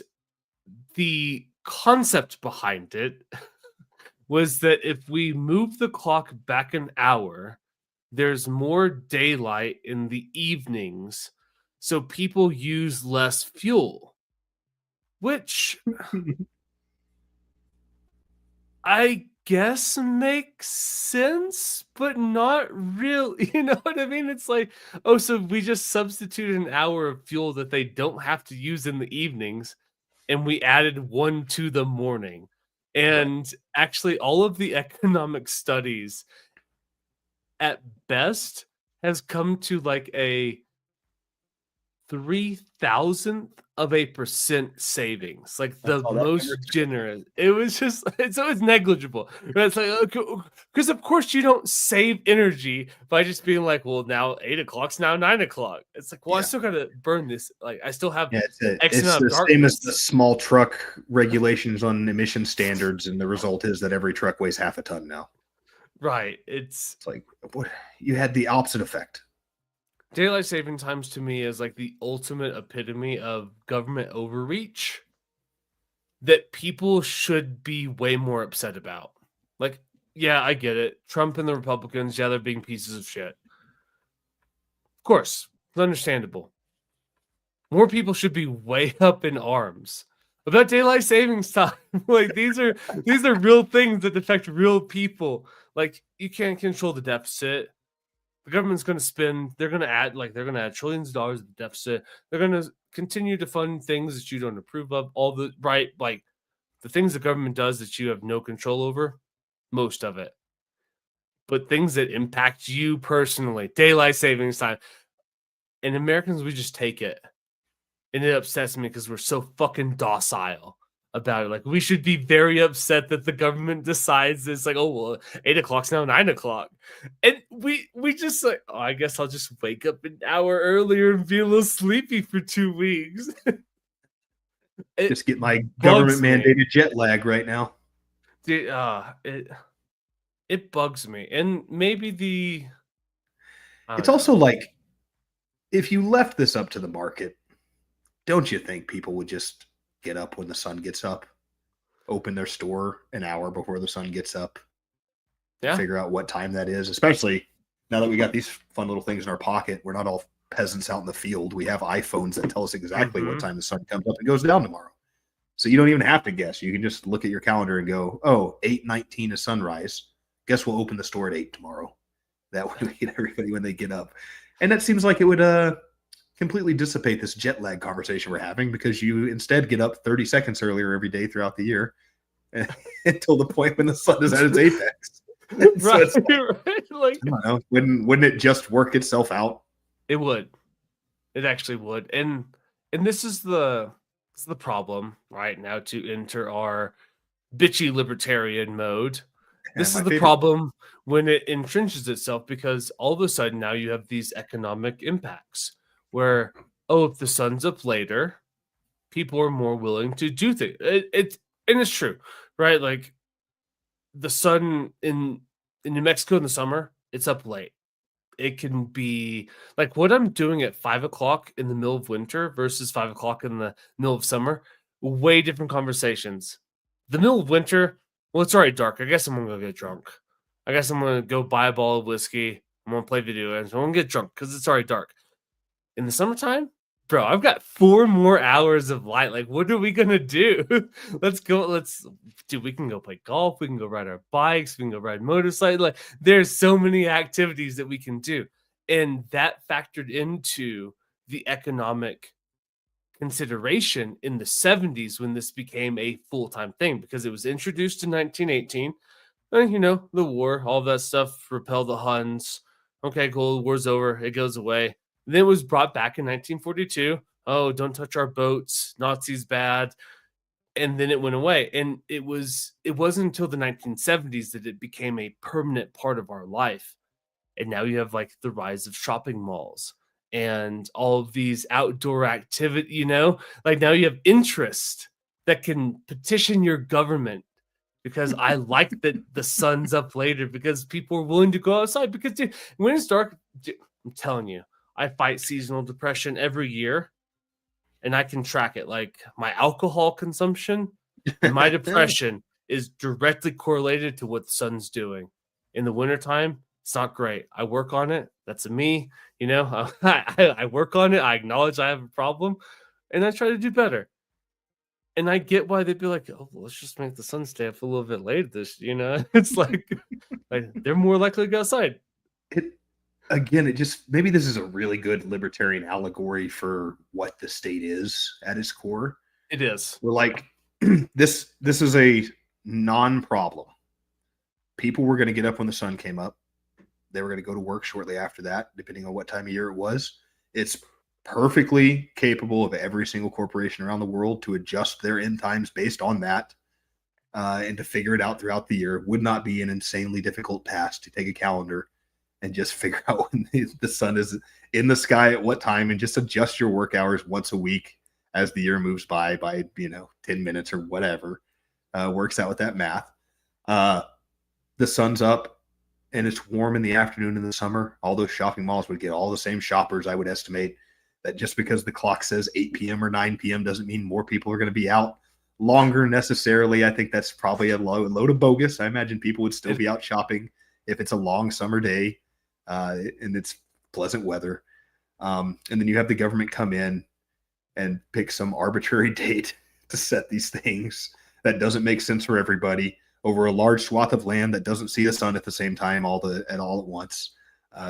S2: the concept behind it was that if we move the clock back an hour, there's more daylight in the evenings, so people use less fuel, which I guess makes sense, but not really. You know what I mean? It's like, oh, so we just substituted an hour of fuel that they don't have to use in the evenings, and we added one to the morning. And actually, all of the economic studies at best has come to like a 0.003% savings, like the most generous. It was just, so it's negligible. But it's like, because of course you don't save energy by just being like, well, now 8 o'clock's now 9 o'clock. It's like, well, I still gotta burn this. Like, I still have
S1: it's the same as the small truck regulations on emission standards, and the result is that every truck weighs half a ton now.
S2: Right. It's
S1: like, what, you had the opposite effect.
S2: Daylight saving times to me is like the ultimate epitome of government overreach that people should be way more upset about. Like, yeah, I get it. Trump and the Republicans, yeah, they're being pieces of shit. Of course, it's understandable. More people should be way up in arms about daylight savings time. Like, these are real things that affect real people. Like, you can't control the deficit. The government's going to spend, they're going to add trillions of dollars to the deficit. They're going to continue to fund things that you don't approve of. All the, right, like the things the government does that you have no control over, most of it. But things that impact you personally, daylight savings time. And Americans, we just take it. And it upsets me because we're so fucking docile about it. Like, we should be very upset that the government decides it's like, oh, well, 8 o'clock's now 9 o'clock. And we just like, oh, I guess I'll just wake up an hour earlier and be a little sleepy for 2 weeks.
S1: Just get my government mandated jet lag right now.
S2: Dude, it bugs me. And maybe
S1: it's also like, if you left this up to the market, don't you think people would just get up when the sun gets up, open their store an hour before the sun gets up, figure out what time that is, especially now that we got these fun little things in our pocket. We're not all peasants out in the field. We have iPhones that tell us exactly what time the sun comes up and goes down tomorrow. So you don't even have to guess. You can just look at your calendar and go, oh, 8:19 is sunrise. Guess we'll open the store at 8 tomorrow. That way we get everybody when they get up. And that seems like it would completely dissipate this jet lag conversation we're having, because you instead get up 30 seconds earlier every day throughout the year until the point when the sun is at its apex.
S2: Right,
S1: so
S2: right. Like,
S1: I don't know. Wouldn't it just work itself out?
S2: It would. It actually would. And this is the problem right now to enter our bitchy libertarian mode. This is the problem when it entrenches itself, because all of a sudden now you have these economic impacts where, oh, if the sun's up later, people are more willing to do things. And it's true, right? Like, the sun in New Mexico in the summer, it's up late. it can be like what I'm doing at 5 o'clock in the middle of winter versus 5 o'clock in the middle of summer. Way different conversations. The middle of winter, well, it's already dark. I guess I'm gonna go get drunk. I guess I'm gonna go buy a bottle of whiskey. I'm gonna play video games. I'm gonna get drunk because it's already dark. In the summertime, bro, I've got 4 more hours of light. Like, what are we gonna do? Let's go. Dude, we can go play golf. We can go ride our bikes. We can go ride motorcycles. Like, there's so many activities that we can do, and that factored into the economic consideration in the 70s when this became a full-time thing because it was introduced in 1918. And, the war, all that stuff, repel the Huns. Okay, cool. The war's over. It goes away. Then it was brought back in 1942. Oh, don't touch our boats. Nazis bad. And then it went away. And it wasn't until the 1970s that it became a permanent part of our life. And now you have like the rise of shopping malls and all of these outdoor activity, like now you have interest that can petition your government because I like that the sun's up later because people are willing to go outside because dude, when it's dark, dude, I'm telling you, I fight seasonal depression every year and I can track it. Like my alcohol consumption and my depression is directly correlated to what the sun's doing. In the wintertime, it's not great. I work on it. That's me. I work on it. I acknowledge I have a problem and I try to do better. And I get why they'd be like, oh, well, let's just make the sun stay up a little bit late. It's like they're more likely to go outside.
S1: Maybe this is a really good libertarian allegory for what the state is at its core.
S2: It is.
S1: We're like, this is a non-problem. People were going to get up when the sun came up. They were going to go to work shortly after that, depending on what time of year it was. It's perfectly capable of every single corporation around the world to adjust their end times based on that and to figure it out throughout the year. It would not be an insanely difficult task to take a calendar and just figure out when the sun is in the sky at what time and just adjust your work hours once a week as the year moves by 10 minutes or whatever. Works out with that math. The sun's up and it's warm in the afternoon in the summer. All those shopping malls would get all the same shoppers. I would estimate that just because the clock says 8 p.m. or 9 p.m. doesn't mean more people are going to be out longer necessarily. I think that's probably a load of bogus. I imagine people would still be out shopping if it's a long summer day and it's pleasant weather. And then you have the government come in and pick some arbitrary date to set these things that doesn't make sense for everybody over a large swath of land that doesn't see the sun at the same time all at once.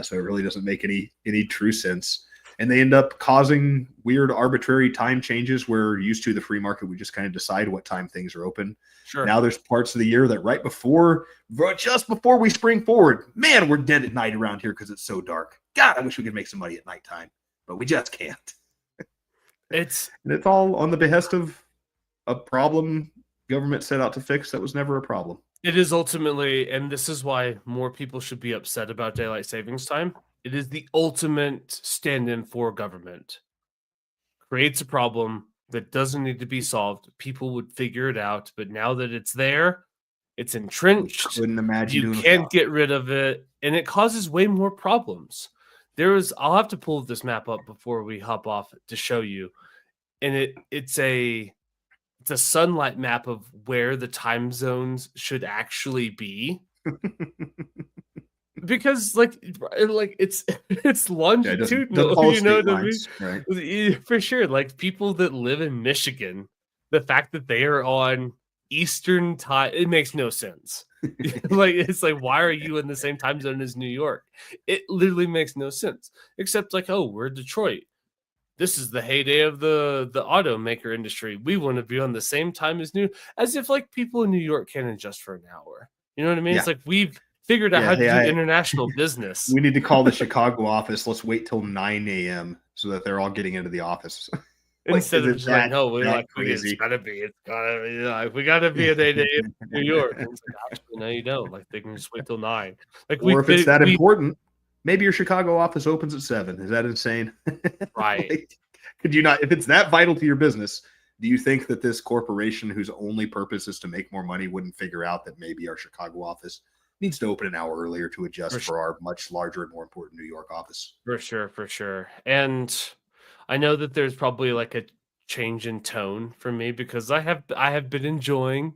S1: So it really doesn't make any true sense. And they end up causing weird arbitrary time changes where used to the free market, we just kind of decide what time things are open.
S2: Sure.
S1: Now there's parts of the year that just before we spring forward, man, we're dead at night around here because it's so dark. God, I wish we could make some money at nighttime, but we just can't.
S2: It's
S1: all on the behest of a problem government set out to fix that was never a problem.
S2: It is ultimately, and this is why more people should be upset about daylight savings time. It is the ultimate stand-in for government. Creates a problem that doesn't need to be solved. People would figure it out, but now that it's there, it's entrenched.
S1: Couldn't imagine
S2: you can't get rid of it, and it causes way more problems. I'll have to pull this map up before we hop off to show you, and it's a sunlight map of where the time zones should actually be. Because like it's longitudinal, you know what I mean? Right. For sure. Like people that live in Michigan, the fact that they are on Eastern time, it makes no sense. Like it's like, why are you in the same time zone as New York? It literally makes no sense. Except like, oh, we're Detroit. This is the heyday of the automaker industry. We want to be on the same time as if like people in New York can adjust for an hour. You know what I mean? Yeah. It's like we've figured out how to do international business.
S1: We need to call the Chicago office. Let's wait till 9 a.m. so that they're all getting into the office.
S2: Instead of just like, no, we're like, it's gotta be like, we gotta be at 8 a.m. in New York. And it's like, actually, no, you don't. Like they can just wait till 9. Like,
S1: or if it's that important, maybe your Chicago office opens at 7. Is that insane?
S2: Right.
S1: Like, could you not, if it's that vital to your business, do you think that this corporation whose only purpose is to make more money wouldn't figure out that maybe our Chicago office needs to open an hour earlier to adjust
S2: For
S1: for our much larger and more important New York office.
S2: For sure. And I know that there's probably like a change in tone for me because I have been enjoying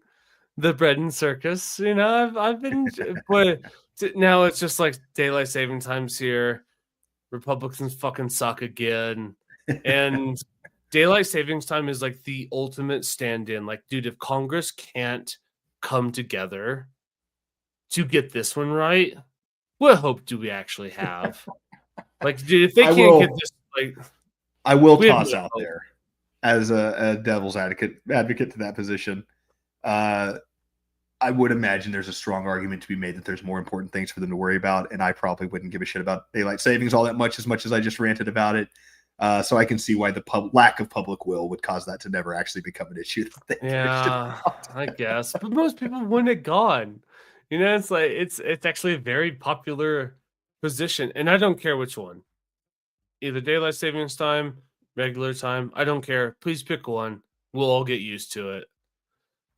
S2: the bread and circus. You know, I've been, but now it's just like daylight saving times here. Republicans fucking suck again, and daylight savings time is like the ultimate stand-in. Like, dude, if Congress can't come together to get this one right, what hope do we actually have? Like, dude, if they can't get this, like,
S1: I will toss out there as a devil's advocate to that position. I would imagine there's a strong argument to be made that there's more important things for them to worry about, and I probably wouldn't give a shit about daylight savings all that much as I just ranted about it. So I can see why the lack of public will would cause that to never actually become an issue.
S2: Yeah, I guess, but most people want it gone. You know, it's like it's actually a very popular position, and I don't care which one. Either daylight savings time, regular time, I don't care. Please pick one. We'll all get used to it.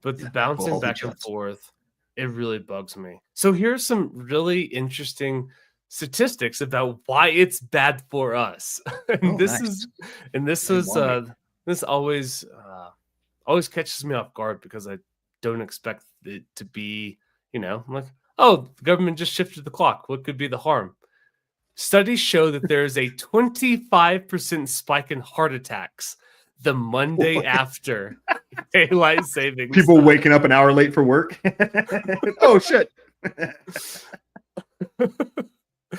S2: But the bouncing back and forth, it really bugs me. So here's some really interesting statistics about why it's bad for us. And this always catches me off guard because I don't expect it to be, you know, I'm like, oh, the government just shifted the clock. What could be the harm? Studies show that there is a 25% spike in heart attacks the Monday after daylight savings.
S1: People waking up an hour late for work. Oh shit.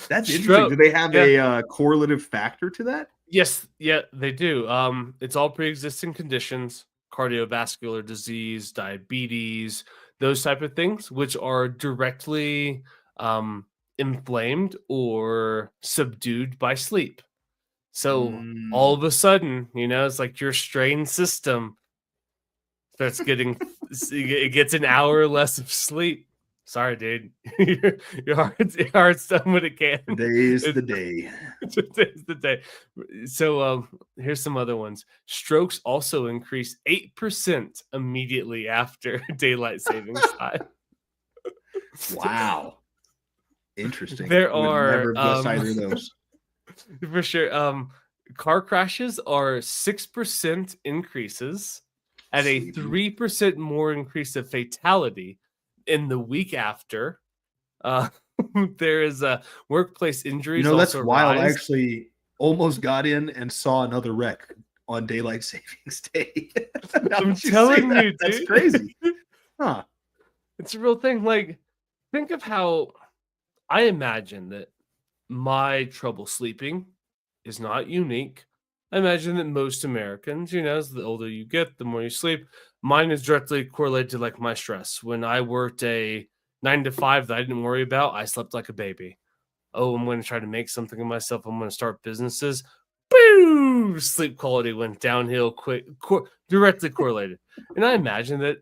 S1: That's interesting. Do they have a correlative factor to that?
S2: Yes, yeah, they do. It's all pre-existing conditions, cardiovascular disease, diabetes, those type of things, which are directly inflamed or subdued by sleep. So all of a sudden, you know, it's like your strained system starts getting, it gets an hour less of sleep. Sorry, dude. your heart's done what it can.
S1: Today is the day.
S2: Today's the day. So here's some other ones. Strokes also increase 8% immediately after daylight savings time.
S1: Wow. Interesting.
S2: There are
S1: never guessed either of those.
S2: For sure. Car crashes are 6% increases at a 3% more increase of fatality in the week after. There is a workplace injuries.
S1: You know, that's wild. I actually almost got in and saw another wreck on daylight savings day.
S2: I'm telling you, dude.
S1: That's crazy. Huh.
S2: It's a real thing. Like, think of how I imagine that my trouble sleeping is not unique. I imagine that most Americans, you know, as the older you get, the more you sleep. Mine is directly correlated to like my stress. When I worked a 9 to 5 that I didn't worry about, I slept like a baby. Oh, I'm going to try to make something of myself. I'm going to start businesses. Boom! Sleep quality went downhill quick, directly correlated. And I imagine that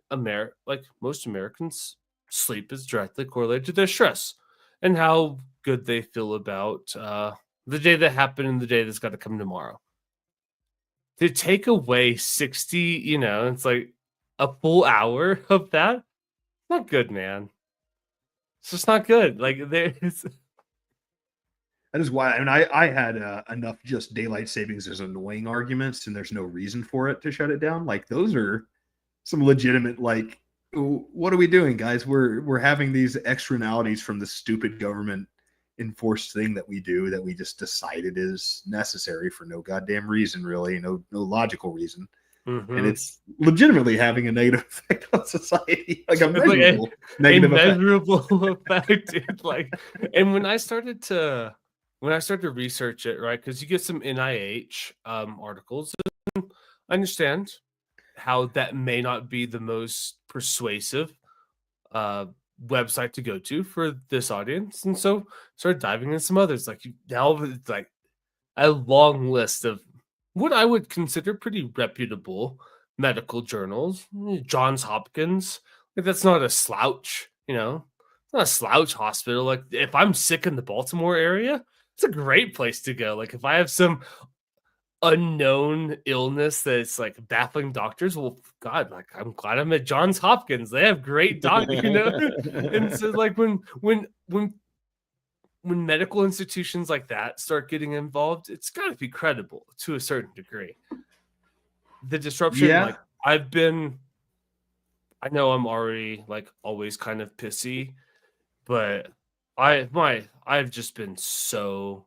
S2: like most Americans, sleep is directly correlated to their stress and how good they feel about the day that happened and the day that's got to come tomorrow. To take away 60, you know, it's like a full hour of that. Not good, man. It's just not good. Like, there's.
S1: That is why. I mean, I had enough just daylight savings as annoying arguments, and there's no reason for it to shut it down. Like, those are some legitimate, like, what are we doing, guys? We're having these externalities from the stupid government enforced thing that we do that we just decided is necessary for no goddamn reason, really, no logical reason. Mm-hmm. And it's legitimately having a negative effect on society, like a measurable
S2: effect. Dude. Like, and when I started to research it, right, because you get some NIH articles, and I understand how that may not be the most persuasive website to go to for this audience, and so started diving into some others. Like, now it's like a long list of what I would consider pretty reputable medical journals. Johns Hopkins, like, that's not a slouch, you know. It's not a slouch hospital. Like, if I'm sick in the Baltimore area, it's a great place to go. Like, if I have some unknown illness that's like baffling doctors. Well, God, like I'm glad I'm at Johns Hopkins. They have great doctors, you know. And so like when medical institutions like that start getting involved, it's got to be credible to a certain degree. The disruption, like I know I'm already like always kind of pissy, but I've just been so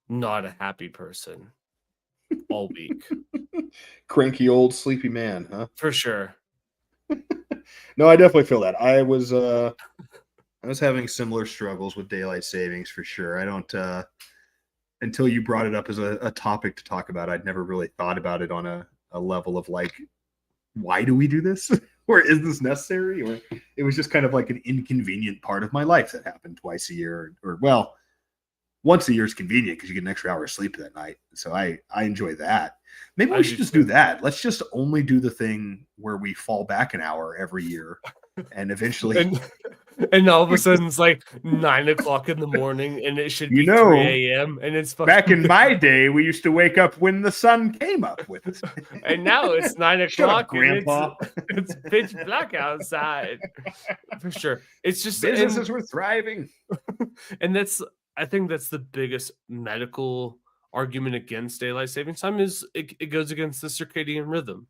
S2: not a happy person all week.
S1: Cranky old sleepy man, huh?
S2: For sure.
S1: No, I definitely feel that. I was having similar struggles with daylight savings for sure. I don't until you brought it up as a topic to talk about, I'd never really thought about it on a level of like, why do we do this? Or is this necessary? Or it was just kind of like an inconvenient part of my life that happened twice a year, or well, once a year is convenient because you get an extra hour of sleep that night. So I enjoy that. Maybe we should just do that. Let's just only do the thing where we fall back an hour every year, and eventually,
S2: and all of a sudden it's like 9 o'clock in the morning, and it should be 3 a.m. And it's
S1: back in my day, we used to wake up when the sun came up with us,
S2: and now it's 9 o'clock.
S1: Up, Grandpa.
S2: And it's pitch black outside. For sure, it's just
S1: businesses were thriving,
S2: and I think that's the biggest medical argument against daylight savings time is it goes against the circadian rhythm.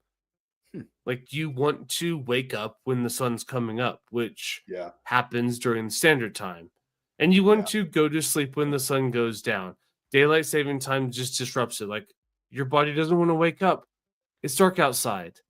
S2: Like you want to wake up when the sun's coming up, which happens during the standard time. And you want to go to sleep when the sun goes down. Daylight saving time just disrupts it. Like your body doesn't want to wake up. It's dark outside.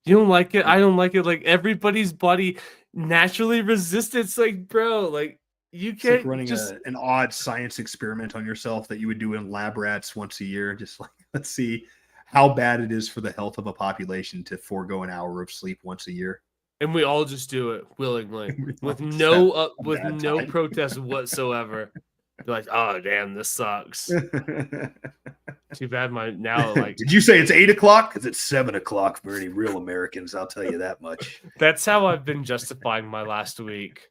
S2: You don't like it? I don't like it. Like everybody's body naturally resists it. It's like, bro, like you can't
S1: like running an odd science experiment on yourself that you would do in lab rats once a year. Just like, let's see how bad it is for the health of a population to forego an hour of sleep once a year.
S2: And we all just do it willingly with no protest whatsoever. You're like, oh damn, this sucks. Too bad like
S1: did you say it's 8 o'clock? Because it's 7 o'clock for any real Americans, I'll tell you that much.
S2: That's how I've been justifying my last week.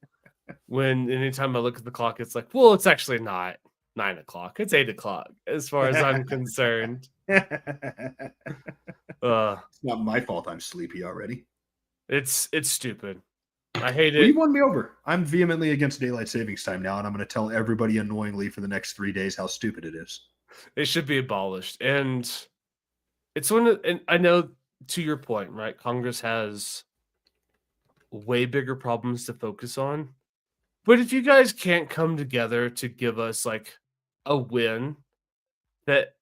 S2: When anytime I look at the clock, it's like, well, it's actually not 9 o'clock. It's 8 o'clock as far as I'm concerned.
S1: It's not my fault I'm sleepy already.
S2: It's stupid. I hate it.
S1: Well, you won me over. I'm vehemently against daylight savings time now, and I'm going to tell everybody annoyingly for the next 3 days how stupid it is.
S2: It should be abolished. And it's and I know to your point, right? Congress has way bigger problems to focus on. But if you guys can't come together to give us like a win that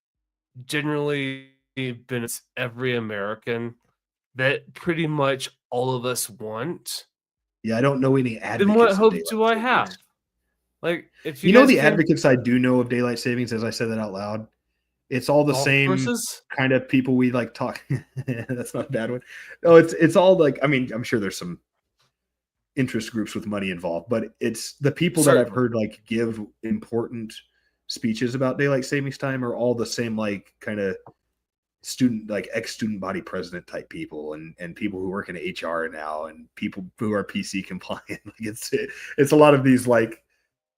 S2: generally benefits every American, that pretty much all of us want.
S1: Yeah, I don't know any advocates.
S2: Then what hope do I have? Like, if
S1: you know the advocates I do know of daylight savings, as I said that out loud, it's all the same kind of people we like talk. That's not a bad one. No, it's all like, I mean, I'm sure there's some interest groups with money involved, but it's the people that I've heard like give important speeches about daylight savings time are all the same, like kind of student, like ex-student body president type people, and people who work in HR now, and people who are PC compliant. Like it's a lot of these like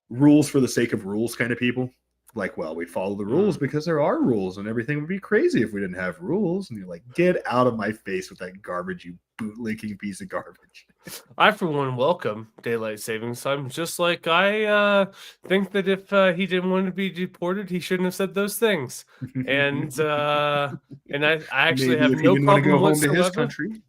S1: rules for the sake of rules kind of people. Like, well, we follow the rules because there are rules, and everything would be crazy if we didn't have rules. And you're like, get out of my face with that garbage, you bootlicking piece of garbage.
S2: I, for one, welcome daylight savings time. Just like I think that if he didn't want to be deported, he shouldn't have said those things. And I actually have no problem whatsoever.
S1: To his country.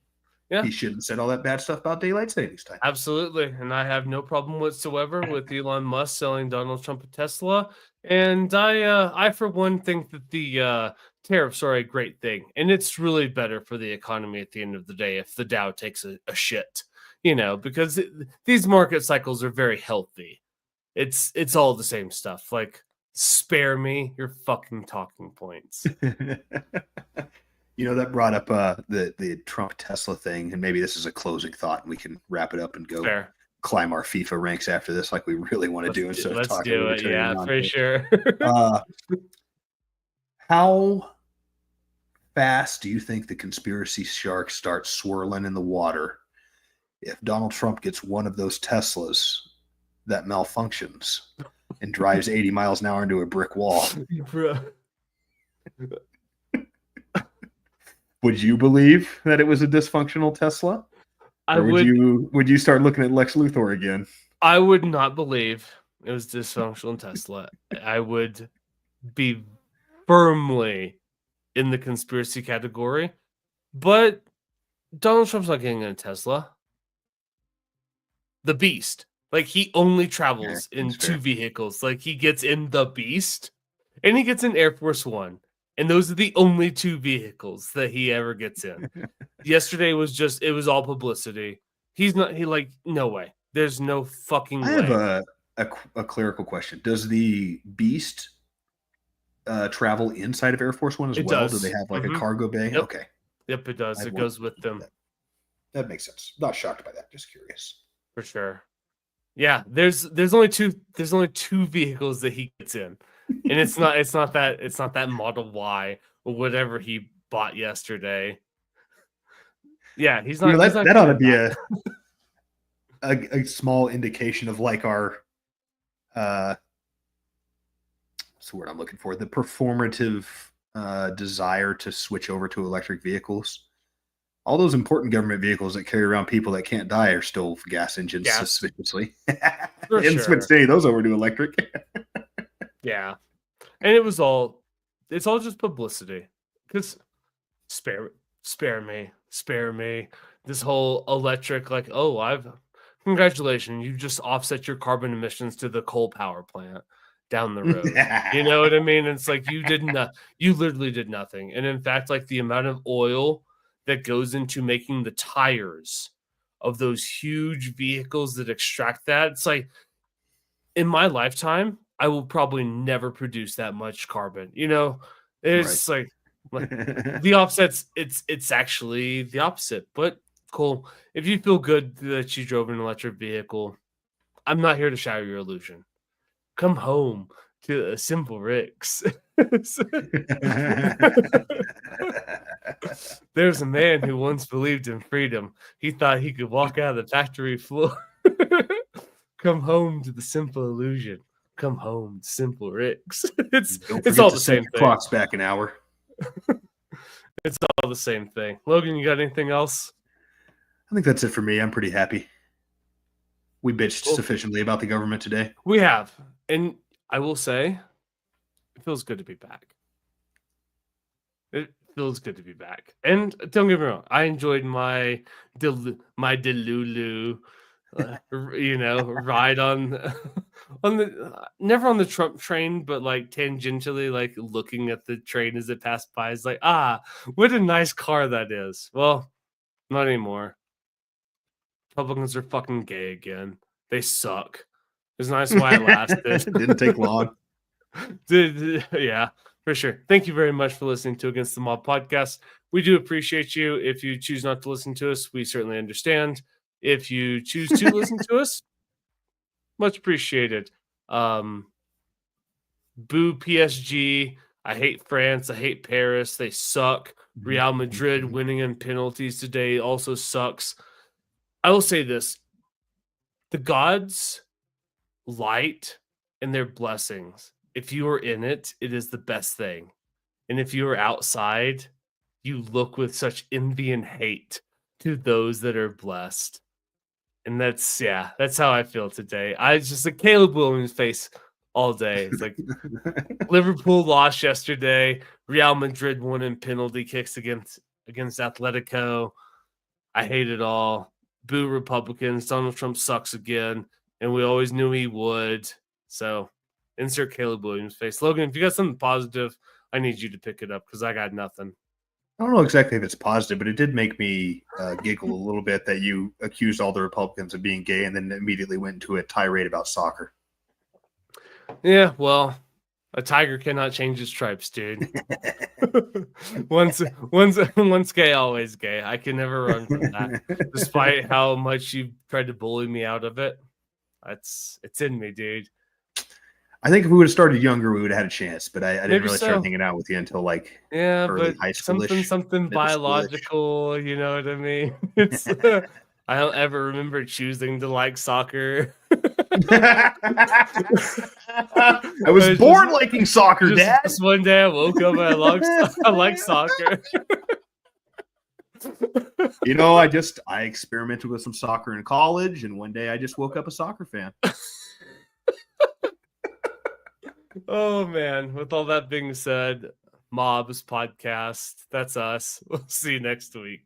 S1: Yeah, he shouldn't have said all that bad stuff about daylight savings time.
S2: Absolutely. And I have no problem whatsoever with Elon Musk selling Donald Trump a Tesla. And I for one, think that the tariffs are a great thing. And it's really better for the economy at the end of the day if the Dow takes a shit, you know, because these market cycles are very healthy. It's all the same stuff. Like, spare me your fucking talking points.
S1: You know, that brought up the Trump Tesla thing, and maybe this is a closing thought, and we can wrap it up and go climb our FIFA ranks after this, like we really want to do instead of talking. Let's do it,
S2: yeah, for sure.
S1: How fast do you think the conspiracy sharks start swirling in the water if Donald Trump gets one of those Teslas that malfunctions and drives 80 miles an hour into a brick wall?
S2: Bro.
S1: Would you believe that it was a dysfunctional Tesla? Would you start looking at Lex Luthor again?
S2: I would not believe it was dysfunctional Tesla. I would be firmly in the conspiracy category. But Donald Trump's not getting in a Tesla. The Beast. Like, he only travels in two vehicles. Like, he gets in the Beast and he gets in Air Force One. And those are the only two vehicles that he ever gets in. Yesterday was it was all publicity. No way. There's no fucking way.
S1: I have a clerical question. Does the Beast travel inside of Air Force One as well?
S2: Does.
S1: Do they have like a cargo bay?
S2: Yep.
S1: Okay.
S2: Yep, it does. It goes with them.
S1: That makes sense. Not shocked by that. Just curious.
S2: For sure. Yeah, there's only two vehicles that he gets in. And it's not that Model Y or whatever he bought yesterday. Yeah, he's not.
S1: That ought to be a small indication of like our what's the word I'm looking for? The performative desire to switch over to electric vehicles. All those important government vehicles that carry around people that can't die are still gas engines suspiciously. And switch any of those over to electric.
S2: Yeah. And it's all just publicity. Because spare me. This whole electric, like, congratulations, you just offset your carbon emissions to the coal power plant down the road. You know what I mean? It's like you literally did nothing. And in fact, like the amount of oil that goes into making the tires of those huge vehicles that extract that, it's like, in my lifetime, I will probably never produce that much carbon. You know, it's like the offsets. It's actually the opposite, but cool. If you feel good that you drove an electric vehicle, I'm not here to shatter your illusion. Come home to a Simple Ricks. There's a man who once believed in freedom. He thought he could walk out of the factory floor. Come home to the simple illusion. Come home, Simple Ricks. It's all the same thing.
S1: Clock's back an hour.
S2: It's all the same thing. Logan, you got anything else?
S1: I think that's it for me. I'm pretty happy. We bitched sufficiently about the government today.
S2: We have. And I will say, it feels good to be back. It feels good to be back. And don't get me wrong, I enjoyed my Delulu ride on the never on the Trump train, but like tangentially, like looking at the train as it passed by. It's like, what a nice car that is. Well, not anymore. Republicans are fucking gay again. They suck. It's nice why it lasted.
S1: Didn't take long.
S2: Yeah, for sure. Thank you very much for listening to Against the Mob podcast. We do appreciate you. If you choose not to listen to us, we certainly understand. If you choose to listen to us, much appreciated. Boo PSG. I hate France. I hate Paris. They suck. Real Madrid winning in penalties today also sucks. I will say this. The gods light and their blessings. If you are in it, it is the best thing. And if you are outside, you look with such envy and hate to those that are blessed. And that's how I feel today. I just like Caleb Williams' face all day. It's like Liverpool lost yesterday. Real Madrid won in penalty kicks against Atletico. I hate it all. Boo Republicans. Donald Trump sucks again. And we always knew he would. So insert Caleb Williams' face. Logan, if you got something positive, I need you to pick it up because I got nothing.
S1: I don't know exactly if it's positive, but it did make me giggle a little bit that you accused all the Republicans of being gay and then immediately went into a tirade about soccer.
S2: Yeah, well, a tiger cannot change its stripes, dude. once gay, always gay. I can never run from that, despite how much you tried to bully me out of it. It's in me, dude.
S1: I think if we would have started younger, we would have had a chance, but I didn't really start hanging out with you until like early high school.
S2: Something biological, you know what I mean? I don't ever remember choosing to like soccer.
S1: I was born liking soccer, Dad.
S2: Just one day I woke up and I like soccer.
S1: You know, I experimented with some soccer in college, and one day I just woke up a soccer fan.
S2: Oh man, with all that being said, Mobs Podcast, that's us. We'll see you next week.